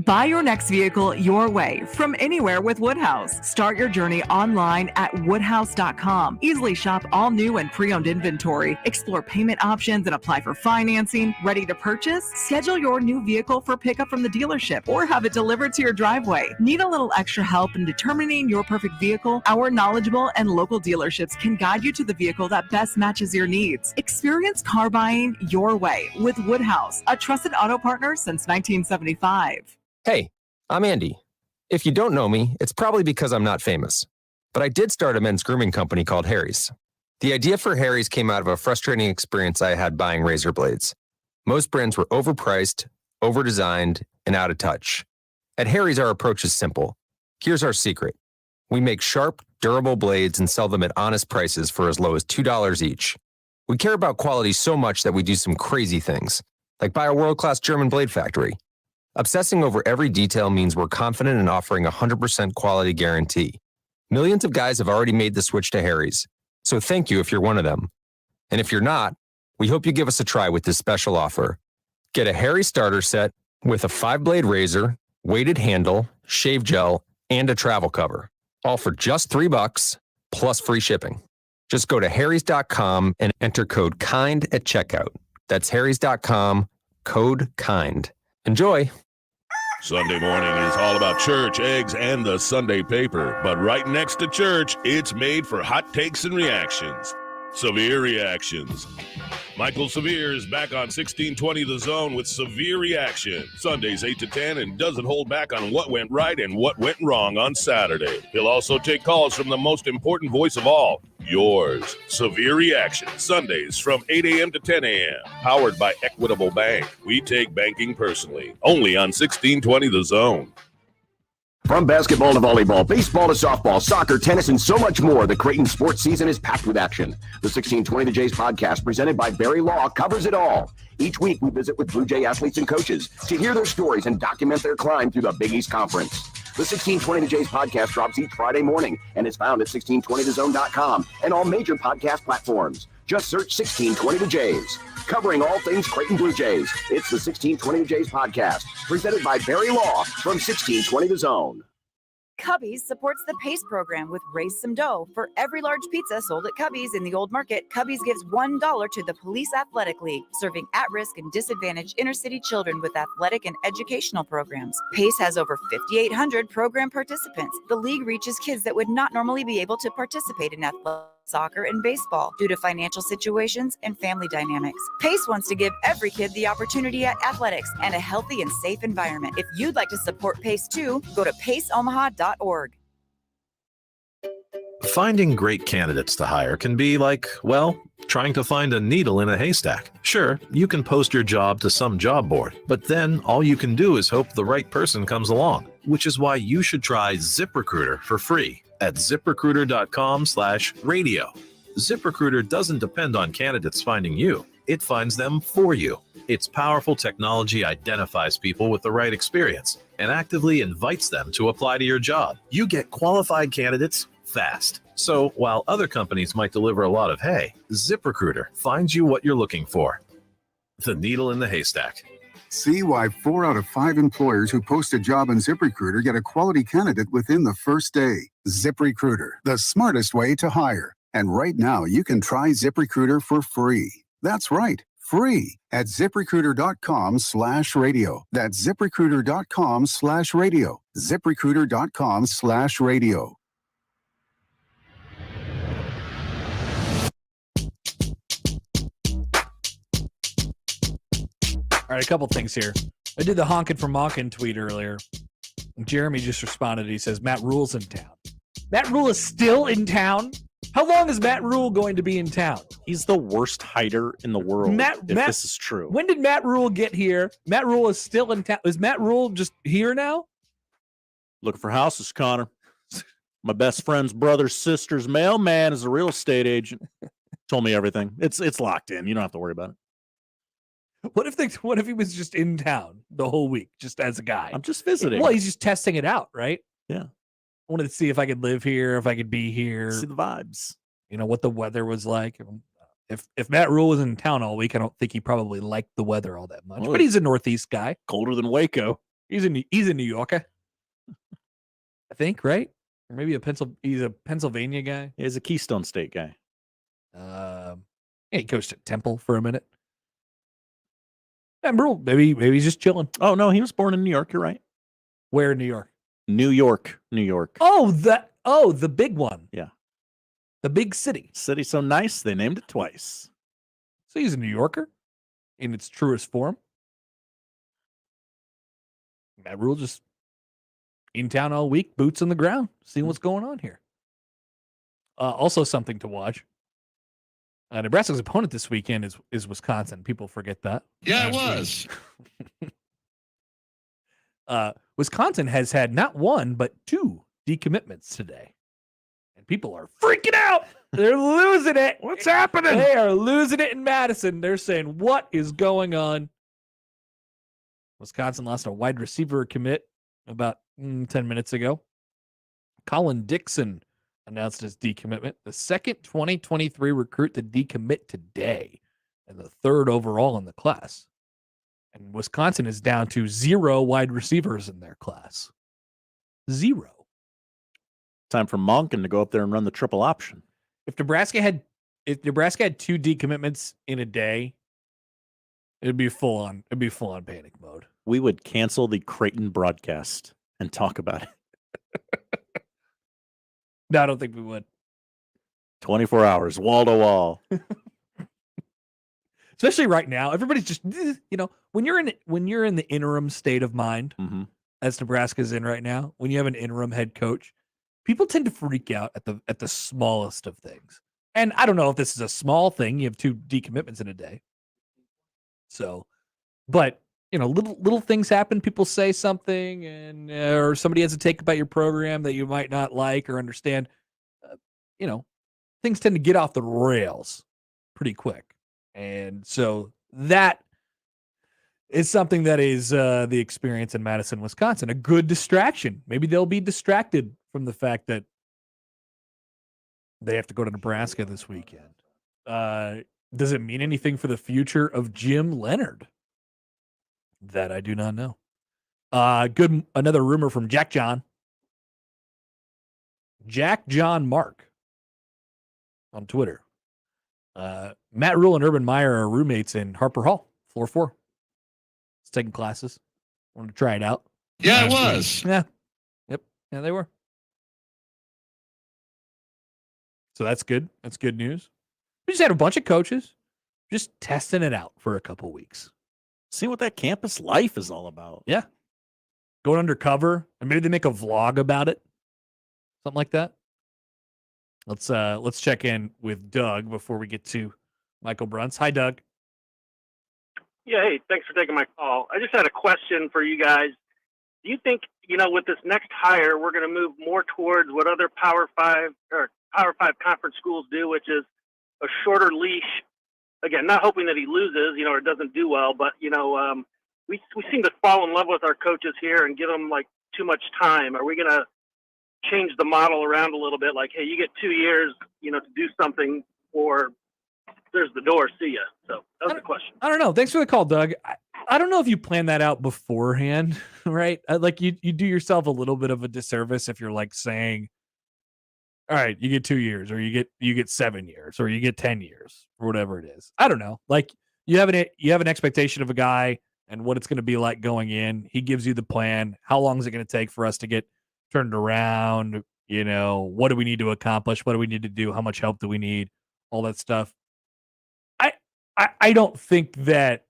Buy your next vehicle your way from anywhere with Woodhouse. Start your journey online at woodhouse.com. Easily shop all new and pre-owned inventory. Explore payment options and apply for financing. Ready to purchase? Schedule your new vehicle for pickup from the dealership or have it delivered to your driveway. Need a little extra help in determining your perfect vehicle? Our knowledgeable and local dealerships can guide you to the vehicle that best matches your needs. Experience car buying your way with Woodhouse, a trusted auto partner since 1975. Hey, I'm Andy. If you don't know me, it's probably because I'm not famous. But I did start a men's grooming company called Harry's. The idea for Harry's came out of a frustrating experience I had buying razor blades. Most brands were overpriced, overdesigned, and out of touch. At Harry's, our approach is simple. Here's our secret. We make sharp, durable blades and sell them at honest prices for as low as $2 each. We care about quality so much that we do some crazy things, like buy a world-class German blade factory. Obsessing over every detail means we're confident in offering a 100% quality guarantee. Millions of guys have already made the switch to Harry's, so thank you if you're one of them. And if you're not, we hope you give us a try with this special offer. Get a Harry starter set with a 5-blade razor, weighted handle, shave gel, and a travel cover, all for just $3 plus free shipping. Just go to harrys.com and enter code KIND at checkout. That's harrys.com, code KIND. Enjoy. Sunday morning is all about church, eggs, and the Sunday paper. But right next to church, it's made for hot takes and reactions. Severe Reactions. Michael Severe is back on 1620 The Zone with Severe Reaction. Sundays 8 to 10 and doesn't hold back on what went right and what went wrong on Saturday. He'll also take calls from the most important voice of all, yours. Severe Reaction. Sundays from 8 a.m. to 10 a.m. Powered by Equitable Bank. We take banking personally. Only on 1620 The Zone. From basketball to volleyball, baseball to softball, soccer, tennis, and so much more, the Creighton sports season is packed with action. The 1620 The Jays podcast, presented by Barry Law, covers it all. Each week, we visit with Blue Jay athletes and coaches to hear their stories and document their climb through the Big East Conference. The 1620 The Jays podcast drops each Friday morning and is found at 1620thezone.com and all major podcast platforms. Just search 1620 The Jays. Covering all things Creighton Blue Jays, it's the 1620 The Jays podcast, presented by Barry Law from 1620 The Zone. Cubby's supports the PACE program with Raise Some Dough. For every large pizza sold at Cubby's in the Old Market, Cubby's gives $1 to the Police Athletic League, serving at-risk and disadvantaged inner-city children with athletic and educational programs. PACE has over 5,800 program participants. The league reaches kids that would not normally be able to participate in athletics, soccer, and baseball due to financial situations and family dynamics. PACE wants to give every kid the opportunity at athletics and a healthy and safe environment. If you'd like to support PACE too, go to paceomaha.org. Finding great candidates to hire can be like, well, trying to find a needle in a haystack. Sure, you can post your job to some job board, but then all you can do is hope the right person comes along, which is why you should try ZipRecruiter for free at ZipRecruiter.com/radio. ZipRecruiter doesn't depend on candidates finding you. It finds them for you. Its powerful technology identifies people with the right experience and actively invites them to apply to your job. You get qualified candidates fast. So while other companies might deliver a lot of hay, ZipRecruiter finds you what you're looking for. The needle in the haystack. See why 4 out of 5 employers who post a job on ZipRecruiter get a quality candidate within the first day. ZipRecruiter, the smartest way to hire. And right now, you can try ZipRecruiter for free. That's right, free at ZipRecruiter.com/radio. That's ZipRecruiter.com/radio. ZipRecruiter.com/radio. All right, a couple things here. I did the honkin' for monkin' tweet earlier. Jeremy just responded. He says, Matt Rule's in town. Matt Rule is still in town? How long is Matt Rule going to be in town? He's the worst hider in the world, if this is true. When did Matt Rule get here? Matt Rule is still in town. Is Matt Rule just here now? Looking for houses, Connor. My best friend's brother's sister's mailman is a real estate agent. Told me everything. It's locked in. You don't have to worry about it. What if he was just in town the whole week, just as a guy? I'm just visiting. Well, he's just testing it out, right? Yeah. I wanted to see if I could live here, if I could be here. See the vibes. You know, what the weather was like. If Matt Rule was in town all week, I don't think he probably liked the weather all that much. Well, but he's a Northeast guy. Colder than Waco. He's a New Yorker. I think, right? Or maybe he's a Pennsylvania guy. He's a Keystone State guy. Yeah, he goes to Temple for a minute. Matt Rule, maybe he's just chilling. Oh no, he was born in New York. You're right. Where in New York? New York. Oh, the big one. Yeah. The big city. City so nice, they named it twice. So he's a New Yorker in its truest form. Matt Rule just in town all week, boots on the ground, seeing what's going on here. Also something to watch. Nebraska's opponent this weekend is Wisconsin. People forget that. Yeah, it was. Wisconsin has had not one, but 2 decommitments today. And people are freaking out. They're losing it. What's happening? They are losing it in Madison. They're saying, what is going on? Wisconsin lost a wide receiver commit about 10 minutes ago. Colin Dixon announced his decommitment. The second 2023 recruit to decommit today and the 3rd overall in the class. And Wisconsin is down to 0 wide receivers in their class. 0. Time for Monken to go up there and run the triple option. If Nebraska had 2 decommitments in a day, it'd be full on panic mode. We would cancel the Creighton broadcast and talk about it. No, I don't think we would. 24 hours, wall to wall. Especially right now, everybody's just, when you're in the interim state of mind, as Nebraska's in right now, when you have an interim head coach, people tend to freak out at the smallest of things. And I don't know if this is a small thing. You have 2 decommitments in a day. So, but little things happen. People say something, and or somebody has a take about your program that you might not like or understand. Things tend to get off the rails pretty quick, and so that is something that is the experience in Madison, Wisconsin. A good distraction. Maybe they'll be distracted from the fact that they have to go to Nebraska this weekend. Does it mean anything for the future of Jim Leonard? That I do not know. Another rumor from Jack John Mark on Twitter. Matt Rule and Urban Meyer are roommates in Harper Hall, floor 4. He's taking classes. Wanted to try it out. Yeah, it was. Yeah. Yep. Yeah, they were. So that's good. That's good news. We just had a bunch of coaches just testing it out for a couple weeks. See what that campus life is all about. Yeah. Going undercover, and maybe they make a vlog about it. Something like that. Let's check in with Doug before we get to Michael Bruntz. Hi, Doug. Yeah, hey, thanks for taking my call. I just had a question for you guys. Do you think, with this next hire, we're going to move more towards what other Power 5 conference schools do, which is a shorter leash? Again, not hoping that he loses, or doesn't do well, but, we seem to fall in love with our coaches here and give them, too much time. Are we going to change the model around a little bit? Like, hey, you get 2 years, to do something, or there's the door, see ya. So that was the question. I don't know. Thanks for the call, Doug. I don't know if you plan that out beforehand, right? You do yourself a little bit of a disservice if you're saying, all right, you get 2 years, or you get 7 years, or you get 10 years, or whatever it is. I don't know. You have an expectation of a guy and what it's going to be like going in. He gives you the plan. How long is it going to take for us to get turned around? What do we need to accomplish? What do we need to do? How much help do we need? All that stuff. I don't think that.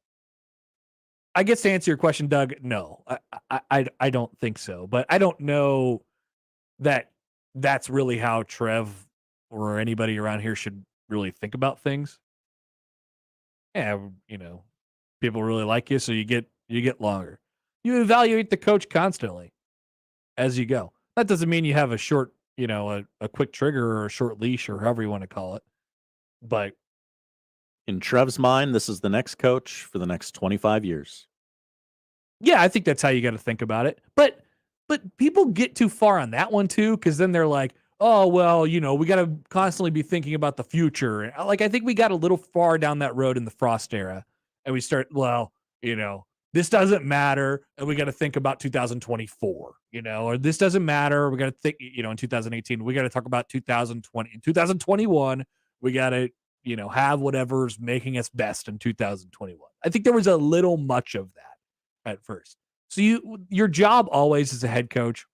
I guess to answer your question, Doug, no, I don't think so. But I don't know that that's really how Trev or anybody around here should really think about things. Yeah, people really like you, so you get longer. You evaluate the coach constantly as you go. That doesn't mean you have a short, a quick trigger or a short leash or however you want to call it. But in Trev's mind, this is the next coach for the next 25 years. Yeah, I think that's how you got to think about it. But people get too far on that one too, because then they're like, oh, well, we got to constantly be thinking about the future. And I think we got a little far down that road in the Frost era, and we start, this doesn't matter, and we got to think about 2024, or this doesn't matter. We got to think, in 2018, we got to talk about 2020, in 2021, we got to, have whatever's making us best in 2021. I think there was a little much of that at first. So your job always as a head coach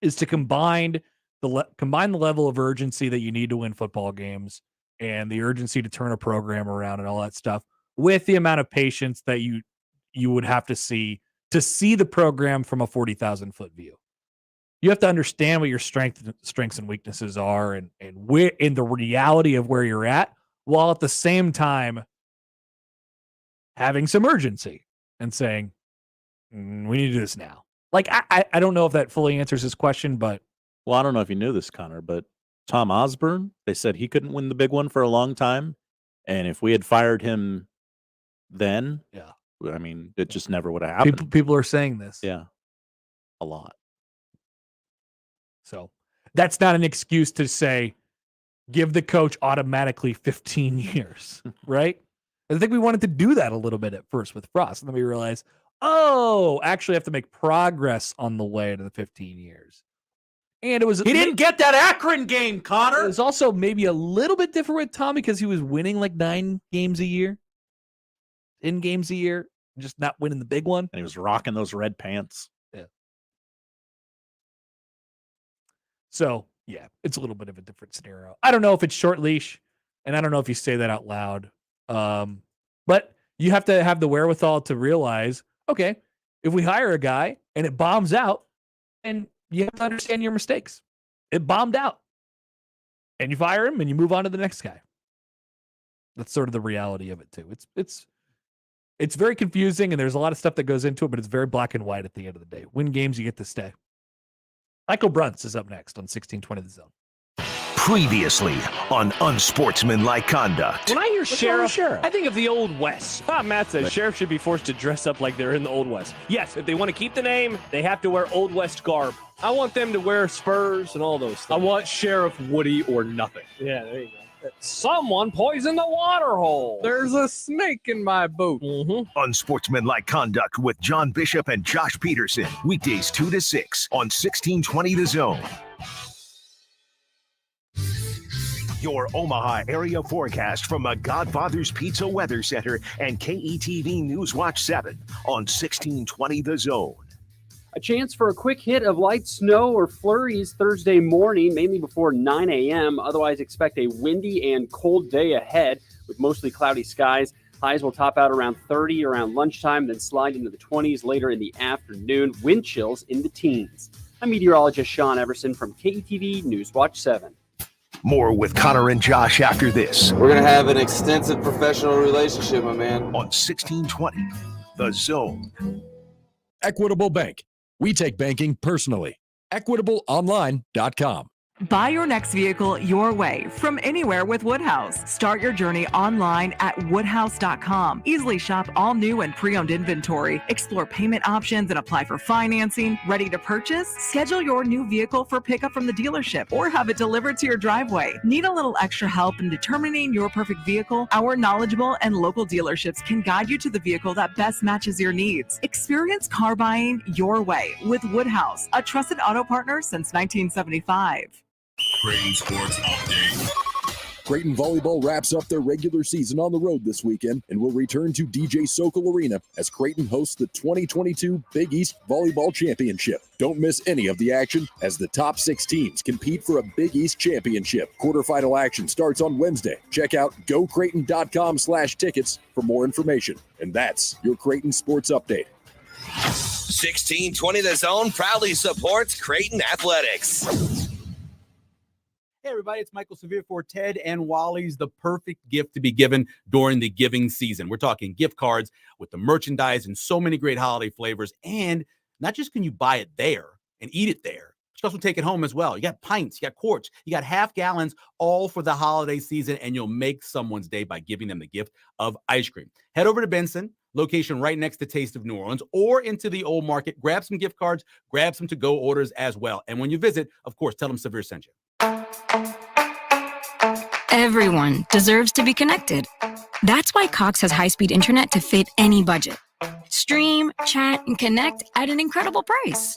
is to combine the level of urgency that you need to win football games and the urgency to turn a program around and all that stuff with the amount of patience that you would have to see to see the program from a 40,000 foot view. You have to understand what your strengths and weaknesses are and where in the reality of where you're at, while at the same time having some urgency and saying, we need to do this now. Like, I don't know if that fully answers his question, but. Well, I don't know if you knew this, Connor, but Tom Osborne, they said he couldn't win the big one for a long time. And if we had fired him then, I mean, it just never would have happened. People are saying this. Yeah. A lot. So that's not an excuse to say, give the coach automatically 15 years, right? I think we wanted to do that a little bit at first with Frost. And then we realized, actually have to make progress on the way to the 15 years. And it was... He didn't get that Akron game, Connor! It was also maybe a little bit different with Tom because he was winning like 9 games a year. 10 games a year. Just not winning the big one. And he was rocking those red pants. Yeah. So, yeah, it's a little bit of a different scenario. I don't know if it's short leash, and I don't know if you say that out loud. But you have to have the wherewithal to realize, okay, if we hire a guy and it bombs out, and you have to understand your mistakes. It bombed out. And you fire him and you move on to the next guy. That's sort of the reality of it, too. It's very confusing, and there's a lot of stuff that goes into it, but it's very black and white at the end of the day. Win games, you get to stay. Michael Bruntz is up next on 1620 The Zone. Previously on Unsportsmanlike Conduct. When I hear sheriff, I think of the Old West. Matt says sheriff should be forced to dress up like they're in the Old West. Yes, if they want to keep the name, they have to wear Old West garb. I want them to wear spurs and all those things. I want Sheriff Woody or nothing. Yeah, there you go. Someone poisoned the water hole. There's a snake in my boat. Unsportsmanlike Conduct with John Bishop and Josh Peterson. Weekdays 2 to 6 on 1620 The Zone. Your Omaha area forecast from the Godfather's Pizza Weather Center and KETV News Watch 7 on 1620 The Zone. A chance for a quick hit of light snow or flurries Thursday morning, mainly before 9 a.m. Otherwise, expect a windy and cold day ahead with mostly cloudy skies. Highs will top out around 30 around lunchtime, then slide into the 20s later in the afternoon. Wind chills in the teens. I'm meteorologist Sean Everson from KETV News Watch 7. More with Connor and Josh after this. We're going to have an extensive professional relationship, my man. On 1620 The Zone. Equitable Bank. We take banking personally. EquitableOnline.com. Buy your next vehicle your way from anywhere with Woodhouse. Start your journey online at woodhouse.com. Easily shop all new and pre-owned inventory. Explore payment options and apply for financing. Ready to purchase? Schedule your new vehicle for pickup from the dealership or have it delivered to your driveway. Need a little extra help in determining your perfect vehicle? Our knowledgeable and local dealerships can guide you to the vehicle that best matches your needs. Experience car buying your way with Woodhouse, a trusted auto partner since 1975. Creighton Sports Update. Creighton Volleyball wraps up their regular season on the road this weekend and will return to DJ Sokol Arena as Creighton hosts the 2022 Big East Volleyball Championship. Don't miss any of the action as the top 6 teams compete for a Big East Championship. Quarterfinal action starts on Wednesday. Check out gocreighton.com/tickets for more information. And that's your Creighton Sports Update. 1620 The Zone proudly supports Creighton Athletics. Hey, everybody, it's Michael Severe for Ted and Wally's, the perfect gift to be given during the giving season. We're talking gift cards with the merchandise and so many great holiday flavors. And not just can you buy it there and eat it there, but you can also take it home as well. You got pints, you got quarts, you got half gallons, all for the holiday season, and you'll make someone's day by giving them the gift of ice cream. Head over to Benson, location right next to Taste of New Orleans, or into the Old Market. Grab some gift cards, grab some to-go orders as well. And when you visit, of course, tell them Severe sent you. Everyone deserves to be connected. That's why Cox has high-speed internet to fit any budget. Stream, chat, and connect at an incredible price.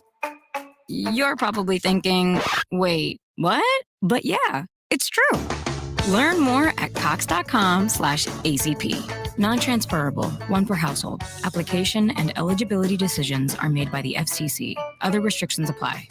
You're probably thinking, wait, what? But yeah, it's true. Learn more at cox.com/ACP. Non-transferable, one per household. Application and eligibility decisions are made by the FCC. Other restrictions apply.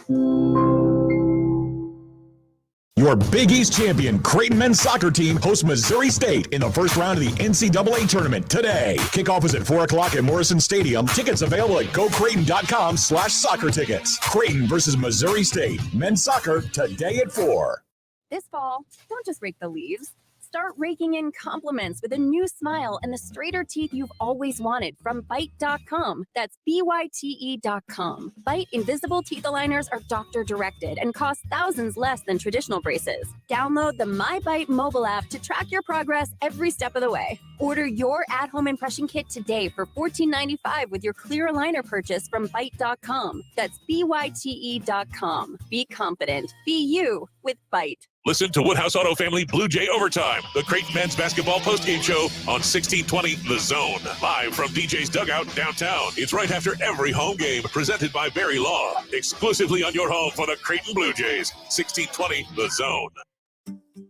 Your Big East champion Creighton men's soccer team hosts Missouri State in the first round of the NCAA tournament today. Kickoff is at 4 o'clock at Morrison Stadium. Tickets available at gocreighton.com/soccer tickets. Creighton versus Missouri State. Men's soccer today at 4. This fall, don't just rake the leaves. Start raking in compliments with a new smile and the straighter teeth you've always wanted from Byte.com. That's BYTE.com. Byte Invisible Teeth Aligners are doctor-directed and cost thousands less than traditional braces. Download the MyByte mobile app to track your progress every step of the way. Order your at-home impression kit today for $14.95 with your clear aligner purchase from Byte.com. That's BYTE.com. Be confident. Be you with Byte. Listen to Woodhouse Auto Family Blue Jay Overtime, the Creighton men's basketball postgame show on 1620 The Zone. Live from DJ's Dugout downtown. It's right after every home game, presented by Barry Law. Exclusively on your home for the Creighton Blue Jays. 1620 The Zone.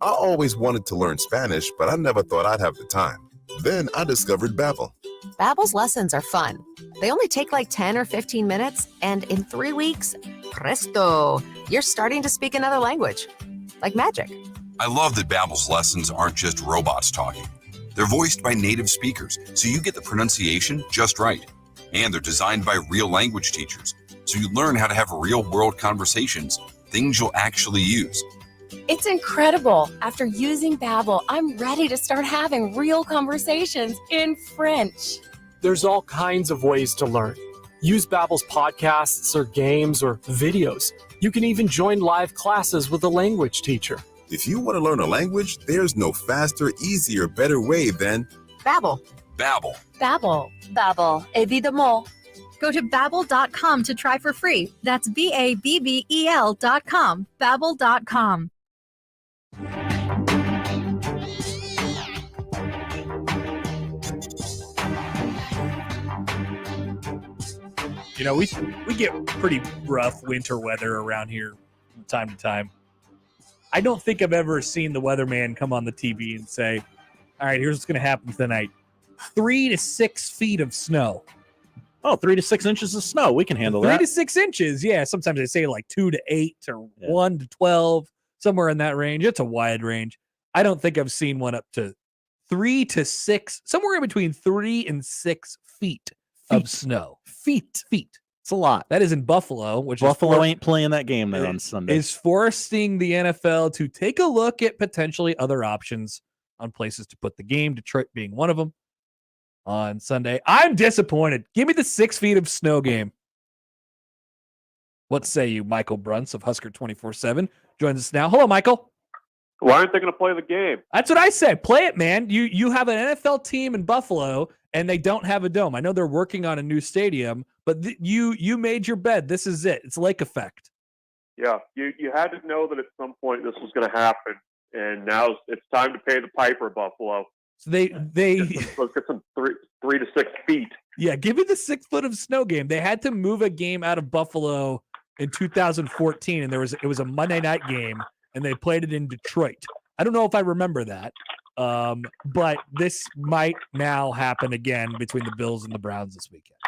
I always wanted to learn Spanish, but I never thought I'd have the time. Then I discovered Babbel. Babbel's lessons are fun. They only take like 10 or 15 minutes, and in 3 weeks, presto, you're starting to speak another language. Like magic. I love that Babbel's lessons aren't just robots talking. They're voiced by native speakers, so you get the pronunciation just right. And they're designed by real language teachers, so you learn how to have real-world conversations, things you'll actually use. It's incredible. After using Babbel, I'm ready to start having real conversations in French. There's all kinds of ways to learn. Use Babbel's podcasts or games or videos. You can even join live classes with a language teacher. If you want to learn a language, there's no faster, easier, better way than Babbel. Babbel. Babbel. Babbel. Évidemment. Go to Babbel.com to try for free. That's BABBEL.com. Babbel.com. You know, we get pretty rough winter weather around here from time to time. I don't think I've ever seen the weatherman come on the TV and say, all right, here's what's going to happen tonight. 3 to 6 feet of snow. Oh, 3 to 6 inches of snow. We can handle that. 3 to 6 inches. Yeah. Sometimes they say like 2 to 8 or 1 to 12, somewhere in that range. It's a wide range. I don't think I've seen one up to 3 to 6, somewhere in between 3 and 6 feet of snow. Feet. It's a lot. That is in Buffalo, which Buffalo ain't playing that game there on Sunday. Is forcing the NFL to take a look at potentially other options on places to put the game, Detroit being one of them, on Sunday. I'm disappointed. Give me the 6 feet of snow game. What say you, Michael Bruntz of Husker 24/7 joins us now. Hello, Michael. Why aren't they going to play the game? That's what I say. Play it, man. You have an NFL team in Buffalo, and they don't have a dome. I know they're working on a new stadium, but you made your bed. This is it. It's lake effect. Yeah, you had to know that at some point this was going to happen, and now it's time to pay the piper, Buffalo. So let's get some 3 to 6 feet. Yeah, give me the 6 foot of snow game. They had to move a game out of Buffalo in 2014, and it was a Monday night game, and they played it in Detroit. I don't know if I remember that, but this might now happen again between the Bills and the Browns this weekend.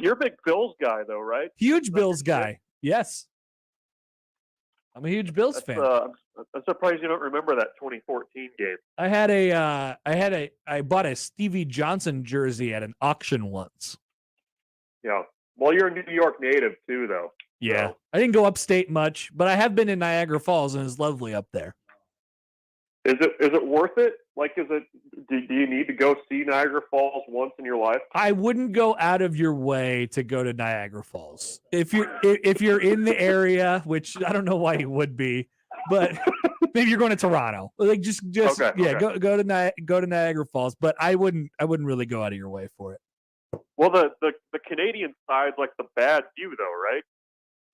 You're a big Bills guy, though, right? Huge Bills guy. Yes, I'm a huge Bills fan. I'm surprised you don't remember that 2014 game. I bought a Stevie Johnson jersey at an auction once. Yeah. Well, you're a New York native too, though. Yeah. So. I didn't go upstate much, but I have been in Niagara Falls, and it's lovely up there. Is it worth it? Like, do you need to go see Niagara Falls once in your life? I wouldn't go out of your way to go to Niagara Falls. If you're in the area, which I don't know why you would be, but maybe you're going to Toronto. Like just okay, yeah, okay. Go to Niagara Falls, but I wouldn't really go out of your way for it. Well, the Canadian side's like the bad view, though, right?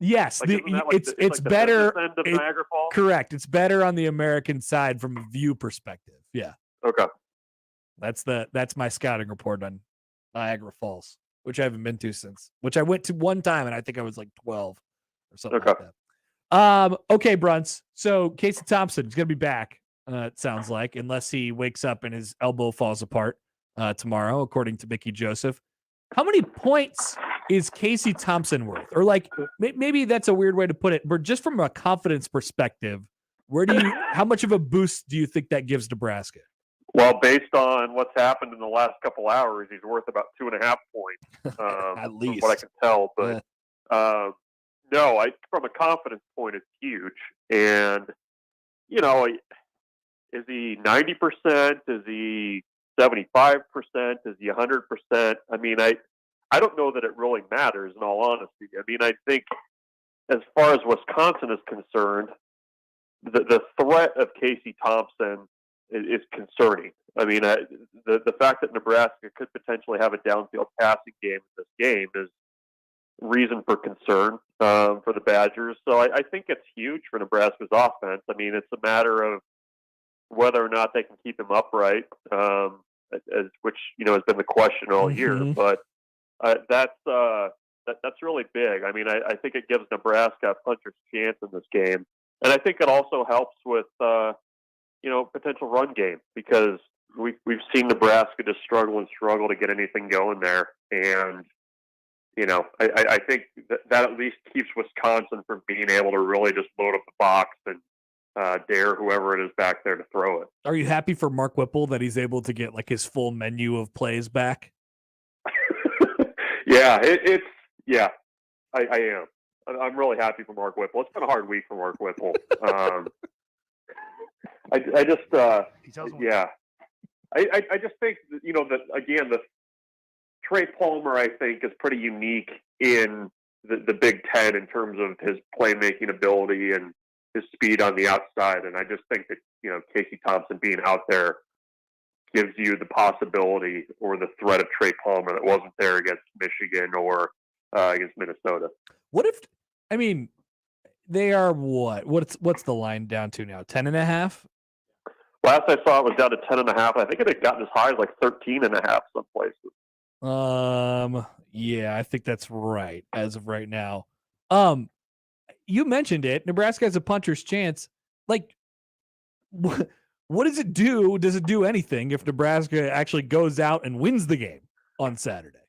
Yes, like, it's better. The end of Niagara Falls? Correct. It's better on the American side from a view perspective. Yeah. Okay. That's my scouting report on Niagara Falls, which I haven't been to since. Which I went to one time, and I think I was like 12 or something like that. Okay, Bruntz. So Casey Thompson is going to be back. It sounds like, unless he wakes up and his elbow falls apart tomorrow, according to Mickey Joseph. How many points is Casey Thompson worth? Or like maybe that's a weird way to put it, but just from a confidence perspective, how much of a boost do you think that gives Nebraska? Well, based on what's happened in the last couple hours, he's worth about 2.5 points, at least, from what I can tell. But no, from a confidence point, it's huge. And is he 90%? Is he 75%? Is he 100%? I mean, I don't know that it really matters. In all honesty, I mean, I think as far as Wisconsin is concerned, the threat of Casey Thompson is concerning. I mean, the fact that Nebraska could potentially have a downfield passing game in this game is reason for concern for the Badgers. So I think it's huge for Nebraska's offense. I mean, it's a matter of whether or not they can keep him upright, which has been the question all year. But that's really big. I mean, I think it gives Nebraska a puncher's chance in this game, and I think it also helps with potential run game, because we've seen Nebraska just struggle to get anything going there. And I think that at least keeps Wisconsin from being able to really just load up the box and dare whoever it is back there to throw it. Are you happy for Mark Whipple that he's able to get like his full menu of plays back? Yeah, I am. I'm really happy for Mark Whipple. It's been a hard week for Mark Whipple. I just think that again, the Trey Palmer, I think, is pretty unique in the Big Ten in terms of his playmaking ability and his speed on the outside. And I just think that Casey Thompson being out there gives you the possibility or the threat of Trey Palmer that wasn't there against Michigan or against Minnesota. What if? I mean, they are what? What's the line down to now? 10.5. Last I saw it was down to 10.5. I think it had gotten as high as like 13.5 some places. Yeah, I think that's right as of right now. You mentioned it. Nebraska has a puncher's chance. Like, what does it do? Does it do anything if Nebraska actually goes out and wins the game on Saturday?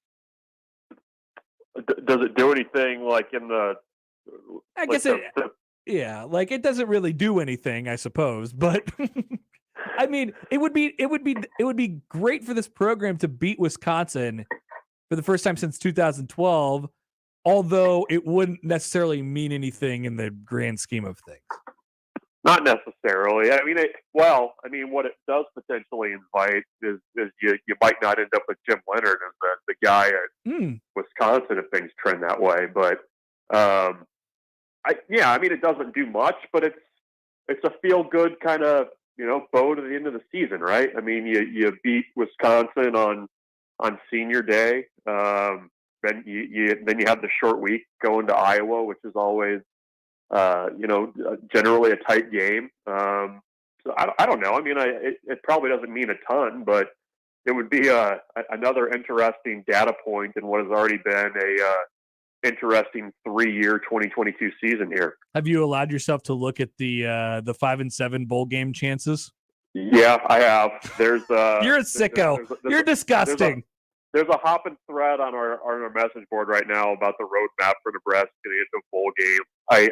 Does it do anything like in the? I guess it doesn't really do anything, I suppose, but. I mean, it would be great for this program to beat Wisconsin for the first time since 2012, although it wouldn't necessarily mean anything in the grand scheme of things. Not necessarily. I mean, what it does potentially invite is you might not end up with Jim Leonard as the guy at Wisconsin if things trend that way. But it doesn't do much, but it's a feel good kind of bow to the end of the season, right? I mean, you beat Wisconsin on senior day. Then you have the short week going to Iowa, which is always, generally a tight game. So I don't know. I mean, it probably doesn't mean a ton, but it would be another interesting data point in what has already been a interesting 3-year 2022 season here. Have you allowed yourself to look at the 5-7 bowl game chances? Yeah, I have. There's you're a sicko. You're disgusting. There's a hopping thread on our message board right now about the roadmap for Nebraska to get to a bowl game. I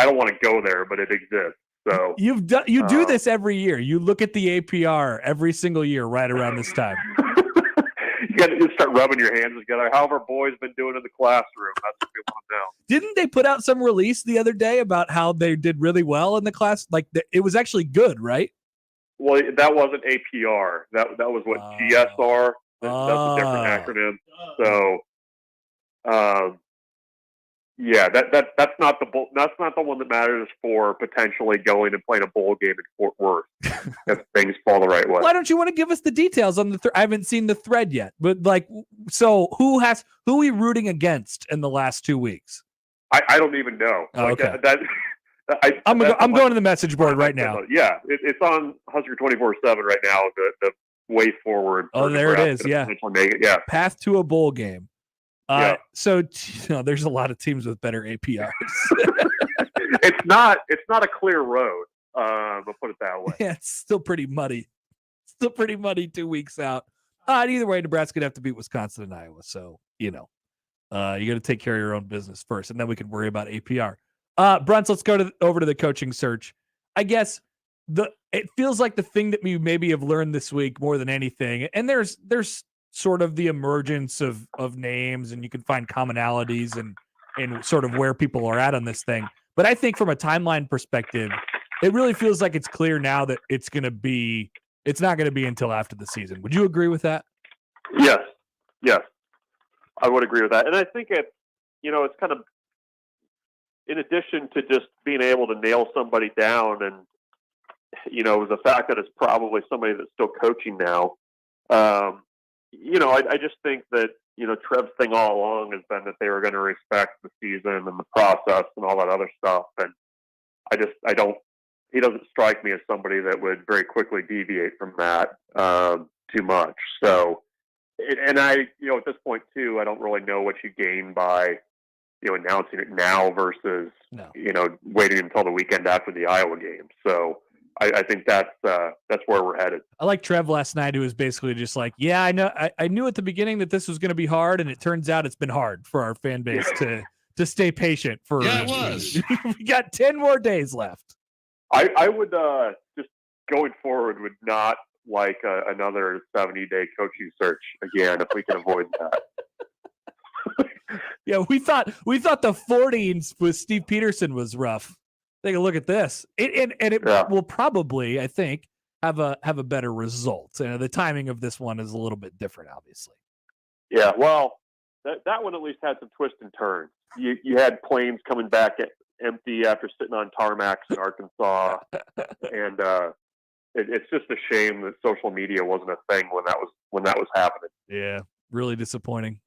don't want to go there, but it exists. So you do this every year. You look at the APR every single year right around this time. You got to start rubbing your hands together. How have our boys been doing in the classroom? That's what we want to know. Didn't they put out some release the other day about how they did really well in the class? Like it was actually good, right? Well, that wasn't APR. That was what GSR. That's a different acronym. So, that's not the one that matters for potentially going and playing a bowl game in Fort Worth if things fall the right way. Why don't you want to give us the details on the? I haven't seen the thread yet, but so who are we rooting against in the last 2 weeks? I don't even know. Okay. I'm going to the message board right now. Yeah, it's on Husker 24/7 right now. The way forward. Oh, there it is. Yeah. Make it. Yeah. Path to a bowl game. So there's a lot of teams with better APRs. It's not a clear road. I'll put it that way. Yeah, it's still pretty muddy. 2 weeks out. Either way, Nebraska would have to beat Wisconsin and Iowa. So you got to take care of your own business first, and then we can worry about APR. Bruntz, let's go over to the coaching search. I guess it feels like the thing that we maybe have learned this week more than anything, and there's sort of the emergence of names, and you can find commonalities and sort of where people are at on this thing. But I think from a timeline perspective, it really feels like it's clear now that it's not going to be until after the season. Would you agree with that? Yes, I would agree with that. And I think it's kind of, in addition to just being able to nail somebody down and, the fact that it's probably somebody that's still coaching now, I just think that, Trev's thing all along has been that they were going to respect the season and the process and all that other stuff. And he doesn't strike me as somebody that would very quickly deviate from that too much. So, and I, at this point too, I don't really know what you gain by, announcing it now versus, waiting until the weekend after the Iowa game. So I think that's where we're headed. I like Trev last night, who was basically just like, yeah, I know. I knew at the beginning that this was going to be hard, and it turns out it's been hard for our fan base to stay patient for. Yeah, it was. We got 10 more days left. I would just going forward would not like another 70-day coaching search again if we can avoid that. Yeah, we thought the 40 with Steve Peterson was rough. Take a look at this. It will probably, I think, have a better result. And the timing of this one is a little bit different, obviously. Yeah, well, that one at least had some twists and turns. You had planes coming back empty after sitting on tarmacs in Arkansas, and it's just a shame that social media wasn't a thing when that was happening. Yeah, really disappointing.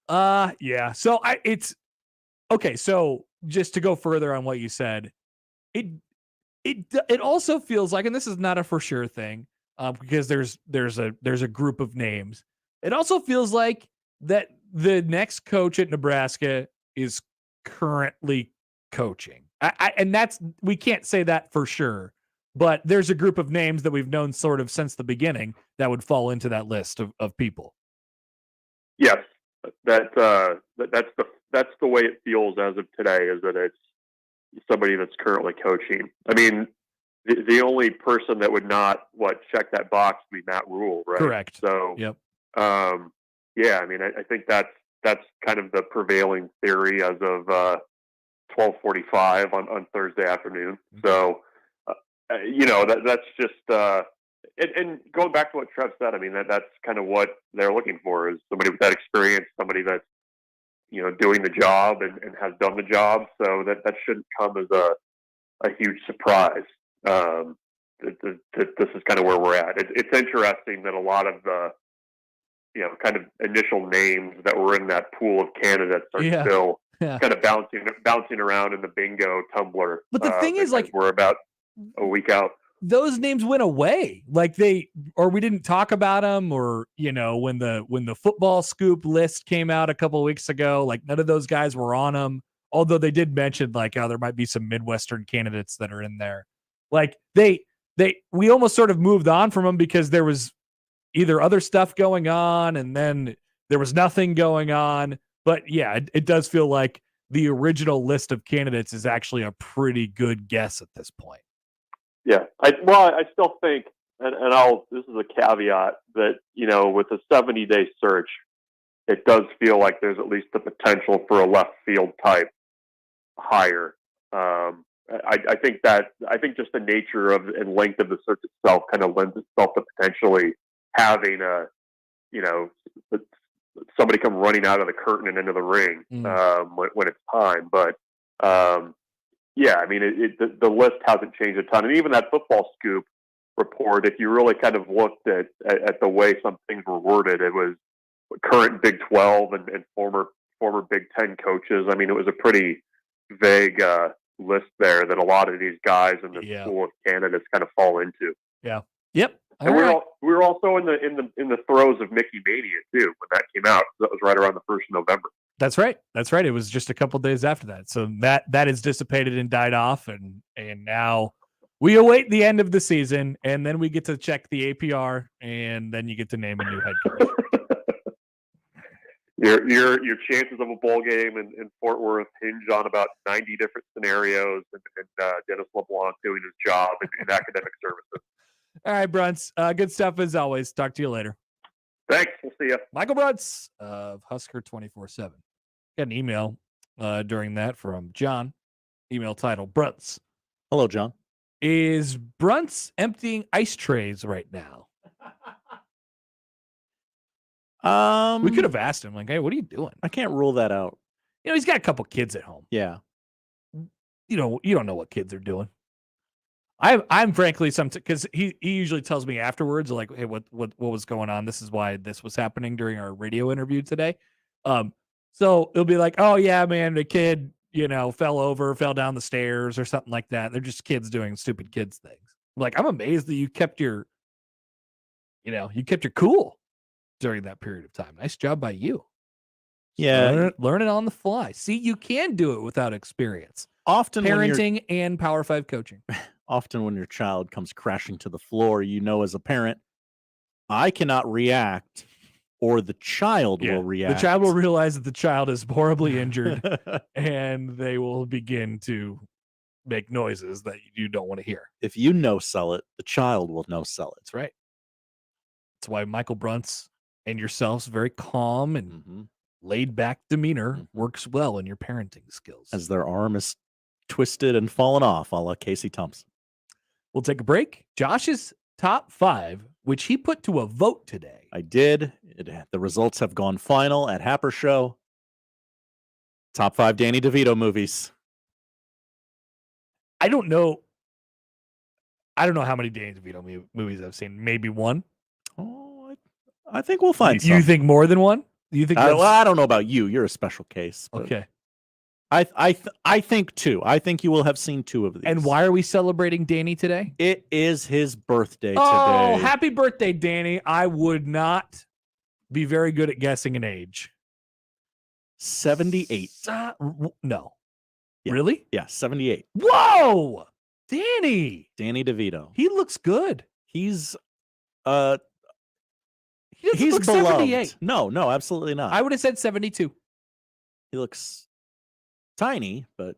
Yeah. So it's okay. So just to go further on what you said, it also feels like, and this is not a for sure thing, because there's a group of names. It also feels like that the next coach at Nebraska is currently coaching. And we can't say that for sure, but there's a group of names that we've known sort of since the beginning that would fall into that list of people. Yes, that's the way it feels as of today, is that it's somebody that's currently coaching. I mean, the only person that would not check that box would be Matt Rule, right? Correct. So, yep. Yeah, I mean, I think that's kind of the prevailing theory as of 12:45 on Thursday afternoon. So, that's just and going back to what Trev said. I mean, that's kind of what they're looking for, is somebody with that experience, somebody that's doing the job and has done the job. So that shouldn't come as a huge surprise. This is kind of where we're at. It's interesting that a lot of the kind of initial names that were in that pool of candidates are still kind of bouncing around in the bingo tumbler. But the thing is, like, we're about a week out. Those names went away. Like we didn't talk about them, or when the football scoop list came out a couple of weeks ago, like none of those guys were on them. Although they did mention there might be some Midwestern candidates that are in there. Like we almost sort of moved on from them because there was either other stuff going on, and then there was nothing going on. But yeah, it does feel like the original list of candidates is actually a pretty good guess at this point. Yeah, I still think, and this is a caveat, that with a 70-day search, it does feel like there's at least the potential for a left field type hire. I think just the nature of and length of the search itself kind of lends itself to potentially having somebody come running out of the curtain and into the ring when it's time. But yeah, I mean, the list hasn't changed a ton, and even that football scoop report, if you really kind of looked at the way some things were worded, it was current Big 12 and former Big 10 coaches. I mean, it was a pretty vague list there that a lot of these guys in the pool of candidates kind of fall into. Yeah. Yep. And we were also in the throes of Mickey Mania too when that came out. That was right around the 1st of November. That's right. It was just a couple days after that. So that is dissipated and died off, and now we await the end of the season, and then we get to check the APR, and then you get to name a new head coach. Your chances of a bowl game in Fort Worth hinge on about 90 different scenarios, and Dennis LeBlanc doing his job in academic services. All right, Bruntz. Good stuff as always. Talk to you later. Thanks. We'll see you. Michael Bruntz of Husker 24/7. Got an email during that from John. Email title, Bruntz. Hello, John. Is Bruntz emptying ice trays right now? We could have asked him, like, hey, what are you doing? I can't rule that out. You know, he's got a couple kids at home. Yeah. You don't know what kids are doing. I'm frankly because he usually tells me afterwards, like, hey, what was going on? This is why this was happening during our radio interview today. So it'll be like, oh yeah, man, the kid, fell down the stairs or something like that. They're just kids doing stupid kids things. Like, I'm amazed that you kept your cool during that period of time. Nice job by you. Yeah. Learn it on the fly. See, you can do it without experience. Often parenting and Power 5 coaching. Often when your child comes crashing to the floor, as a parent, I cannot react, or the child will react. The child will realize that the child is horribly injured and they will begin to make noises that you don't want to hear. If you no-sell it, the child will no-sell it. That's right. That's why Michael Bruntz and yourself's very calm and laid-back demeanor works well in your parenting skills. As their arm is twisted and fallen off, a la Casey Thompson. We'll take a break. Josh's top 5, which he put to a vote today. I did. The results have gone final at Happer Show. Top 5 Danny DeVito movies. I don't know how many Danny DeVito movies I've seen. Maybe one. Oh, I think we'll find some. You think more than one? You think? I don't know about you. You're a special case. Okay. I think 2. I think you will have seen 2 of these. And why are we celebrating Danny today? It is his birthday today. Oh, happy birthday, Danny. I would not be very good at guessing an age. 78. No. Yeah. Really? Yeah, 78. Whoa! Danny DeVito. He looks good. He's look beloved. 78. No, absolutely not. I would have said 72. He looks tiny, but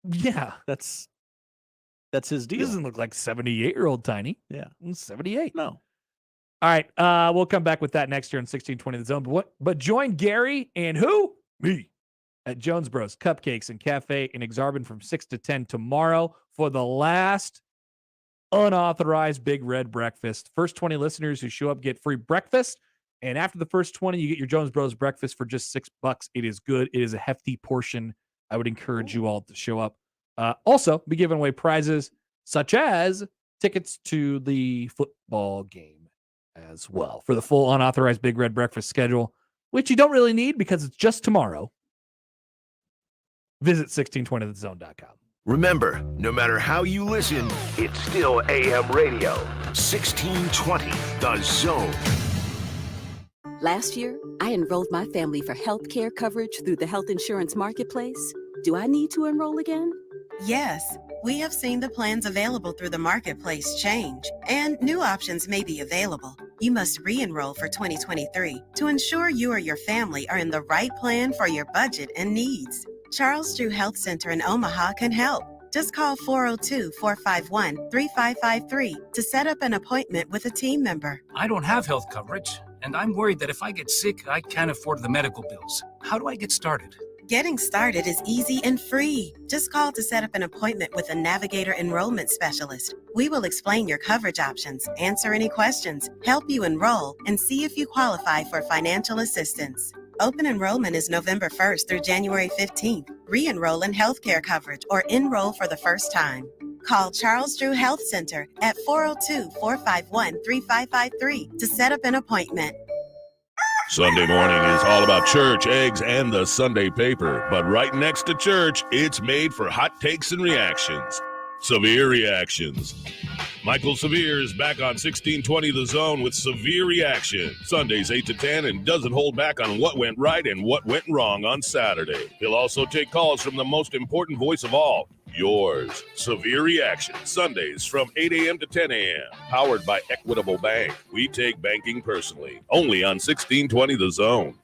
yeah, that's his deal. He doesn't look like 78-year-old tiny. Yeah, 78. No. All right, we'll come back with that next year in 1620 The Zone. But join Gary and who? Me. At Jones Bros Cupcakes and Cafe in Exarban from 6 to 10 tomorrow for the last unauthorized Big Red Breakfast. First 20 listeners who show up get free breakfast. And after the first 20, you get your Jones Bros breakfast for just $6. It is good. It is a hefty portion. I would encourage you all to show up. Also, be giving away prizes such as tickets to the football game as well for the full unauthorized Big Red Breakfast schedule, which you don't really need because it's just tomorrow. Visit 1620thezone.com. Remember, no matter how you listen, it's still AM radio. 1620 The Zone. Last year, I enrolled my family for health care coverage through the health insurance marketplace. Do I need to enroll again? Yes, we have seen the plans available through the marketplace change, and new options may be available. You must re-enroll for 2023 to ensure you or your family are in the right plan for your budget and needs. Charles Drew Health Center in Omaha can help. Just call 402-451-3553 to set up an appointment with a team member. I don't have health coverage, and I'm worried that if I get sick, I can't afford the medical bills. How do I get started? Getting started is easy and free. Just call to set up an appointment with a Navigator enrollment specialist. We will explain your coverage options, answer any questions, help you enroll, and see if you qualify for financial assistance. Open enrollment is November 1st through January 15th. Re-enroll in healthcare coverage or enroll for the first time. Call Charles Drew Health Center at 402-451-3553 to set up an appointment. Sunday morning is all about church, eggs, and the Sunday paper. But right next to church, it's made for hot takes and reactions. Severe reactions. Michael Severe is back on 1620 The Zone with Severe Reaction. Sundays 8 to 10 and doesn't hold back on what went right and what went wrong on Saturday. He'll also take calls from the most important voice of all, yours. Severe Reaction, Sundays from 8 a.m. to 10 a.m. Powered by Equitable Bank. We take banking personally. Only on 1620 The Zone.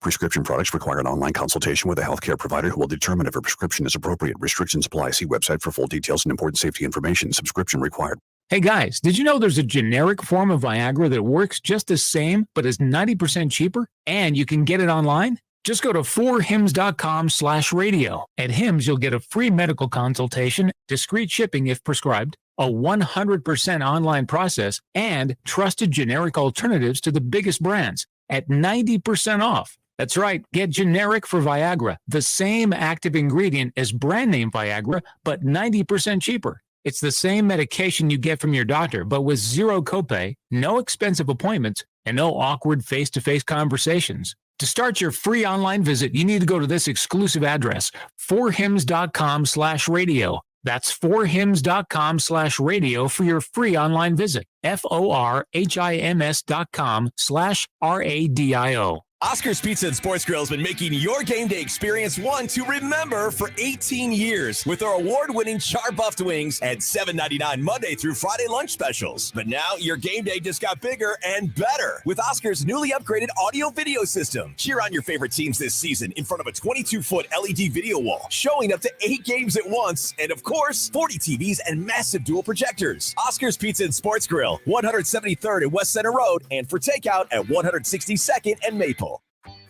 Prescription products require an online consultation with a healthcare provider who will determine if a prescription is appropriate. Restrictions apply. See website for full details and important safety information. Subscription required. Hey guys, did you know there's a generic form of Viagra that works just the same but is 90% cheaper? And you can get it online? Just go to 4hims.com/radio. At Hims, you'll get a free medical consultation, discreet shipping if prescribed, a 100% online process, and trusted generic alternatives to the biggest brands at 90% off. That's right, get generic for Viagra, the same active ingredient as brand name Viagra, but 90% cheaper. It's the same medication you get from your doctor, but with zero copay, no expensive appointments, and no awkward face-to-face conversations. To start your free online visit, you need to go to this exclusive address, 4hims.com/radio. That's 4hims.com/radio for your free online visit. FORHIMS.com/RADIO. Oscar's Pizza and Sports Grill has been making your game day experience one to remember for 18 years with our award-winning char-buffed wings and $7.99 Monday through Friday lunch specials. But now your game day just got bigger and better with Oscar's newly upgraded audio-video system. Cheer on your favorite teams this season in front of a 22-foot LED video wall, showing up to 8 games at once, and of course, 40 TVs and massive dual projectors. Oscar's Pizza and Sports Grill, 173rd and West Center Road, and for takeout at 162nd and Maple.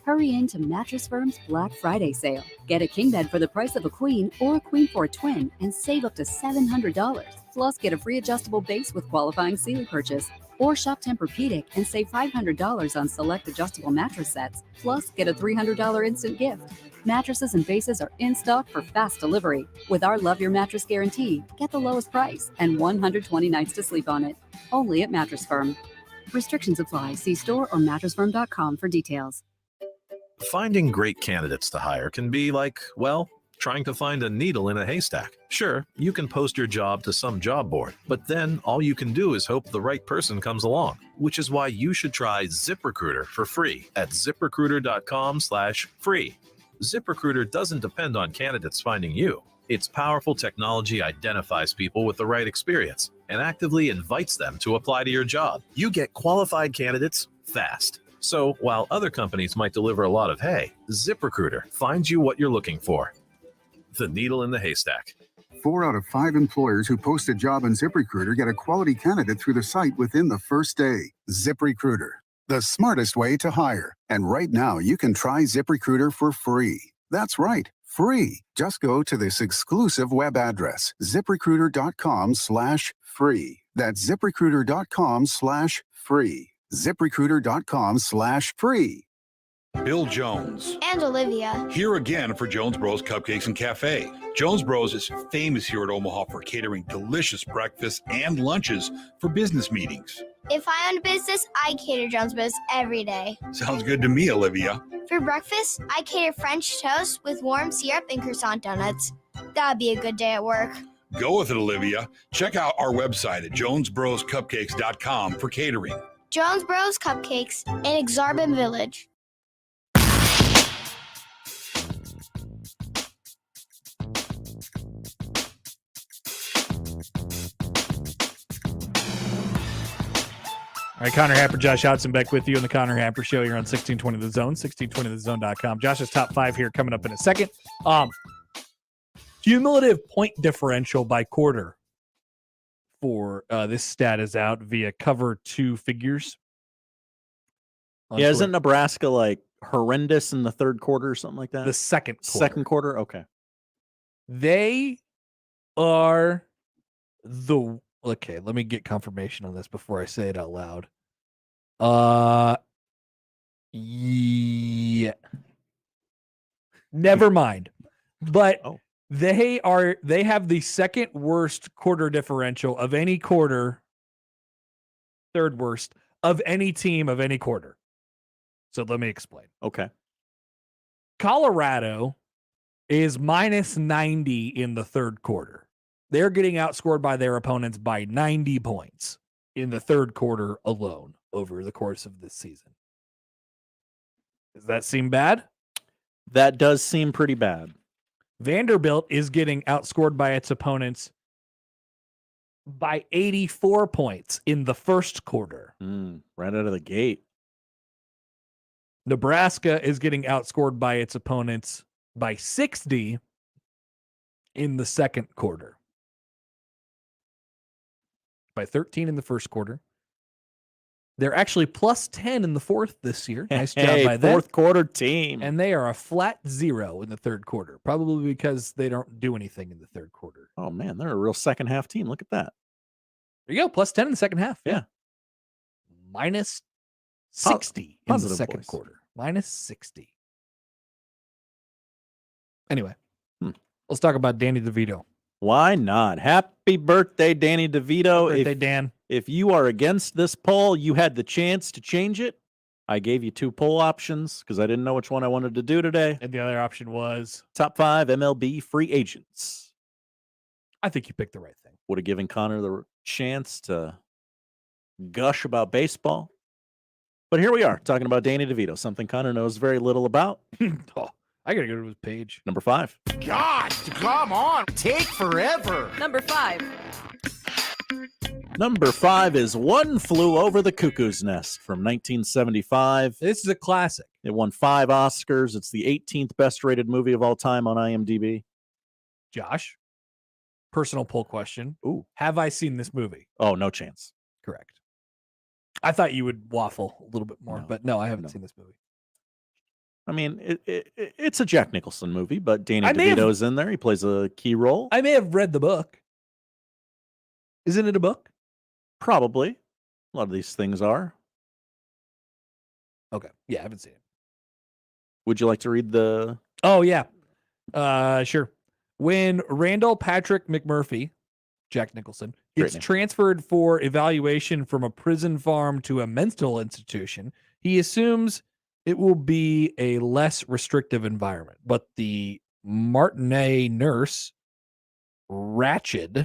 Hurry into Mattress Firm's Black Friday sale. Get a king bed for the price of a queen or a queen for a twin and save up to $700. Plus, get a free adjustable base with qualifying Sealy purchase. Or shop Tempur-Pedic and save $500 on select adjustable mattress sets. Plus, get a $300 instant gift. Mattresses and bases are in stock for fast delivery. With our Love Your Mattress guarantee, get the lowest price and 120 nights to sleep on it. Only at Mattress Firm. Restrictions apply. See store or mattressfirm.com for details. Finding great candidates to hire can be like, well, trying to find a needle in a haystack. Sure, you can post your job to some job board, but then all you can do is hope the right person comes along, which is why you should try ZipRecruiter for free at ziprecruiter.com/free. ZipRecruiter doesn't depend on candidates finding you. Its powerful technology identifies people with the right experience and actively invites them to apply to your job. You get qualified candidates fast. So while other companies might deliver a lot of hay, ZipRecruiter finds you what you're looking for. The needle in the haystack. 4 out of 5 employers who post a job on ZipRecruiter get a quality candidate through the site within the first day. ZipRecruiter, the smartest way to hire. And right now, you can try ZipRecruiter for free. That's right, free. Just go to this exclusive web address, ziprecruiter.com/free. That's ziprecruiter.com/free. ZipRecruiter.com/free. Bill Jones and Olivia here again for Jones Bros Cupcakes and Cafe. Jones Bros is famous here at Omaha for catering delicious breakfasts and lunches for business meetings. If I own a business, I cater Jones Bros every day. Sounds good to me, Olivia. For breakfast, I cater French toast with warm syrup and croissant donuts. That'd be a good day at work. Go with it, Olivia. Check out our website at jonesbroscupcakes.com for catering. Jones Bros Cupcakes in Exarban Village. All right, Connor Happer, Josh Hotzenbeck with you on the Connor Happer Show here on 1620 The Zone, 1620thezone.com. Josh's top 5 here coming up in a second. Cumulative point differential by quarter for this stat is out via Cover 2 Figures. Yeah, isn't Nebraska like horrendous in the third quarter or something like that? The second quarter. Second quarter? Okay. They are the... Okay, let me get confirmation on this before I say it out loud. Yeah. Never mind. But they have the second worst quarter differential of any quarter, third worst of any team of any quarter. So let me explain. Okay. Colorado is minus 90 in the third quarter. They're getting outscored by their opponents by 90 points in the third quarter alone over the course of this season. Does that seem bad? That does seem pretty bad. Vanderbilt is getting outscored by its opponents by 84 points in the first quarter. Right out of the gate. Nebraska is getting outscored by its opponents by 60 in the second quarter. By 13 in the first quarter. They're actually plus 10 in the fourth this year. Nice job by them. Fourth quarter team. And they are a flat 0 in the third quarter, probably because they don't do anything in the third quarter. Oh, man, they're a real second half team. Look at that. There you go. Plus 10 in the second half. Yeah. Minus 60 in the second boys. quarter. Minus 60. Anyway, let's talk about Danny DeVito. Why not? Happy birthday, Danny DeVito. Happy birthday, Dan. If you are against this poll, you had the chance to change it. I gave you 2 poll options because I didn't know which one I wanted to do today. And the other option was top 5 MLB free agents. I think you picked the right thing. Would have given Connor the chance to gush about baseball. But here we are talking about Danny DeVito, something Connor knows very little about. Oh, I got to go to his page. Number 5. God, come on. Take forever. Number 5. Number 5 is One Flew Over the Cuckoo's Nest from 1975. This is a classic. It won 5 Oscars. It's the 18th best rated movie of all time on IMDb. Josh, personal poll question. Ooh. Have I seen this movie? Oh, no chance. Correct. I thought you would waffle a little bit more, but no, I haven't seen this movie. I mean, it's a Jack Nicholson movie, but Danny DeVito's in there. He plays a key role. I may have read the book. Isn't it a book? Probably. A lot of these things are. Okay. Yeah, I haven't seen it. Would you like to read the... Oh, yeah. Sure. When Randall Patrick McMurphy, Jack Nicholson, gets transferred for evaluation from a prison farm to a mental institution, he assumes it will be a less restrictive environment. But the Martinet nurse, Nurse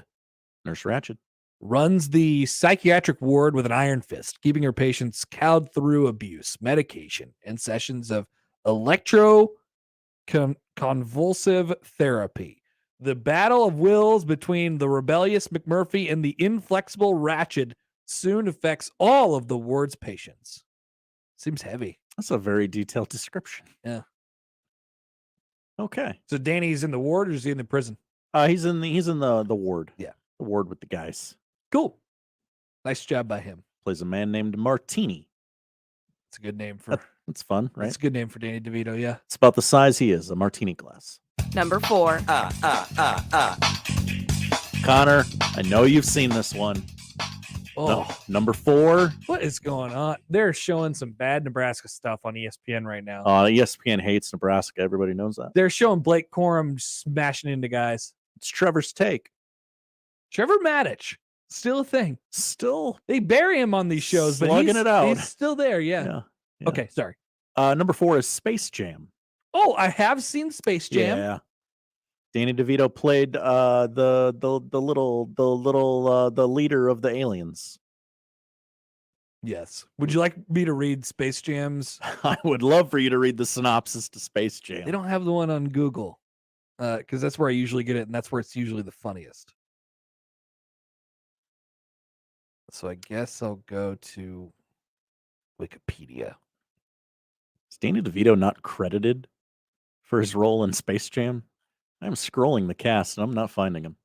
Ratched, runs the psychiatric ward with an iron fist, keeping her patients cowed through abuse, medication, and sessions of electroconvulsive therapy. The battle of wills between the rebellious McMurphy and the inflexible Ratched soon affects all of the ward's patients. Seems heavy. That's a very detailed description. Yeah. Okay. So Danny's in the ward, or is he in the prison? He's in the ward. Yeah. The ward with the guys. Cool. Nice job by him. Plays a man named Martini. It's a good name for... That's fun, right? It's a good name for Danny DeVito, yeah. It's about the size he is, a martini glass. Number 4. Connor, I know you've seen this one. Oh. No, number 4. What is going on? They're showing some bad Nebraska stuff on ESPN right now. ESPN hates Nebraska. Everybody knows that. They're showing Blake Corum smashing into guys. It's Trevor's take. Trevor Maddich. Still a thing. Still. They bury him on these shows, but slugging it out. He's still there, yeah. Okay, sorry. Number 4 is Space Jam. Oh, I have seen Space Jam. Yeah. Danny DeVito played the leader of the aliens. Yes. Would you like me to read Space Jam's? I would love for you to read the synopsis to Space Jam. They don't have the one on Google because that's where I usually get it, and that's where it's usually the funniest. So I guess I'll go to Wikipedia. Is Danny DeVito not credited for his role in Space Jam? I'm scrolling the cast and I'm not finding him.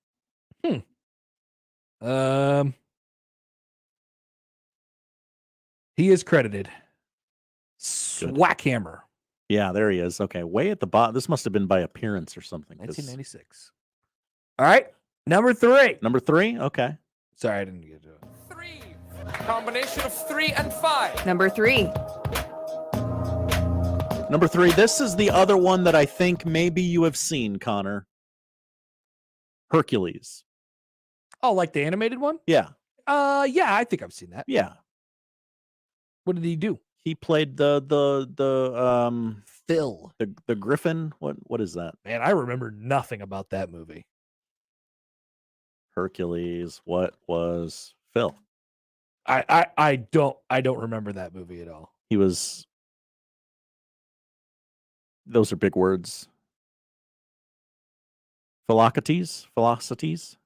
He is credited. Swackhammer. Yeah, there he is. Okay, way at the bottom. This must have been by appearance or something. 1996. All right, number 3. Number 3? Okay. Sorry, I didn't get to it. Combination of 3 and 5. Number 3. Number 3. This is the other one that I think maybe you have seen, Connor. Hercules. Oh, like the animated one? Yeah. Yeah, I think I've seen that. Yeah. What did he do? He played the Phil. The Griffin. What is that? Man, I remember nothing about that movie. Hercules. What was Phil? I don't remember that movie at all. He was. Those are big words. Philocrates?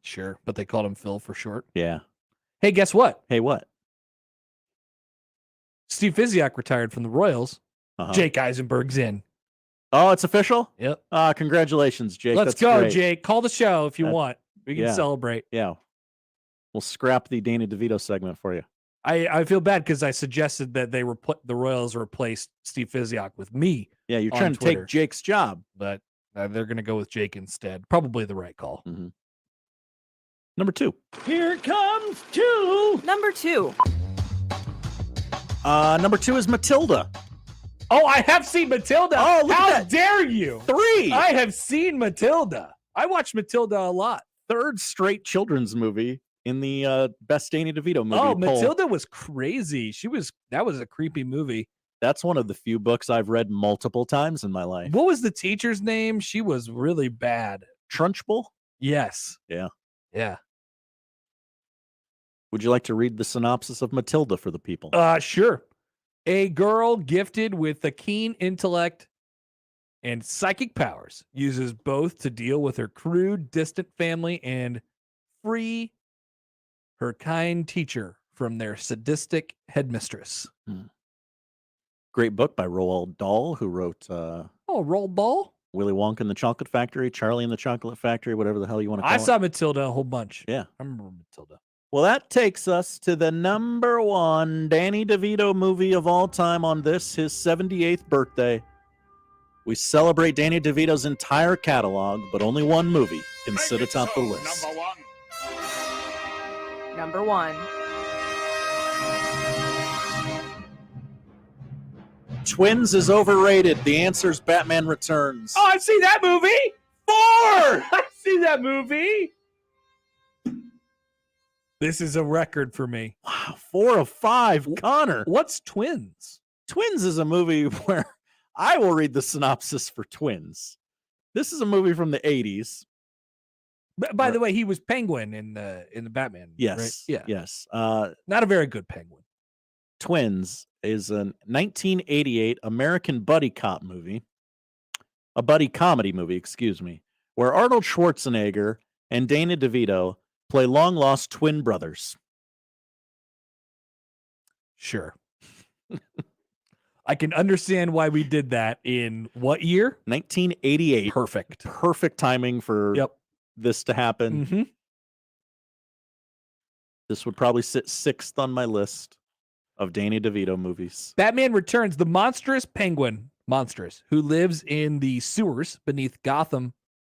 Sure, but they called him Phil for short. Yeah. Hey, guess what? Hey, what? Steve Physiak retired from the Royals. Jake Eisenberg's in. Oh, it's official? Yep. Congratulations, Jake. Let's That's go, great. Jake. Call the show if you want. We can celebrate. Yeah. We'll scrap the Danny DeVito segment for you. I feel bad because I suggested that the Royals replaced Steve Physiok with me. Yeah, you're trying to take Jake's job. But they're going to go with Jake instead. Probably the right call. Mm-hmm. Number 2. Here comes 2. Number 2. Number 2 is Matilda. Oh, I have seen Matilda. Oh, look How at that. dare you? 3. I have seen Matilda. I watched Matilda a lot. 3rd straight children's movie in the best Danny DeVito movie. Oh, poll. Matilda was crazy. That was a creepy movie. That's one of the few books I've read multiple times in my life. What was the teacher's name? She was really bad. Trunchbull? Yes. Yeah. Yeah. Would you like to read the synopsis of Matilda for the people? Sure. A girl gifted with a keen intellect and psychic powers uses both to deal with her crude, distant family and free her kind teacher from their sadistic headmistress. Great book by Roald Dahl, who wrote Roald Dahl? Willy Wonka and the Chocolate Factory, Charlie and the Chocolate Factory, whatever the hell you want to call it. I saw Matilda a whole bunch. Yeah. I remember Matilda. Well, that takes us to the number 1 Danny DeVito movie of all time on this, his 78th birthday. We celebrate Danny DeVito's entire catalog, but only one movie can sit atop the list. Number 1. Twins is overrated. The answer's Batman Returns. Oh, I've seen that movie. 4. I've seen that movie. This is a record for me. Wow, 4 of 5. Connor. What's Twins? Twins is a movie where I will read the synopsis for Twins. This is a movie from the 80s. By the way, he was Penguin in the Batman. Yes. Right? Yeah. Yes. Not a very good Penguin. Twins is a 1988 American buddy cop movie. A buddy comedy movie, excuse me, where Arnold Schwarzenegger and Danny DeVito play long-lost twin brothers. Sure. I can understand why we did that in what year? 1988. Perfect. Perfect timing for this to happen. Mm-hmm. This would probably sit 6th on my list of Danny DeVito movies. Batman Returns, the monstrous penguin, who lives in the sewers beneath Gotham,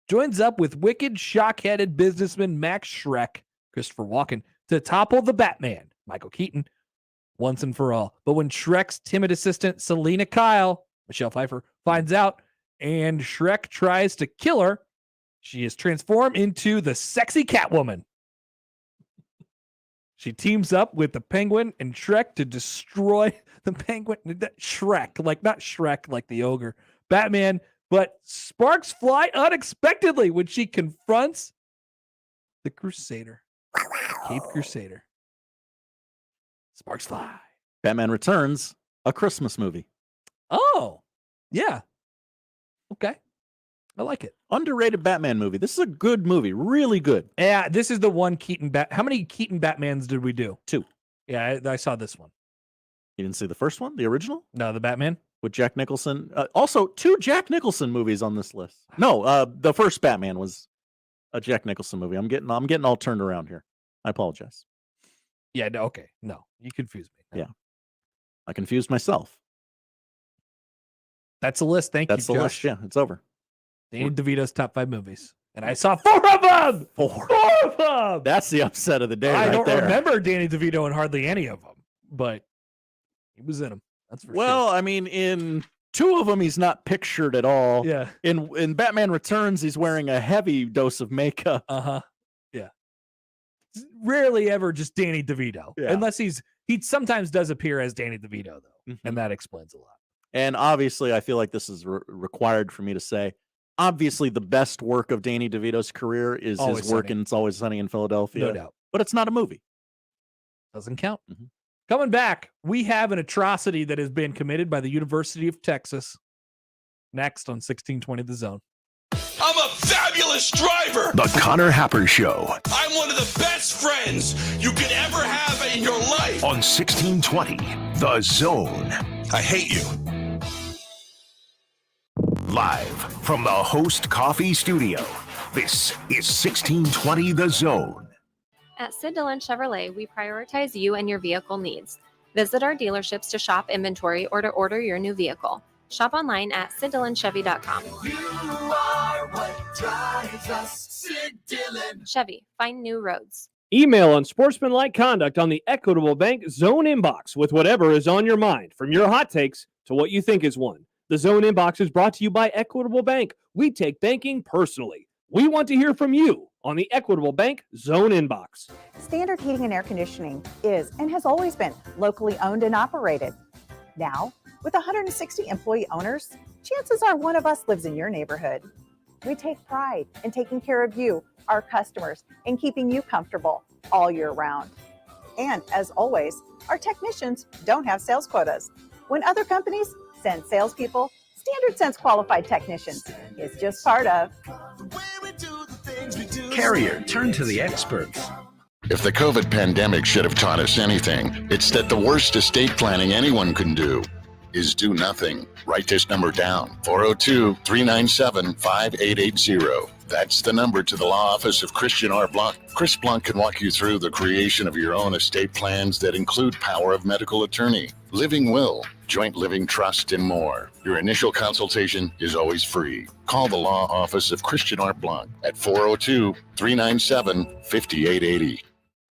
joins up with wicked, shock-headed businessman Max Schreck, Christopher Walken, to topple the Batman, Michael Keaton, once and for all. But when Schreck's timid assistant, Selena Kyle, Michelle Pfeiffer, finds out and Schreck tries to kill her, she is transformed into the sexy Catwoman. She teams up with the Penguin and Schreck to destroy the Penguin. Shrek, not Shrek, like the ogre. Batman. But sparks fly unexpectedly when she confronts the Crusader. Cape Crusader. Sparks fly. Batman Returns, a Christmas movie. Oh, yeah. Okay. I like it. Underrated Batman movie. This is a good movie. Really good. Yeah, this is the one Keaton How many Keaton Batmans did we do? 2. Yeah, I saw this one. You didn't see the first one? The original? No, the Batman? With Jack Nicholson. Also, 2 Jack Nicholson movies on this list. No, the first Batman was a Jack Nicholson movie. I'm getting all turned around here. I apologize. Yeah, no, okay. No, you confused me. Yeah. I confused myself. That's a list. Thank That's you, the Josh. list. Yeah, it's over. Danny DeVito's top 5 movies. And I saw 4 of them! 4 of them! That's the upset of the day. I don't there. remember Danny DeVito in hardly any of them, but he was in them. That's for well, sure. I mean, in 2 of them, he's not pictured at all. Yeah. In Batman Returns, he's wearing a heavy dose of makeup. Uh-huh. Yeah. Rarely ever just Danny DeVito. Yeah. Unless he sometimes does appear as Danny DeVito, though. And that explains a lot. And obviously, I feel like this is required for me to say, obviously, the best work of Danny DeVito's career is Always his work Sunny. in It's Always Sunny in Philadelphia. No doubt. But it's not a movie. Doesn't count. Mm-hmm. Coming back, we have an atrocity that has been committed by the University of Texas. Next on 1620 The Zone. I'm a fabulous driver. The Connor Happer Show I'm one of the best friends you could ever have in your life. on 1620 The Zone. I hate you. Live from the Host Coffee Studio, this is 1620 The Zone. At Sid Dillon Chevrolet, we prioritize you and your vehicle needs. Visit our dealerships to shop inventory or to order your new vehicle. Shop online at SidDillonChevy.com. You are what drives us, Sid Dillon. Chevy, find new roads. Email unsportsmanlike conduct on the Equitable Bank Zone inbox with whatever is on your mind, from your hot takes to what you think is one. The Zone inbox is brought to you by Equitable Bank. We take banking personally. We want to hear from you on the Equitable Bank Zone inbox. Standard Heating and Air Conditioning is and has always been locally owned and operated. Now, with 160 employee owners, chances are one of us lives in your neighborhood. We take pride in taking care of you, our customers, and keeping you comfortable all year round. And as always, our technicians don't have sales quotas. When other companies send salespeople, Standard sends qualified technicians. It's just part of. Carrier, turn to the experts. If the COVID pandemic should have taught us anything, it's that the worst estate planning anyone can do is do nothing. Write this number down, 402-397-5880. That's the number to the law office of Christian R. Blanc. Chris Blanc can walk you through the creation of your own estate plans that include power of medical attorney, living will, joint living trust, and more. Your initial consultation is always free. Call the law office of Christian R. Blanc at 402-397-5880.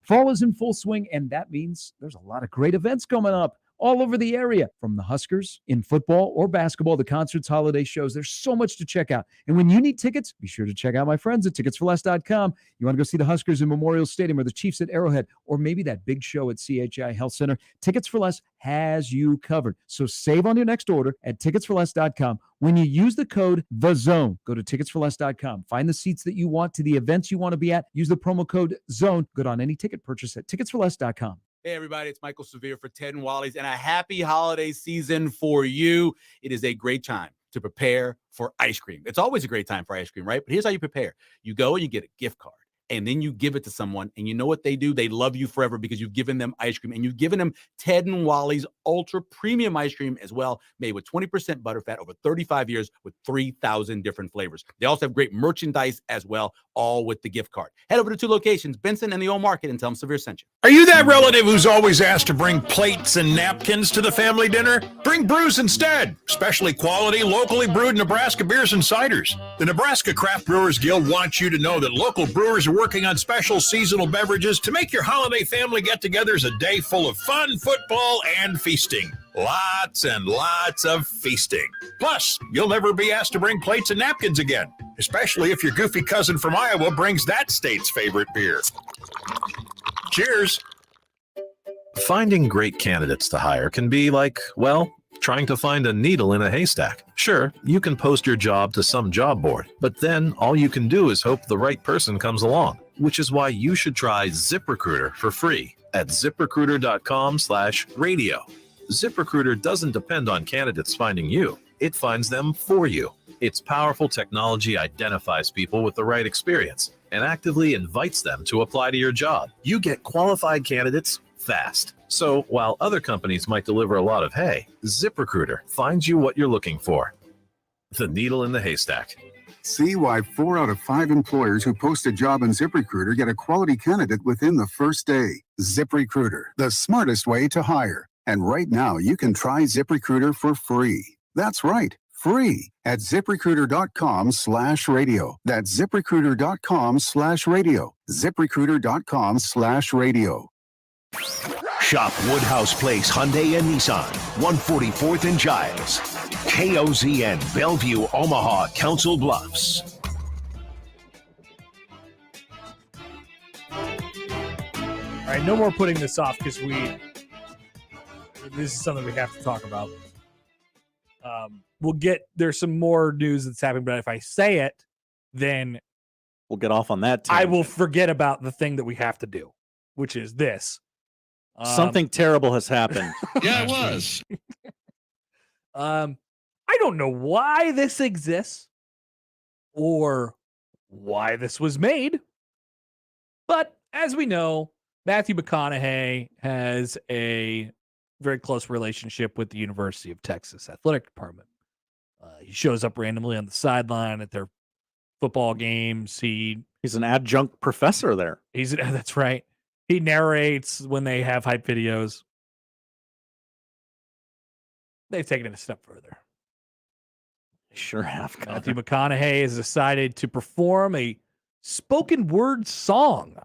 Fall is in full swing, and that means there's a lot of great events coming up all over the area, from the Huskers in football or basketball, the concerts, holiday shows. There's so much to check out. And when you need tickets, be sure to check out my friends at ticketsforless.com. You want to go see the Huskers in Memorial Stadium or the Chiefs at Arrowhead, or maybe that big show at CHI Health Center. Tickets for Less has you covered. So save on your next order at ticketsforless.com. When you use the code THEZONE, go to ticketsforless.com. Find the seats that you want to the events you want to be at. Use the promo code ZONE. Good on any ticket purchase at ticketsforless.com. Hey, everybody, it's Michael Severe for Ted and Wally's, and a happy holiday season for you. It is a great time to prepare for ice cream. It's always a great time for ice cream, right? But here's how you prepare. You go and you get a gift card, and then you give it to someone, and you know what they do? They love you forever because you've given them ice cream, and you've given them Ted and Wally's ultra premium ice cream as well, made with 20% butterfat over 35 years with 3,000 different flavors. They also have great merchandise as well, all with the gift card. Head over to 2 locations, Benson and the Old Market, and tell them Severe sent you. Are you that relative who's always asked to bring plates and napkins to the family dinner? Bring brews instead. Specially quality, locally brewed Nebraska beers and ciders. The Nebraska Craft Brewers Guild wants you to know that local brewers are working on special seasonal beverages to make your holiday family get-togethers a day full of fun, football, and feasting. Lots and lots of feasting. Plus, you'll never be asked to bring plates and napkins again, especially if your goofy cousin from Iowa brings that state's favorite beer. Cheers. Finding great candidates to hire can be like, well, trying to find a needle in a haystack. Sure, you can post your job to some job board, but then all you can do is hope the right person comes along, which is why you should try ZipRecruiter for free at ZipRecruiter.com/radio. ZipRecruiter doesn't depend on candidates finding you. It finds them for you. Its powerful technology identifies people with the right experience and actively invites them to apply to your job. You get qualified candidates fast. So while other companies might deliver a lot of hay, ZipRecruiter finds you what you're looking for. The needle in the haystack. See why 4 out of 5 employers who post a job on ZipRecruiter get a quality candidate within the first day. ZipRecruiter, the smartest way to hire. And right now, you can try ZipRecruiter for free. That's right, free at ZipRecruiter.com/radio. That's ZipRecruiter.com/radio. ZipRecruiter.com/radio. Shop Woodhouse Place Hyundai and Nissan, 144th and Giles. KOZN, Bellevue, Omaha, Council Bluffs. All right, no more putting this off because this is something we have to talk about. There's some more news that's happening, but if I say it, then we'll get off on that I will forget about the thing that we have to do, which is this. Something terrible has happened. Yeah, it was. I don't know why this exists or why this was made, but as we know, Matthew McConaughey has a very close relationship with the University of Texas Athletic Department. He shows up randomly on the sideline at their football games. He's an adjunct professor there. That's right. He narrates when they have hype videos. They've taken it a step further. They sure have. Matthew McConaughey has decided to perform a spoken word song.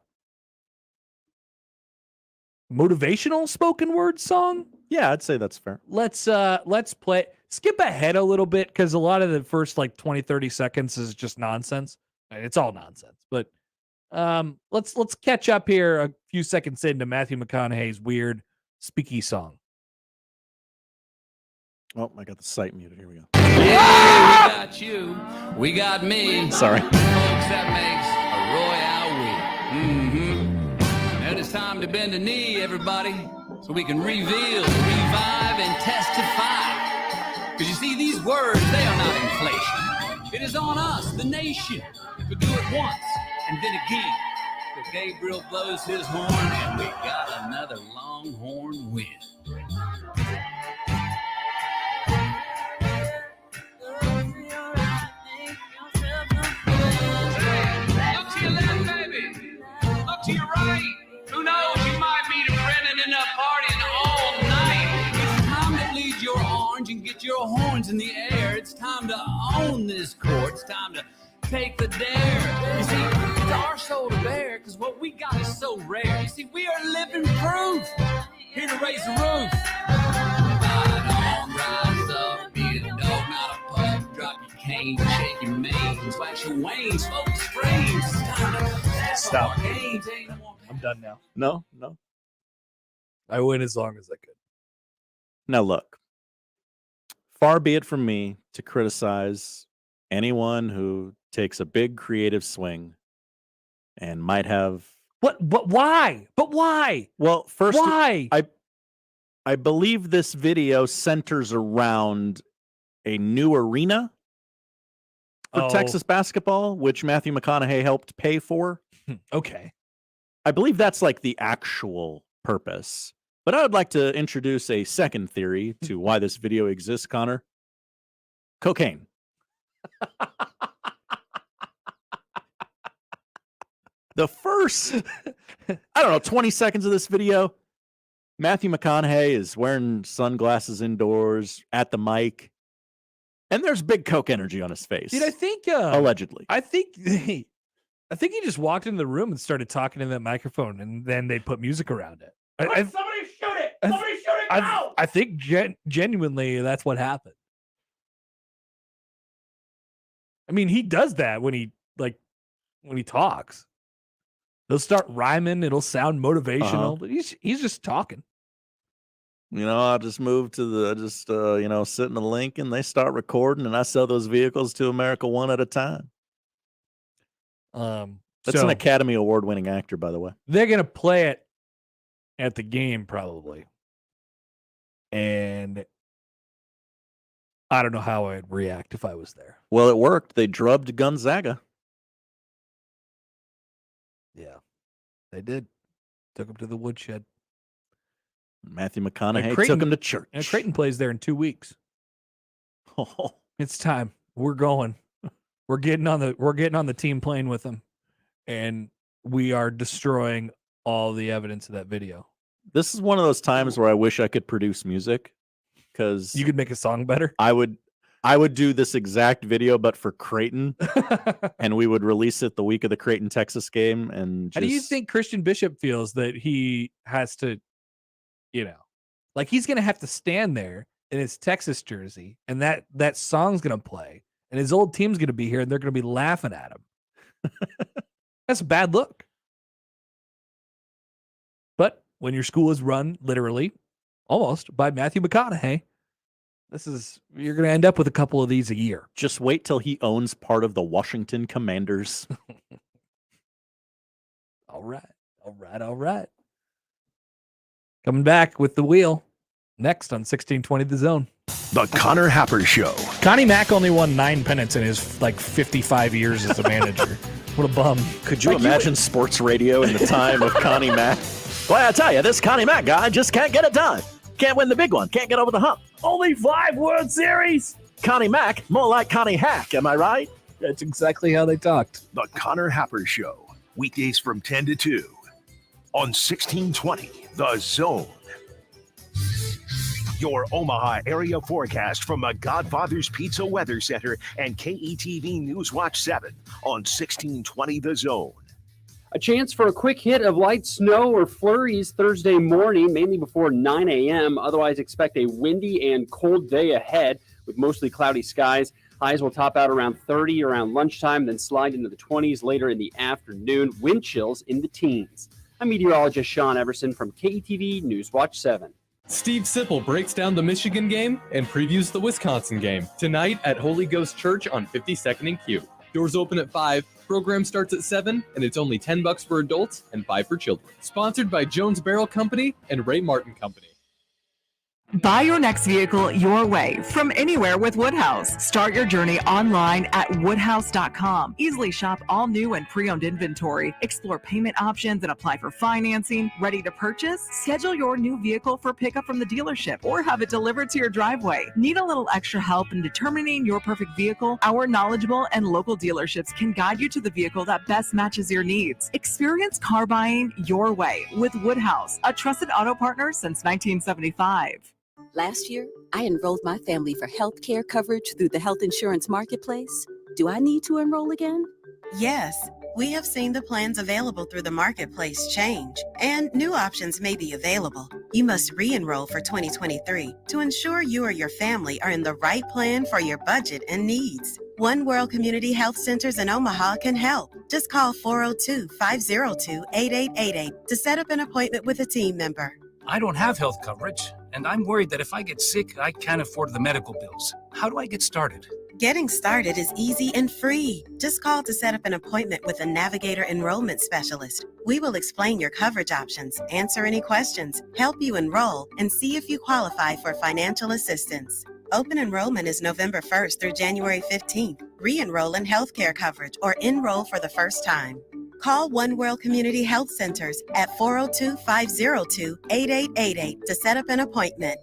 Motivational spoken word song? Yeah, I'd say that's fair. Let's play. Skip ahead a little bit because a lot of the first 20, 30 seconds is just nonsense. It's all nonsense. But let's catch up here a few seconds into Matthew McConaughey's weird speaky song. Oh, I got the site muted. Here we go. Yeah, we got you. We got me. Sorry. Folks, that makes a royale we. And it's time to bend a knee, everybody, so we can reveal, revive, and testify. Because you see, these words, they are not inflation. It is on us, the nation, to do it once and then again. So Gabriel blows his horn, and we got another Longhorn win. Look to your left, baby. Look to your right. Who knows? You might meet a friend and end up partying all night. It's time to bleed your orange and get your horns in the air. It's time to own this court. It's time to take the dare. You see, it's our soul to bear, because what we got is so rare. You see, we are living proof. Here to raise the roof. Ride on, rise up, be a dog, not a pup. Drop your cane, shake your mane, wax your wings, focus frames. It's time to Stop. games. Ain't no more. I'm done now. No. I went as long as I could. Now look, far be it from me to criticize anyone who takes a big creative swing and might have. What? Why? But why? Well, first, why? I believe this video centers around a new arena for Texas basketball, which Matthew McConaughey helped pay for. Okay. I believe that's the actual purpose. But I would like to introduce a second theory to why this video exists, Connor. Cocaine. The first, 20 seconds of this video, Matthew McConaughey is wearing sunglasses indoors at the mic, and there's big coke energy on his face. Dude, I think allegedly. I think he just walked into the room and started talking in that microphone, and then they put music around it. Somebody shoot it! Somebody shoot it now! I think genuinely that's what happened. I mean, he does that when he talks. He'll start rhyming. It'll sound motivational, but he's just talking. I just moved to sit in the Lincoln. They start recording, and I sell those vehicles to America one at a time. That's an Academy Award-winning actor, by the way. They're gonna play it at the game probably, and I don't know how I'd react if I was there. Well, it worked. They drubbed Gonzaga. Yeah, they did. Took him to the woodshed. Matthew McConaughey took him to church. And Creighton plays there in 2 weeks. Oh, it's time. We're going. We're getting on the team plane with them, and we are destroying all the evidence of that video. This is one of those times where I wish I could produce music, because you could make a song better. I would do this exact video, but for Creighton, and we would release it the week of the Creighton Texas game. And how do you think Christian Bishop feels that he has to, he's going to have to stand there in his Texas jersey, and that song's going to play, and his old team's going to be here, and they're going to be laughing at him. That's a bad look. But when your school is run literally almost by Matthew McConaughey, you're going to end up with a couple of these a year. Just wait till he owns part of the Washington Commanders. All right. Coming back with the wheel next on 1620 The Zone. The Connor Happer Show. Connie Mack only won 9 pennants in his 55 years as a manager. What a bum. Could you imagine sports radio in the time of Connie Mack? Boy, I tell you, this Connie Mack guy just can't get it done. Can't win the big one. Can't get over the hump. Only 5 World Series. Connie Mack, more like Connie Hack, am I right? That's exactly how they talked. The Connor Happer Show, weekdays from 10 to 2 on 1620 The Zone. Your Omaha area forecast from the Godfather's Pizza Weather Center and KETV News Watch 7 on 1620 The Zone. A chance for a quick hit of light snow or flurries Thursday morning, mainly before 9 a.m. Otherwise, expect a windy and cold day ahead with mostly cloudy skies. Highs will top out around 30 around lunchtime, then slide into the 20s later in the afternoon. Wind chills in the teens. I'm meteorologist Sean Everson from KETV News Watch 7. Steve Sipple breaks down the Michigan game and previews the Wisconsin game tonight at Holy Ghost Church on 52nd and Q. Doors open at 5, program starts at 7, and it's only $10 for adults and $5 for children. Sponsored by Jones Barrel Company and Ray Martin Company. Buy your next vehicle your way from anywhere with Woodhouse. Start your journey online at woodhouse.com. Easily shop all new and pre-owned inventory. Explore payment options and apply for financing. Ready to purchase? Schedule your new vehicle for pickup from the dealership or have it delivered to your driveway. Need a little extra help in determining your perfect vehicle? Our knowledgeable and local dealerships can guide you to the vehicle that best matches your needs. Experience car buying your way with Woodhouse, a trusted auto partner since 1975. Last year, I enrolled my family for health care coverage through the health insurance marketplace. Do I need to enroll again? Yes, we have seen the plans available through the marketplace change, and new options may be available. You must re-enroll for 2023 to ensure you or your family are in the right plan for your budget and needs. One World Community Health Centers in Omaha can help. Just call 402-502-8888 to set up an appointment with a team member. I don't have health coverage, and I'm worried that if I get sick, I can't afford the medical bills. How do I get started? Getting started is easy and free. Just call to set up an appointment with a Navigator enrollment specialist. We will explain your coverage options, answer any questions, help you enroll, and see if you qualify for financial assistance. Open enrollment is November 1st through January 15th. Re-enroll in healthcare coverage or enroll for the first time. Call One World Community Health Centers at 402-502-8888 to set up an appointment.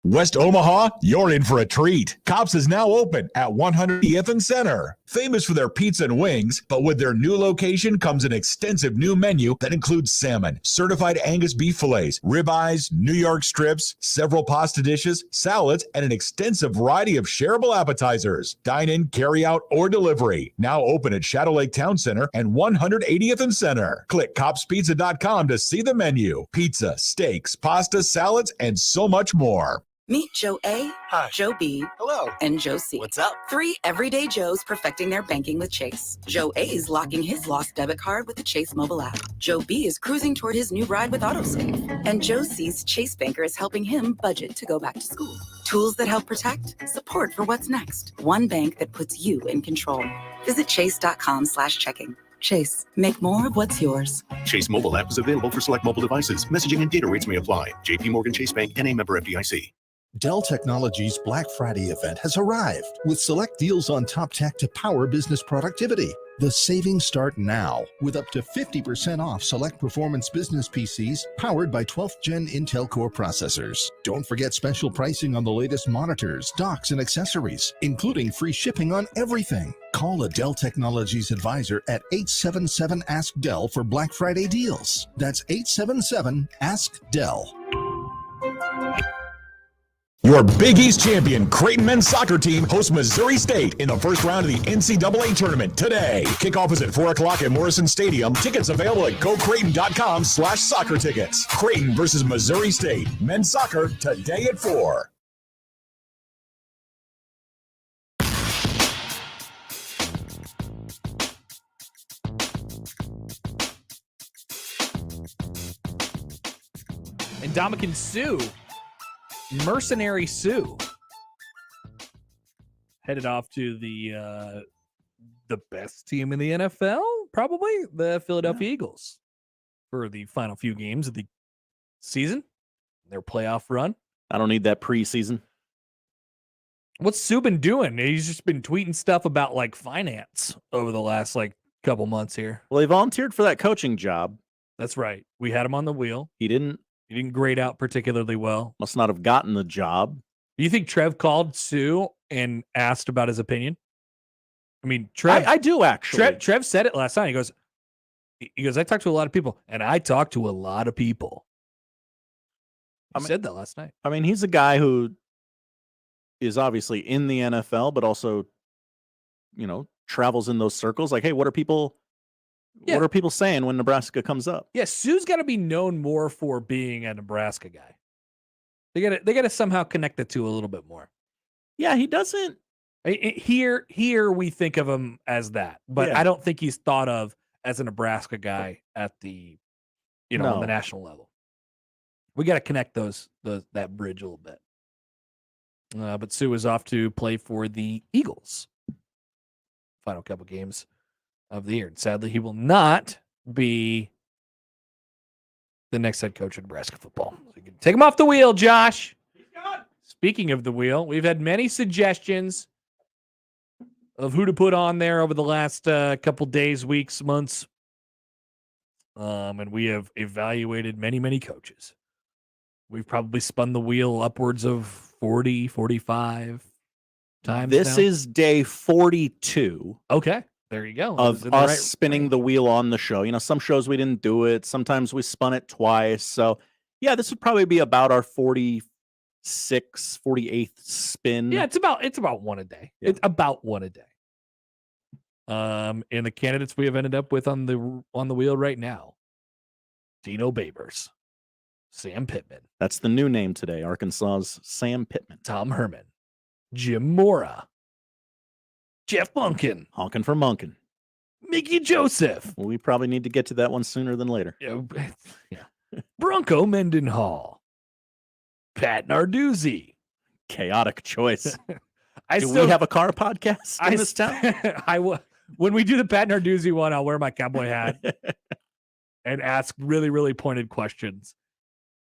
West Omaha, you're in for a treat. Cops is now open at 100th and Center. Famous for their pizza and wings, but with their new location comes an extensive new menu that includes salmon, certified Angus beef fillets, ribeyes, New York strips, several pasta dishes, salads, and an extensive variety of shareable appetizers. Dine in, carry out, or delivery. Now open at Shadow Lake Town Center and 180th and Center. Click copspizza.com to see the menu. Pizza, steaks, pasta, salads, and so much more. Meet Joe A, Hi. Joe B, Hello. and Joe C. What's up? 3 everyday Joes perfecting their banking with Chase. Joe A is locking his lost debit card with the Chase mobile app. Joe B is cruising toward his new ride with AutoSave. And Joe C's Chase banker is helping him budget to go back to school. Tools that help protect, support for what's next. One bank that puts you in control. Visit chase.com/checking. Chase, make more of what's yours. Chase mobile app is available for select mobile devices. Messaging and data rates may apply. JP Morgan Chase Bank, N.A. member FDIC. Dell Technologies Black Friday event has arrived with select deals on top tech to power business productivity. The savings start now with up to 50% off select performance business PCs powered by 12th Gen Intel Core processors. Don't forget special pricing on the latest monitors, docks, and accessories, including free shipping on everything. Call a Dell Technologies advisor at 877-ASK-DELL for Black Friday deals. That's 877-ASK-DELL. Your Big East champion, Creighton men's soccer team, hosts Missouri State in the first round of the NCAA tournament today. Kickoff is at 4 o'clock at Morrison Stadium. Tickets available at gocreighton.com/soccer tickets. Creighton versus Missouri State. Men's soccer today at 4. And Dominican Sue, Mercenary Sue, headed off to the best team in the NFL, probably the Philadelphia Eagles, for the final few games of the season, their playoff run. I don't need that preseason. What's Sue been doing? He's just been tweeting stuff about like finance over the last couple months here. Well, he volunteered for that coaching job. That's right. We had him on the wheel. He didn't grade out particularly well. Must not have gotten the job. Do you think Trev called Sue and asked about his opinion? I mean, Trev. I do actually. Trev said it last night. He goes, I talked to a lot of people, and I talked to a lot of people. He said that last night. I mean, he's a guy who is obviously in the NFL, but also, travels in those circles. Like, hey, what are people saying when Nebraska comes up? Yeah, Sue's got to be known more for being a Nebraska guy. They got to somehow connect the two a little bit more. Yeah, he doesn't. Here we think of him as that, but I don't think he's thought of as a Nebraska guy at the, on the national level. We got to connect that bridge a little bit. But Sue is off to play for the Eagles. Final couple games of the year. And sadly, he will not be the next head coach of Nebraska football. So you can take him off the wheel, Josh. Speaking of the wheel, we've had many suggestions of who to put on there over the last couple days, weeks, months. And we have evaluated many, many coaches. We've probably spun the wheel upwards of 40, 45 times. This now. is day 42. Okay. There you go. Of us spinning the wheel on the show. Some shows we didn't do it. Sometimes we spun it twice. So, yeah, this would probably be about our 46th, 48th spin. Yeah, it's about one a day. Yeah. It's about one a day. And the candidates we have ended up with on the wheel right now: Dino Babers, Sam Pittman. That's the new name today. Arkansas's Sam Pittman. Tom Herman, Jim Mora, Jeff Monken. Honkin' for Monken. Mickey Joseph. Well, we probably need to get to that one sooner than later. Yeah. Bronco Mendenhall. Pat Narduzzi. Chaotic choice. Do we have a car podcast in this town? When we do the Pat Narduzzi one, I'll wear my cowboy hat and ask really, really pointed questions.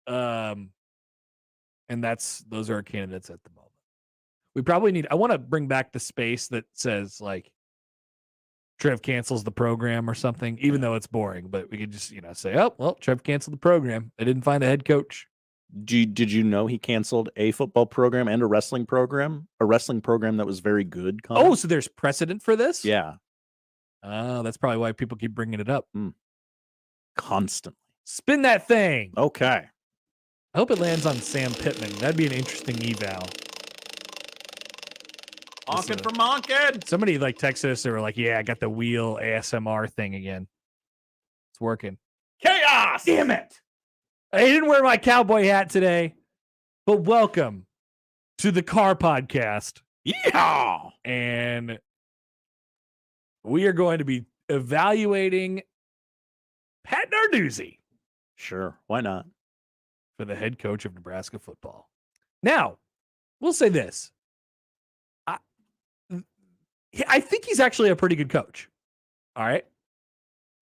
And those are our candidates at the moment. We probably I want to bring back the space that says like Trev cancels the program or something, even though it's boring, but we could just, say, oh, well, Trev canceled the program. I didn't find a head coach. Did you know he canceled a football program and a wrestling program that was very good? Connor? Oh, so there's precedent for this? Yeah. Oh, that's probably why people keep bringing it up. Constantly. Spin that thing. Okay. I hope it lands on Sam Pittman. That'd be an interesting eval. Honkin' for Monken. Somebody texted us. They were like, yeah, I got the wheel ASMR thing again. It's working. Chaos! Damn it. I didn't wear my cowboy hat today, but welcome to the Car Podcast. Yeah. And we are going to be evaluating Pat Narduzzi. Sure. Why not? For the head coach of Nebraska football. Now, we'll say this. I think he's actually a pretty good coach. All right.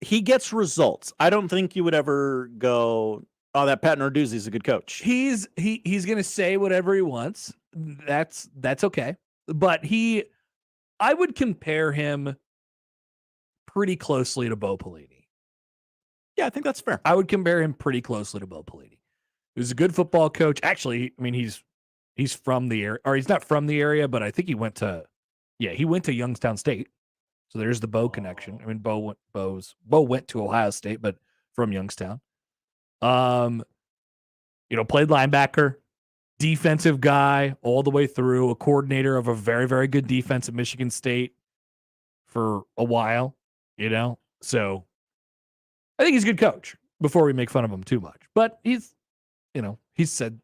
He gets results. I don't think you would ever go, oh, that Pat Narduzzi is a good coach. He's going to say whatever he wants. That's okay. But I would compare him pretty closely to Bo Pelini. Yeah, I think that's fair. I would compare him pretty closely to Bo Pelini. He was a good football coach. Actually, I mean, he's from the area, or he's not from the area, but I think he went to Youngstown State. So there's the Bo connection. I mean, Bo went to Ohio State, but from Youngstown. Played linebacker, defensive guy all the way through, a coordinator of a very, very good defense at Michigan State for a while, So I think he's a good coach before we make fun of him too much. But he's said.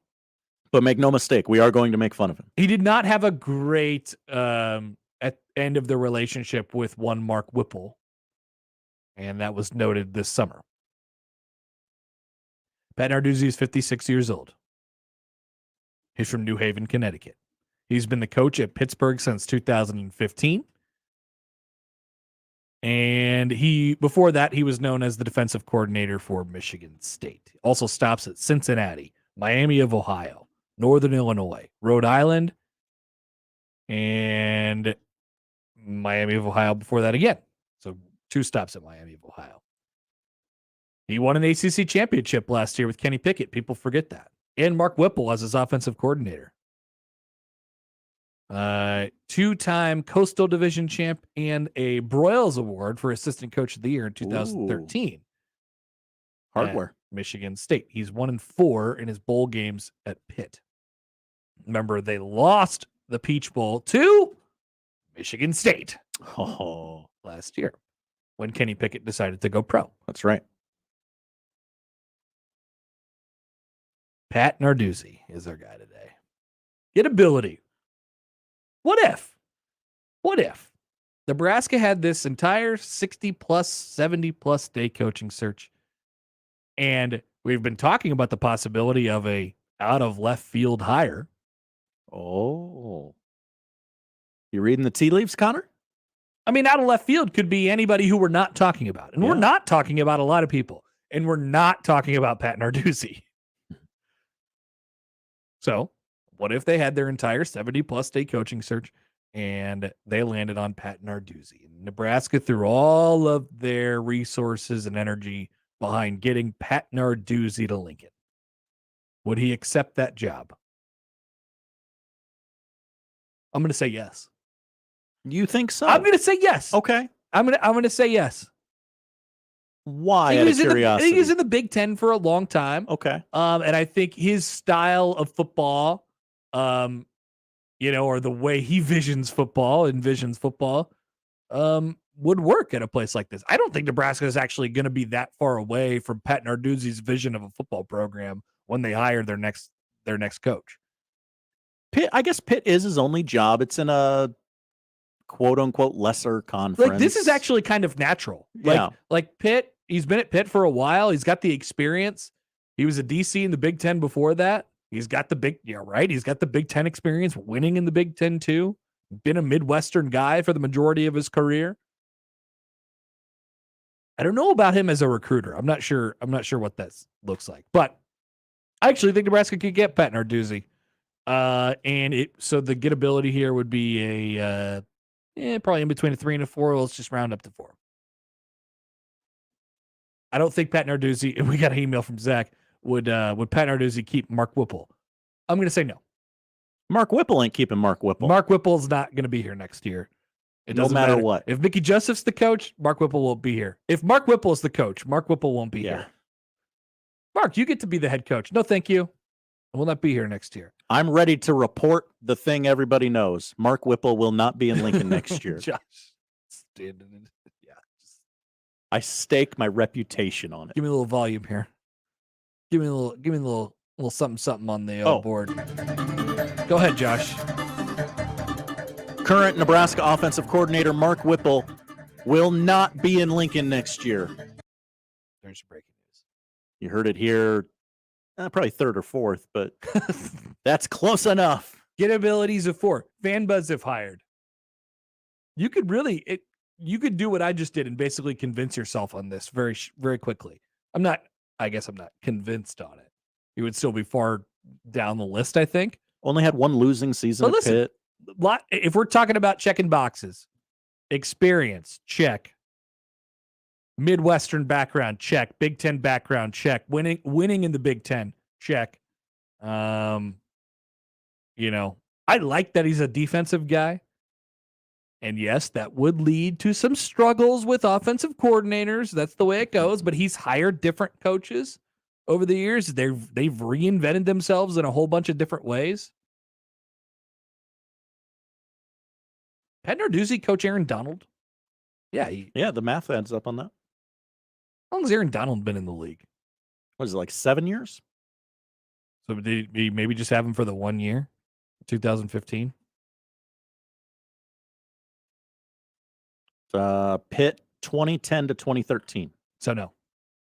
But make no mistake, we are going to make fun of him. He did not have a great at end of the relationship with one Mark Whipple, and that was noted this summer. Pat Narduzzi is 56 years old. He's from New Haven, Connecticut. He's been the coach at Pittsburgh since 2015. And before that, he was known as the defensive coordinator for Michigan State. Also stops at Cincinnati, Miami of Ohio, Northern Illinois, Rhode Island, and Miami of Ohio before that again. So 2 stops at Miami of Ohio. He won an ACC championship last year with Kenny Pickett. People forget that. And Mark Whipple as his offensive coordinator. 2-time Coastal Division champ and a Broyles Award for Assistant Coach of the Year in 2013. Hardware. At Michigan State. He's 1-4 in his bowl games at Pitt. Remember, they lost the Peach Bowl to Michigan State last year when Kenny Pickett decided to go pro. That's right. Pat Narduzzi is our guy today. Gettability. What if Nebraska had this entire 60-plus, 70-plus day coaching search, and we've been talking about the possibility of a out-of-left-field hire? Oh. You reading the tea leaves, Connor? I mean, out of left field could be anybody who we're not talking about. And we're not talking about a lot of people. And we're not talking about Pat Narduzzi. So, what if they had their entire 70-plus day coaching search and they landed on Pat Narduzzi? Nebraska threw all of their resources and energy behind getting Pat Narduzzi to Lincoln. Would he accept that job? I'm going to say yes. You think so? I'm going to say yes. Okay. I'm going to say yes. Why? Out of curiosity. I think he's in the Big Ten for a long time. Okay. And I think his style of football, or the way he envisions football, would work at a place like this. I don't think Nebraska is actually going to be that far away from Pat Narduzzi's vision of a football program when they hire their next coach. Pitt, I guess Pitt is his only job. It's in a quote unquote lesser conference. Like, this is actually kind of natural. Like Pitt, he's been at Pitt for a while. He's got the experience. He was a DC in the Big Ten before that. He's got the He's got the Big Ten experience, winning in the Big Ten too. Been a Midwestern guy for the majority of his career. I don't know about him as a recruiter. I'm not sure what that looks like. But I actually think Nebraska could get Pat Narduzzi. So the gettability here would be a probably in between a 3 and a 4. Let's just round up to 4. I don't think Pat Narduzzi, and we got an email from Zach, would Pat Narduzzi keep Mark Whipple? I'm going to say no. Mark Whipple ain't keeping Mark Whipple. Mark Whipple's not going to be here next year. It no doesn't matter what. If Mickey Joseph's the coach, Mark Whipple won't be here. If Mark Whipple is the coach, Mark Whipple won't be here. Mark, you get to be the head coach. No, thank you. I will not be here next year. I'm ready to report the thing everybody knows. Mark Whipple will not be in Lincoln next year. Josh, standing in. Yeah. I stake my reputation on it. Give me a little volume here. Give me a little something on the board. Go ahead, Josh. Current Nebraska offensive coordinator Mark Whipple will not be in Lincoln next year. There's your breaking news. You heard it here. Probably 3rd or 4th, but that's close enough. Gettabilities of 4. Fan Buzz if hired. You could do what I just did and basically convince yourself on this very, very quickly. I guess I'm not convinced on it. You would still be far down the list, I think. Only had one losing season at Pitt. If we're talking about checking boxes, experience, check. Midwestern background, check. Big Ten background, check. Winning in the Big Ten, check. I like that he's a defensive guy. And yes, that would lead to some struggles with offensive coordinators. That's the way it goes. But he's hired different coaches over the years. They've reinvented themselves in a whole bunch of different ways. Pat Narduzzi, Coach Aaron Donald. Yeah, the math adds up on that. How long has Aaron Donald been in the league? What is it, like 7 years? So did he maybe just have him for the 1 year, 2015? Pitt 2010 to 2013. So no.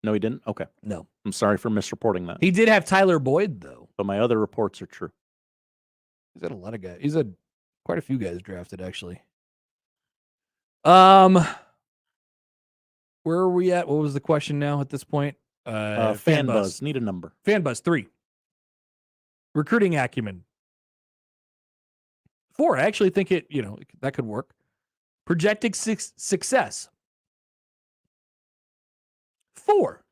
No, he didn't? Okay. No. I'm sorry for misreporting that. He did have Tyler Boyd, though. But my other reports are true. He's had a lot of guys. He's had quite a few guys drafted, actually. Where are we at? What was the question now at this point? Fan buzz. Need a number. Fan buzz 3. Recruiting acumen 4. I actually think that could work. Projected success 4.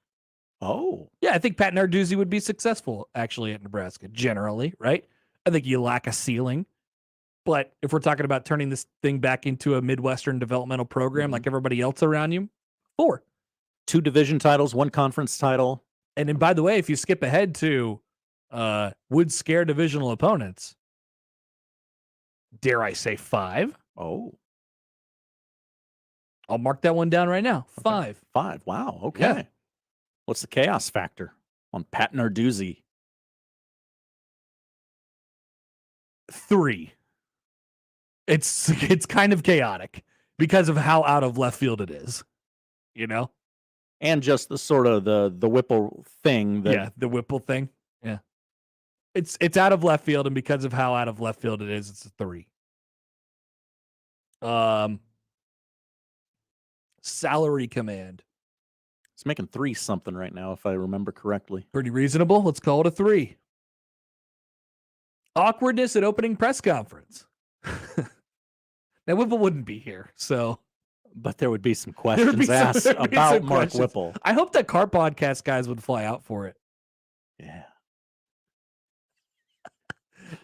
Oh. Yeah, I think Pat Narduzzi would be successful actually at Nebraska generally, right? I think you lack a ceiling. But if we're talking about turning this thing back into a Midwestern developmental program like everybody else around you, 4. 2 division titles, 1 conference title. And then, by the way, if you skip ahead to would scare divisional opponents, dare I say 5? Oh. I'll mark that one down right now. 5. 5. Wow. Okay. Yeah. What's the chaos factor on Pat Narduzzi? 3. It's kind of chaotic because of how out of left field it is, you know? And just the sort of the Whipple thing. Yeah, the Whipple thing. Yeah. It's out of left field, and because of how out of left field it is, it's a 3. Salary command. It's making 3 something right now, if I remember correctly. Pretty reasonable. Let's call it a 3. Awkwardness at opening press conference. Now, Whipple wouldn't be here, so. But there would be some questions asked about Mark Whipple. I hope that Car Podcast guys would fly out for it. Yeah.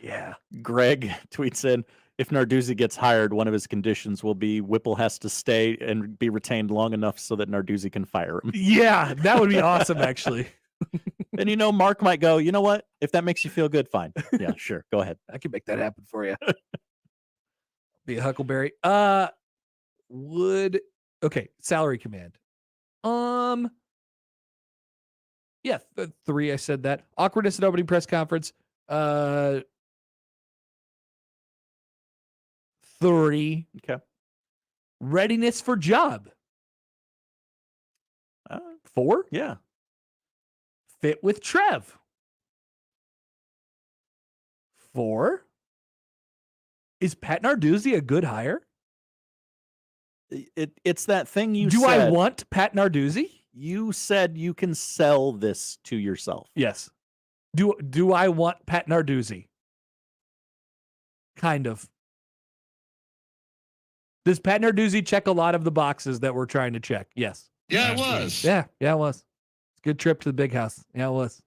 Yeah. Greg tweets in, if Narduzzi gets hired, one of his conditions will be Whipple has to stay and be retained long enough so that Narduzzi can fire him. Yeah, that would be awesome, actually. And, Mark might go, you know what? If that makes you feel good, fine. Yeah, sure. Go ahead. I can make that happen for you. Be a Huckleberry. Salary command. Yeah, 3, I said that. Awkwardness at opening press conference. 3. Okay. Readiness for job. 4? Yeah. Fit with Trev. 4. Is Pat Narduzzi a good hire? It's that thing you Do said. I want Pat Narduzzi? You said you can sell this to yourself. Yes. Do I want Pat Narduzzi? Kind of. Does Pat Narduzzi check a lot of the boxes that we're trying to check? Yes. Yeah, it was. Yeah, it was. It's a good trip to the big house. Yeah, it was.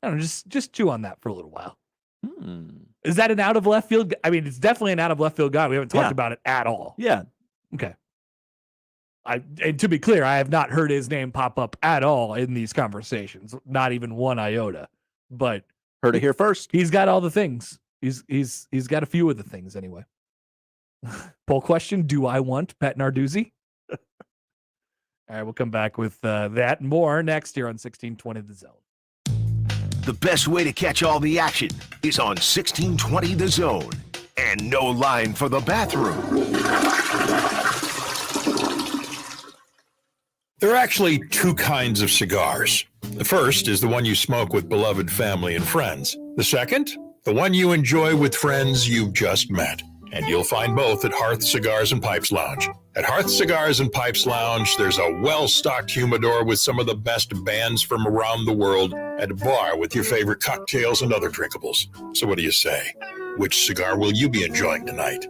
I don't know, just chew on that for a little while. Is that an out of left field? I mean, it's definitely an out of left field guy. We haven't talked about it at all. Yeah. Okay. And to be clear, I have not heard his name pop up at all in these conversations. Not even one iota. But heard it here first. He's got all the things. He's got a few of the things anyway. Poll question: do I want Pat Narduzzi? All right, we'll come back with that and more next year on 1620 The Zone. The best way to catch all the action is on 1620 The Zone. And no line for the bathroom. There are actually 2 kinds of cigars. The first is the one you smoke with beloved family and friends. The second, the one you enjoy with friends you've just met. And you'll find both at Hearth Cigars and Pipes Lounge. At Hearth Cigars and Pipes Lounge, there's a well-stocked humidor with some of the best bands from around the world and a bar with your favorite cocktails and other drinkables. So what do you say? Which cigar will you be enjoying tonight?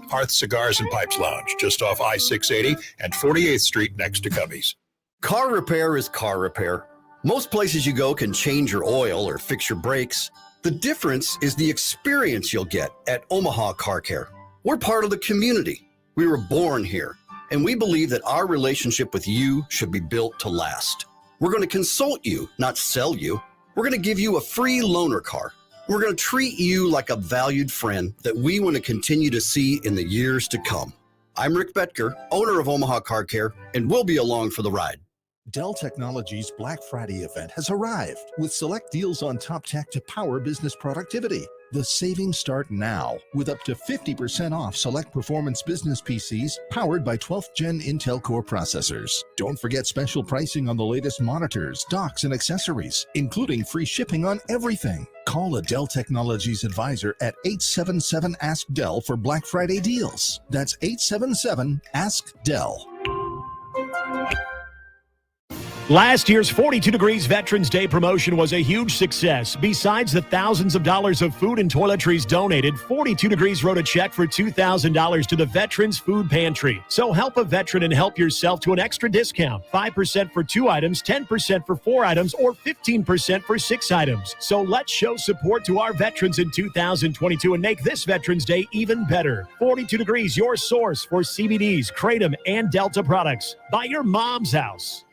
Hearth Cigars and Pipes Lounge, just off I-680 and 48th Street next to Cubby's. Car repair is car repair. Most places you go can change your oil or fix your brakes. The difference is the experience you'll get at Omaha Car Care. We're part of the community. We were born here, and we believe that our relationship with you should be built to last. We're going to consult you, not sell you. We're going to give you a free loaner car. We're going to treat you like a valued friend that we want to continue to see in the years to come. I'm Rick Betker, owner of Omaha Car Care, and we'll be along for the ride. Dell Technologies Black Friday event has arrived with select deals on top tech to power business productivity. The savings start now with up to 50% off select performance business PCs powered by 12th Gen Intel Core processors. Don't forget special pricing on the latest monitors, docks, and accessories, including free shipping on everything. Call a Dell Technologies advisor at 877-ASK-DELL for Black Friday deals. That's 877-ASK-DELL. Last year's 42 Degrees Veterans Day promotion was a huge success. Besides the thousands of dollars of food and toiletries donated, 42 Degrees wrote a check for $2,000 to the Veterans Food Pantry. So help a veteran and help yourself to an extra discount. 5% for 2 items, 10% for 4 items, or 15% for 6 items. So let's show support to our veterans in 2022 and make this Veterans Day even better. 42 Degrees, your source for CBDs, Kratom, and Delta products. By your mom's house.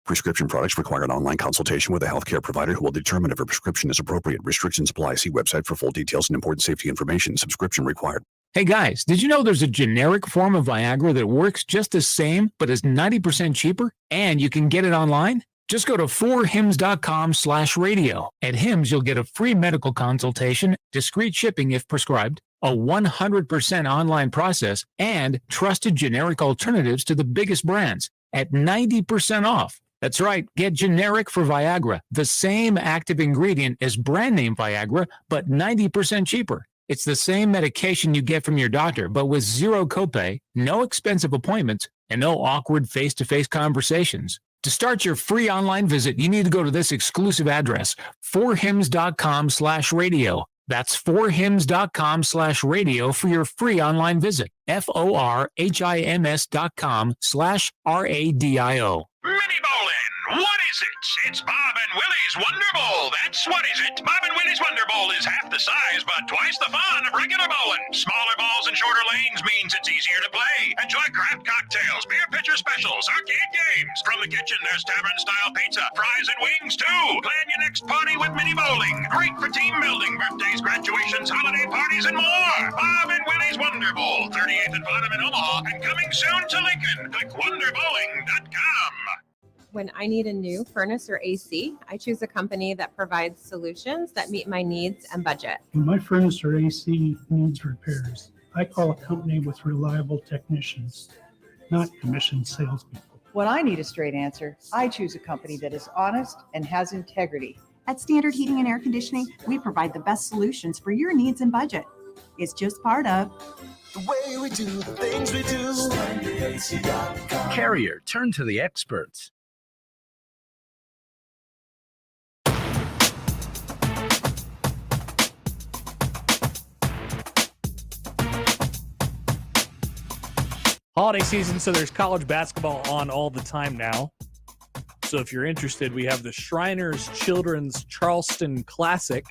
Prescription products require an online consultation with a healthcare provider who will determine if a prescription is appropriate. Restrictions apply. See website for full details and important safety information. Subscription required. Hey guys, did you know there's a generic form of Viagra that works just the same but is 90% cheaper? And you can get it online? Just go to 4hims.com/radio. At Hims, you'll get a free medical consultation, discreet shipping if prescribed, a 100% online process, and trusted generic alternatives to the biggest brands at 90% off. That's right, get generic for Viagra, the same active ingredient as brand name Viagra, but 90% cheaper. It's the same medication you get from your doctor, but with zero copay, no expensive appointments, and no awkward face-to-face conversations. To start your free online visit, you need to go to this exclusive address, 4hims.com/radio. That's 4hims.com/radio for your free online visit. FORHIMS.com/RADIO. Mini bowling. What is it? It's Bob and Willie's Wonder Bowl. That's what is it. Bob and Willie's Wonder Bowl is half the size, but twice the fun of regular bowling. Smaller balls and shorter lanes means it's easier to play. Enjoy craft cocktails, beer pitcher specials, arcade games. From the kitchen, there's tavern-style pizza, fries, and wings, too. Plan your next party with mini bowling. Great for team building, birthdays, graduations, holiday parties, and more. Bob and Willie's Wonder Bowl, 38th and Bottom in Omaha, and coming soon to Lincoln. Click wonderbowling.com. When I need a new furnace or AC, I choose a company that provides solutions that meet my needs and budget. When my furnace or AC needs repairs, I call a company with reliable technicians, not commissioned salespeople. When I need a straight answer, I choose a company that is honest and has integrity. At Standard Heating and Air Conditioning, we provide the best solutions for your needs and budget. It's just part of the way we do the things we do. Carrier, turn to the experts. Holiday season, so there's college basketball on all the time now. So if you're interested, we have the Shriners Children's Charleston Classic.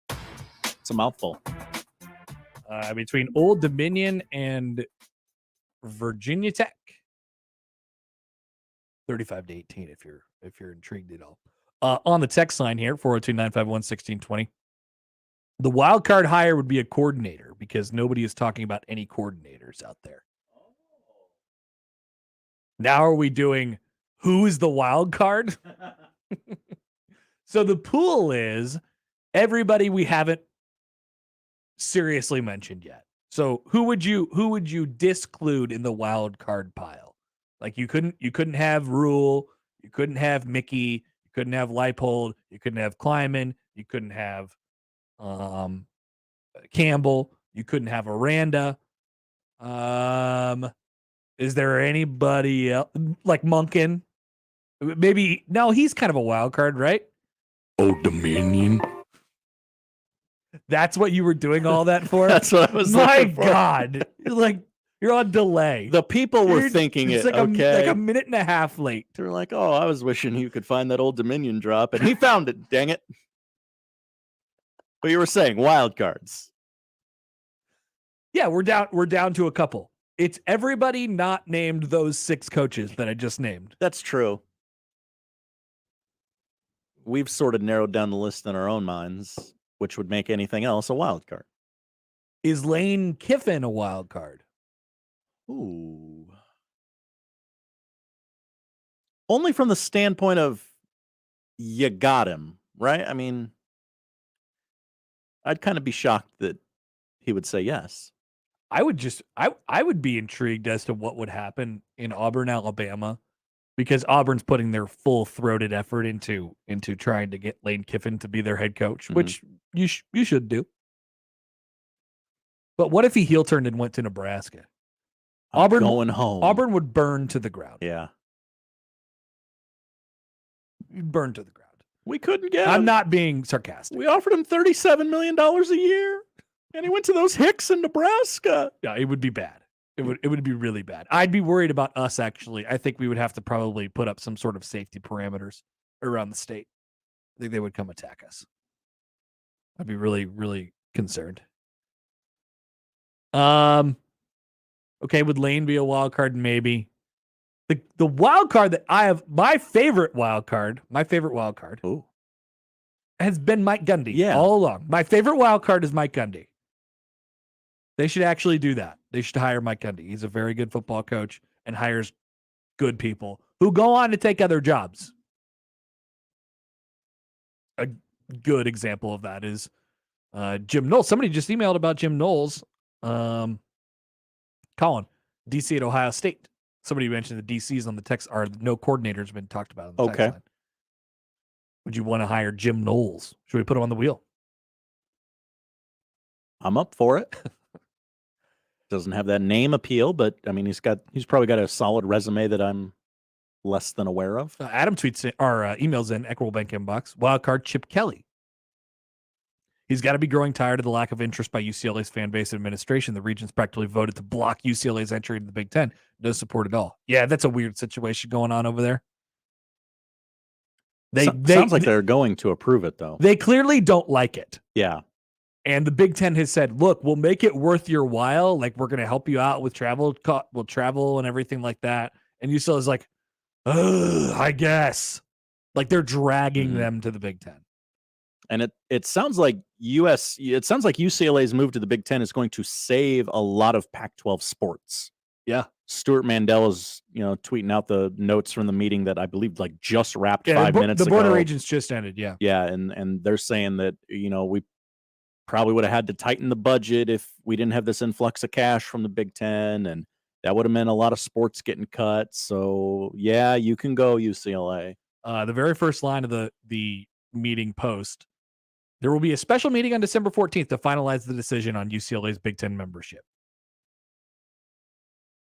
It's a mouthful. Between Old Dominion and Virginia Tech. 35-18 if you're intrigued at all. On the text line here, 402-951-1620. The wild card hire would be a coordinator because nobody is talking about any coordinators out there. Now are we doing who's the wild card? So the pool is everybody we haven't seriously mentioned yet. So who would you disclude in the wild card pile? Like you couldn't have Rule, you couldn't have Mickey, you couldn't have Leipold, you couldn't have Kleiman, you couldn't have Campbell, you couldn't have Aranda. Is there anybody else like Monken? Maybe no, he's kind of a wild card, right? Old Dominion. That's what you were doing all that for? That's what I was My looking for. God. You're on delay. The people were thinking it's it, like okay? a minute and a half late. They're like, oh, I was wishing you could find that Old Dominion drop, and he found it, dang it. But you were saying wild cards. Yeah, we're down to a couple. It's everybody not named those 6 coaches that I just named. That's true. We've sort of narrowed down the list in our own minds, which would make anything else a wild card. Is Lane Kiffin a wild card? Ooh. Only from the standpoint of you got him, right? I mean, I'd kind of be shocked that he would say yes. I would be intrigued as to what would happen in Auburn, Alabama, because Auburn's putting their full-throated effort into trying to get Lane Kiffin to be their head coach, which you should do. But what if he heel turned and went to Nebraska? Auburn going home. Auburn would burn to the ground. Yeah. burned to the ground. We couldn't get him. I'm not being sarcastic. We offered him $37 million a year, and he went to those Hicks in Nebraska. Yeah, it would be bad. It would be really bad. I'd be worried about us, actually. I think we would have to probably put up some sort of safety parameters around the state. I think they would come attack us. I'd be really, really concerned. Okay, would Lane be a wild card? Maybe. The wild card that I have, my favorite wild card has been Mike Gundy all along. My favorite wild card is Mike Gundy. They should actually do that. They should hire Mike Gundy. He's a very good football coach and hires good people who go on to take other jobs. A good example of that is Jim Knowles. Somebody just emailed about Jim Knowles. Colin, DC at Ohio State. Somebody mentioned the DCs on the text are no coordinators been talked about on the text line. Would you want to hire Jim Knowles? Should we put him on the wheel? I'm up for it. Doesn't have that name appeal, but I mean, he's probably got a solid resume that I'm less than aware of. Adam tweets emails in Equitable Bank inbox. Wildcard Chip Kelly. He's got to be growing tired of the lack of interest by UCLA's fan base and administration. The region's practically voted to block UCLA's entry into the Big Ten. No support at all. Yeah, that's a weird situation going on over there. Sounds like they're going to approve it, though. They clearly don't like it. Yeah. And the Big Ten has said, look, we'll make it worth your while. Like, we're going to help you out with travel. We'll travel and everything like that. And UCLA is like, I guess. Like, they're dragging them to the Big Ten. And it sounds like UCLA's move to the Big Ten is going to save a lot of Pac-12 sports. Yeah. Stuart Mandela's, tweeting out the notes from the meeting that I believe just wrapped 5 minutes ago. The Board of Regents just ended, yeah. Yeah, and they're saying that, we probably would have had to tighten the budget if we didn't have this influx of cash from the Big Ten, and that would have meant a lot of sports getting cut. So, yeah, you can go, UCLA. The very first line of the meeting post, there will be a special meeting on December 14th to finalize the decision on UCLA's Big Ten membership.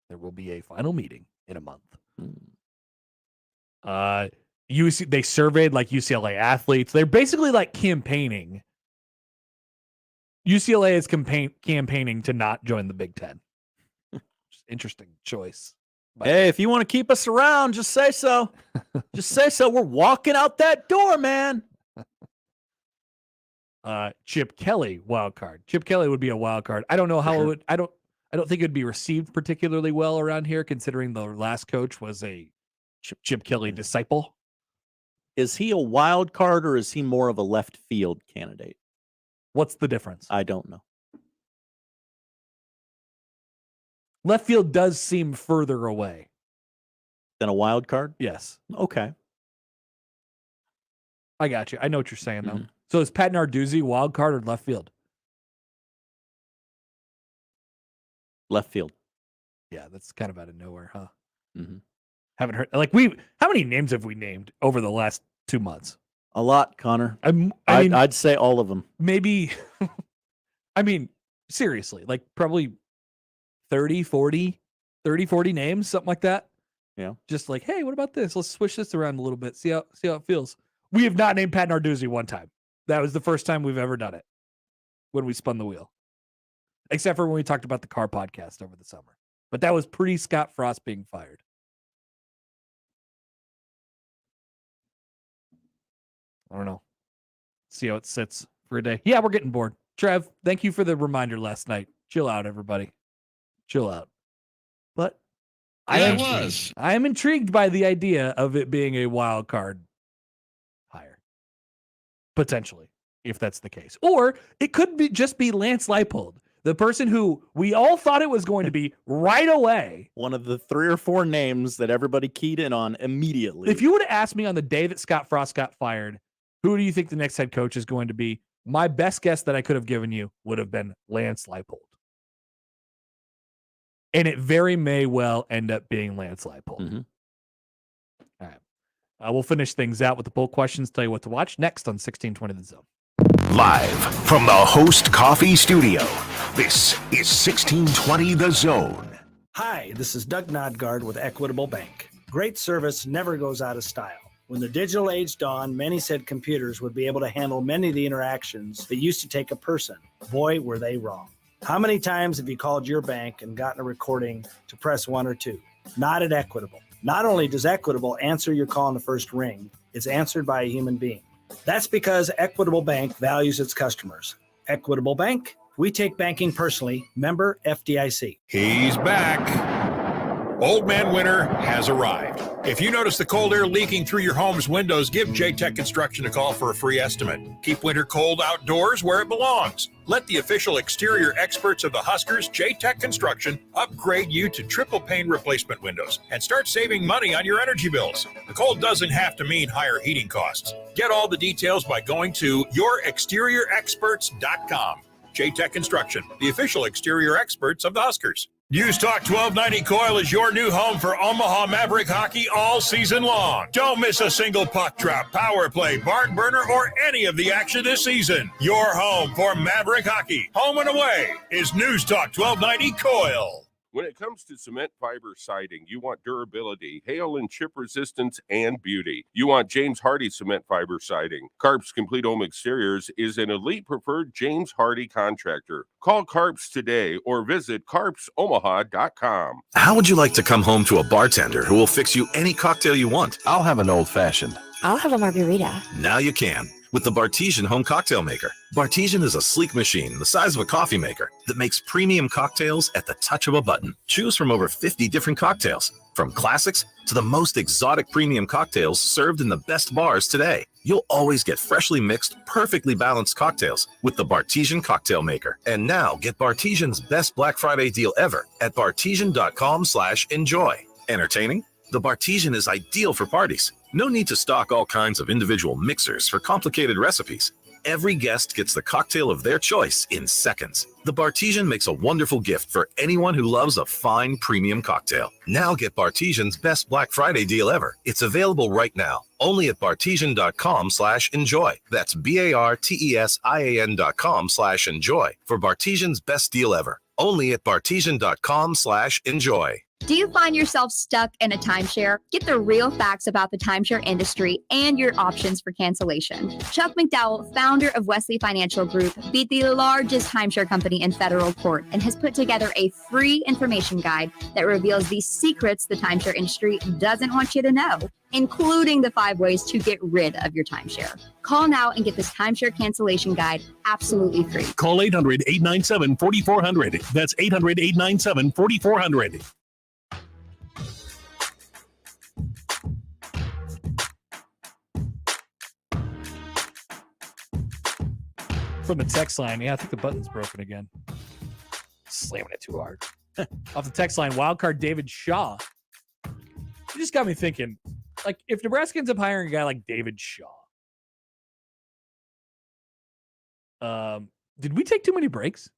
There will be a final meeting in a month. They surveyed UCLA athletes. They're basically campaigning. UCLA is campaigning to not join the Big Ten. Interesting choice. But hey, if you want to keep us around, just say so. Just say so. We're walking out that door, man. Chip Kelly, wild card. Chip Kelly would be a wild card. I don't know how it would. I don't think it would be received particularly well around here, considering the last coach was a Chip Kelly disciple. Is he a wild card or is he more of a left field candidate? What's the difference? I don't know. Left field does seem further away than a wild card. Yes. Okay. I got you. I know what you're saying, though. So is Pat Narduzzi wild card or left field? Left field. Yeah, that's kind of out of nowhere, huh? Mm-hmm. Haven't heard. How many names have we named over the last 2 months? A lot, Connor. I'd say all of them. Maybe. Seriously, probably 30, 40 names, something like that. Yeah. Just hey, what about this? Let's switch this around a little bit. See how it feels. We have not named Pat Narduzzi one time. That was the first time we've ever done it when we spun the wheel. Except for when we talked about the car podcast over the summer. But that was pre-Scott Frost being fired. I don't know. See how it sits for a day. Yeah, we're getting bored. Trev, thank you for the reminder last night. Chill out, everybody. Chill out. But I am intrigued by the idea of it being a wild card hire. Potentially, if that's the case. Or it could just be Lance Leipold, the person who we all thought it was going to be right away. One of the 3 or 4 names that everybody keyed in on immediately. If you would have asked me on the day that Scott Frost got fired, who do you think the next head coach is going to be? My best guess that I could have given you would have been Lance Leipold. And it very may well end up being Lance Leipold. Mm-hmm. All right. We'll finish things out with the poll questions, tell you what to watch next on 1620 The Zone. Live from the Host Coffee Studio, this is 1620 The Zone. Hi, this is Doug Nodgard with Equitable Bank. Great service never goes out of style. When the digital age dawned, many said computers would be able to handle many of the interactions that used to take a person. Boy, were they wrong. How many times have you called your bank and gotten a recording to press 1 or 2? Not at Equitable. Not only does Equitable answer your call in the first ring, it's answered by a human being. That's because Equitable Bank values its customers. Equitable Bank, we take banking personally. Member FDIC. He's back. Old Man Winter has arrived. If you notice the cold air leaking through your home's windows, give J-Tech Construction a call for a free estimate. Keep winter cold outdoors where it belongs. Let the official exterior experts of the Huskers, J-Tech Construction, upgrade you to triple pane replacement windows and start saving money on your energy bills. The cold doesn't have to mean higher heating costs. Get all the details by going to yourexteriorexperts.com. J-Tech Construction, the official exterior experts of the Huskers. News Talk 1290 Coil is your new home for Omaha Maverick hockey all season long. Don't miss a single puck drop, power play, barn burner, or any of the action this season. Your home for Maverick hockey, home and away, is News Talk 1290 Coil. When it comes to cement fiber siding, you want durability, hail and chip resistance, and beauty. You want James Hardy cement fiber siding. Carp's Complete Home Exteriors is an elite preferred James Hardy contractor. Call Carp's today or visit carpsomaha.com. How would you like to come home to a bartender who will fix you any cocktail you want? I'll have an old-fashioned. I'll have a margarita. Now you can with the Bartesian Home Cocktail Maker. Bartesian is a sleek machine the size of a coffee maker that makes premium cocktails at the touch of a button. Choose from over 50 different cocktails, from classics to the most exotic premium cocktails served in the best bars today. You'll always get freshly mixed, perfectly balanced cocktails with the Bartesian Cocktail Maker. And now get Bartesian's best Black Friday deal ever at bartesian.com/enjoy. Entertaining? The Bartesian is ideal for parties. No need to stock all kinds of individual mixers for complicated recipes. Every guest gets the cocktail of their choice in seconds. The Bartesian makes a wonderful gift for anyone who loves a fine premium cocktail. Now get Bartesian's best Black Friday deal ever. It's available right now, only at bartesian.com/enjoy. That's BARTESIAN.com/enjoy for Bartesian's best deal ever. Only at bartesian.com/enjoy. Do you find yourself stuck in a timeshare? Get the real facts about the timeshare industry and your options for cancellation. Chuck McDowell, founder of Wesley Financial Group, beat the largest timeshare company in federal court and has put together a free information guide that reveals the secrets the timeshare industry doesn't want you to know, including the 5 ways to get rid of your timeshare. Call now and get this timeshare cancellation guide absolutely free. Call 800-897-4400. That's 800-897-4400. From the text line, yeah, I think the button's broken again. Slamming it too hard. Off the text line, wildcard David Shaw. You just got me thinking, like, if Nebraska ends up hiring a guy like David Shaw, did we take too many breaks?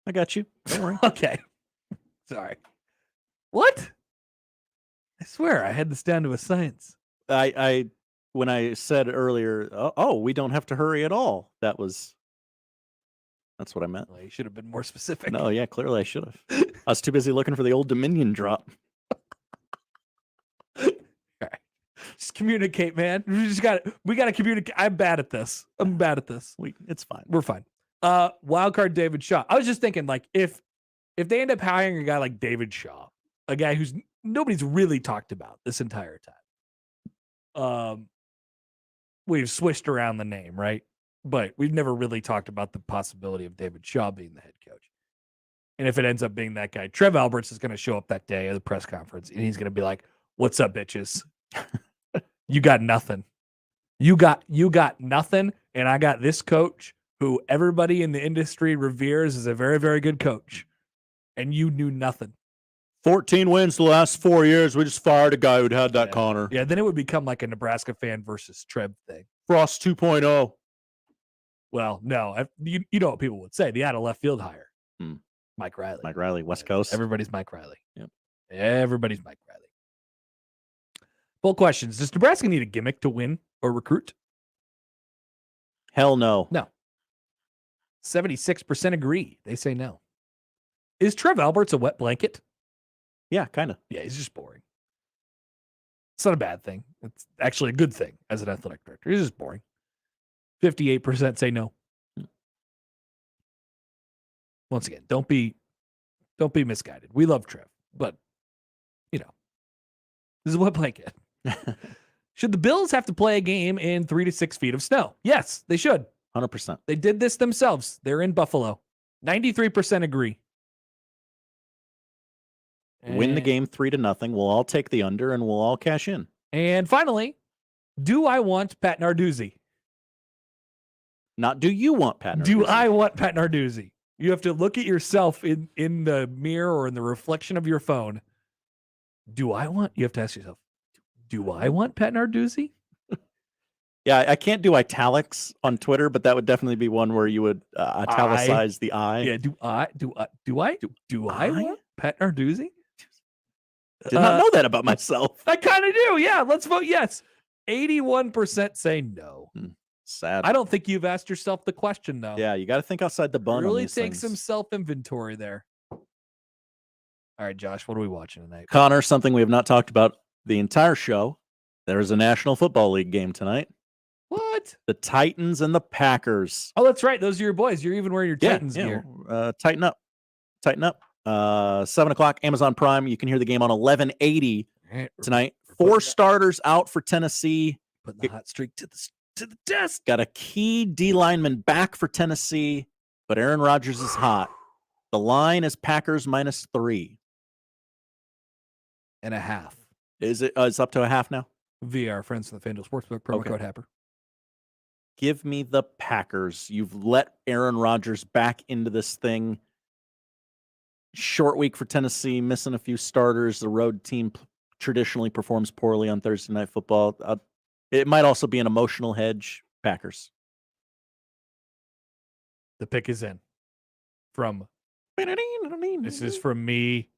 I got you. Don't worry. Okay. Sorry. What? I swear I had this down to a science. I when I said earlier, oh, we don't have to hurry at all. That's what I meant. Well, you should have been more specific. No, yeah, clearly I should have. I was too busy looking for the Old Dominion drop. Okay. Just communicate, man. We got to communicate. I'm bad at this. It's fine. We're fine. Wildcard David Shaw. I was just thinking, like, if they end up hiring a guy like David Shaw, a guy who's nobody's really talked about this entire time. We've switched around the name, right? But we've never really talked about the possibility of David Shaw being the head coach. And if it ends up being that guy, Trev Alberts is going to show up that day at the press conference, and he's going to be like, "What's up, bitches? You got nothing. You got nothing, and I got this coach who everybody in the industry reveres as a very, very good coach, and you knew nothing." 14 wins the last 4 years. We just fired a guy who'd had that, Connor. Yeah, then it would become like a Nebraska fan versus Trev thing. Frost 2.0. Well, no. You know what people would say. The out of left field hire. Mike Riley. Mike Riley, West Coast. Everybody's Mike Riley. Yep. Everybody's Mike Riley. Full questions. Does Nebraska need a gimmick to win or recruit? Hell no. No. 76% agree. They say no. Is Trev Alberts a wet blanket? Yeah, kind of. Yeah, he's just boring. It's not a bad thing. It's actually a good thing as an athletic director. It's just boring. 58% say no. Once again, don't be misguided. We love Trev, but this is what play get. Should the Bills have to play a game in 3 to 6 feet of snow? Yes, they should. 100%. They did this themselves. They're in Buffalo. 93% agree. Win the game 3-0. We'll all take the under and we'll all cash in. And finally, do I want Pat Narduzzi? Not do you want Pat Narduzzi? Do I want Pat Narduzzi? You have to look at yourself in the mirror or in the reflection of your phone. You have to ask yourself, do I want Pat Narduzzi? Yeah, I can't do italics on Twitter, but that would definitely be one where you would italicize the I. Yeah, do I want Pat Narduzzi? Did not know that about myself. I kind of do. Yeah, let's vote yes. 81% say no. Sad. I don't think you've asked yourself the question, though. Yeah, you got to think outside the bun. Really on these take things. some self-inventory there. All right, Josh, what are we watching tonight? Connor, something we have not talked about the entire show. There is a National Football League game tonight. What? The Titans and the Packers. Oh, that's right. Those are your boys. You're even wearing your Titans gear. Tighten up. 7:00 Amazon Prime. You can hear the game on 1180 tonight. 4 starters out for Tennessee. Putting the hot streak to the desk. Got a key D lineman back for Tennessee, but Aaron Rodgers is hot. The line is Packers -3.5. Is it? It's up to a half now. Via our friends from the FanDuel Sportsbook promo code Happer. Give me the Packers. You've let Aaron Rodgers back into this thing. Short week for Tennessee, missing a few starters. The road team traditionally performs poorly on Thursday Night Football. It might also be an emotional hedge. Packers. The pick is in. This is from me.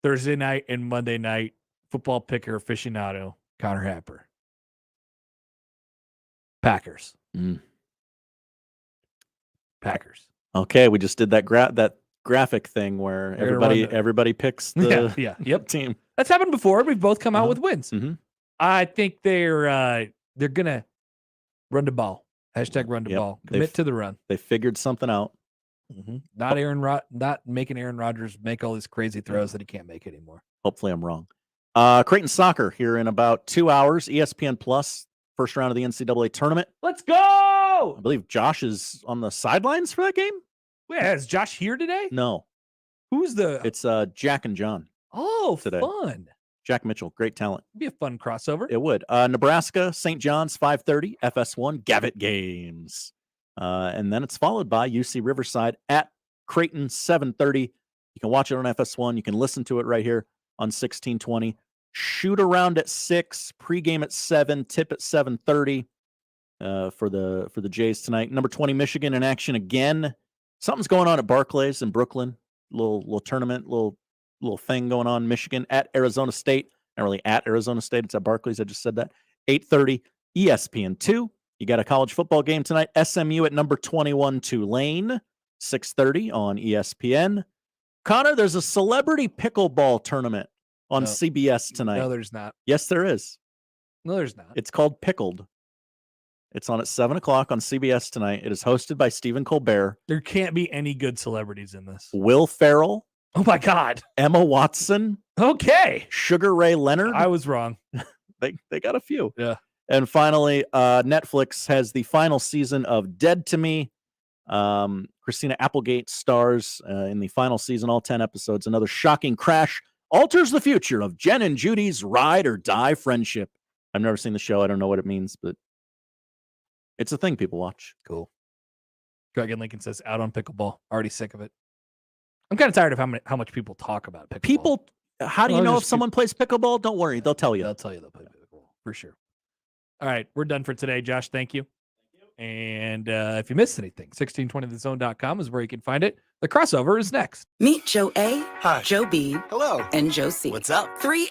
Thursday night and Monday night football picker aficionado, Connor Happer. Packers. Packers. Okay, we just did that graphic thing where everybody picks the team. That's happened before. We've both come out with wins. Mm-hmm. I think they're gonna run the ball. Hashtag run the ball. Commit to the run. They figured something out. Mm-hmm. Not making Aaron Rodgers make all these crazy throws that he can't make anymore. Hopefully I'm wrong. Creighton soccer here in about 2 hours. ESPN Plus, first round of the NCAA tournament. Let's go! I believe Josh is on the sidelines for that game. Wait, is Josh here today? No. Who's the? It's Jack and John. Oh, today. Fun. Jack Mitchell, great talent. It'd be a fun crossover. It would. Nebraska, St. John's, 5:30, FS1, Gavitt games. And then it's followed by UC Riverside at Creighton, 7:30. You can watch it on FS1. You can listen to it right here on 1620. Shoot around at 6, pregame at 7, tip at 7:30 for the Jays tonight. Number 20, Michigan in action again. Something's going on at Barclays in Brooklyn. Little tournament, little thing going on. Michigan at Arizona State. Not really at Arizona State. It's at Barclays. I just said that. 8:30, ESPN2. You got a college football game tonight. SMU at number 21, Tulane. 6:30 on ESPN. Connor, there's a celebrity pickleball tournament on CBS tonight. No, there's not. Yes, there is. No, there's not. It's called Pickled. It's on at 7:00 on CBS tonight. It is hosted by Stephen Colbert. There can't be any good celebrities in this. Will Ferrell. Oh, my God. Emma Watson. Okay. Sugar Ray Leonard. I was wrong. They got a few. Yeah. And finally, Netflix has the final season of Dead to Me. Christina Applegate stars in the final season, all 10 episodes. Another shocking crash alters the future of Jen and Judy's ride or die friendship. I've never seen the show. I don't know what it means, but it's a thing people watch. Cool. Greg and Lincoln says, out on pickleball. Already sick of it. I'm kind of tired of how much people talk about pickleball. How do you know if someone plays pickleball? Don't worry. They'll tell you. They'll tell you they'll play pickleball for sure. All right. We're done for today. Josh, thank you. And if you missed anything, 1620thezone.com is where you can find it. The crossover is next. Meet Joe A, Hi. Joe B, Hello. and Joe C. What's up? 3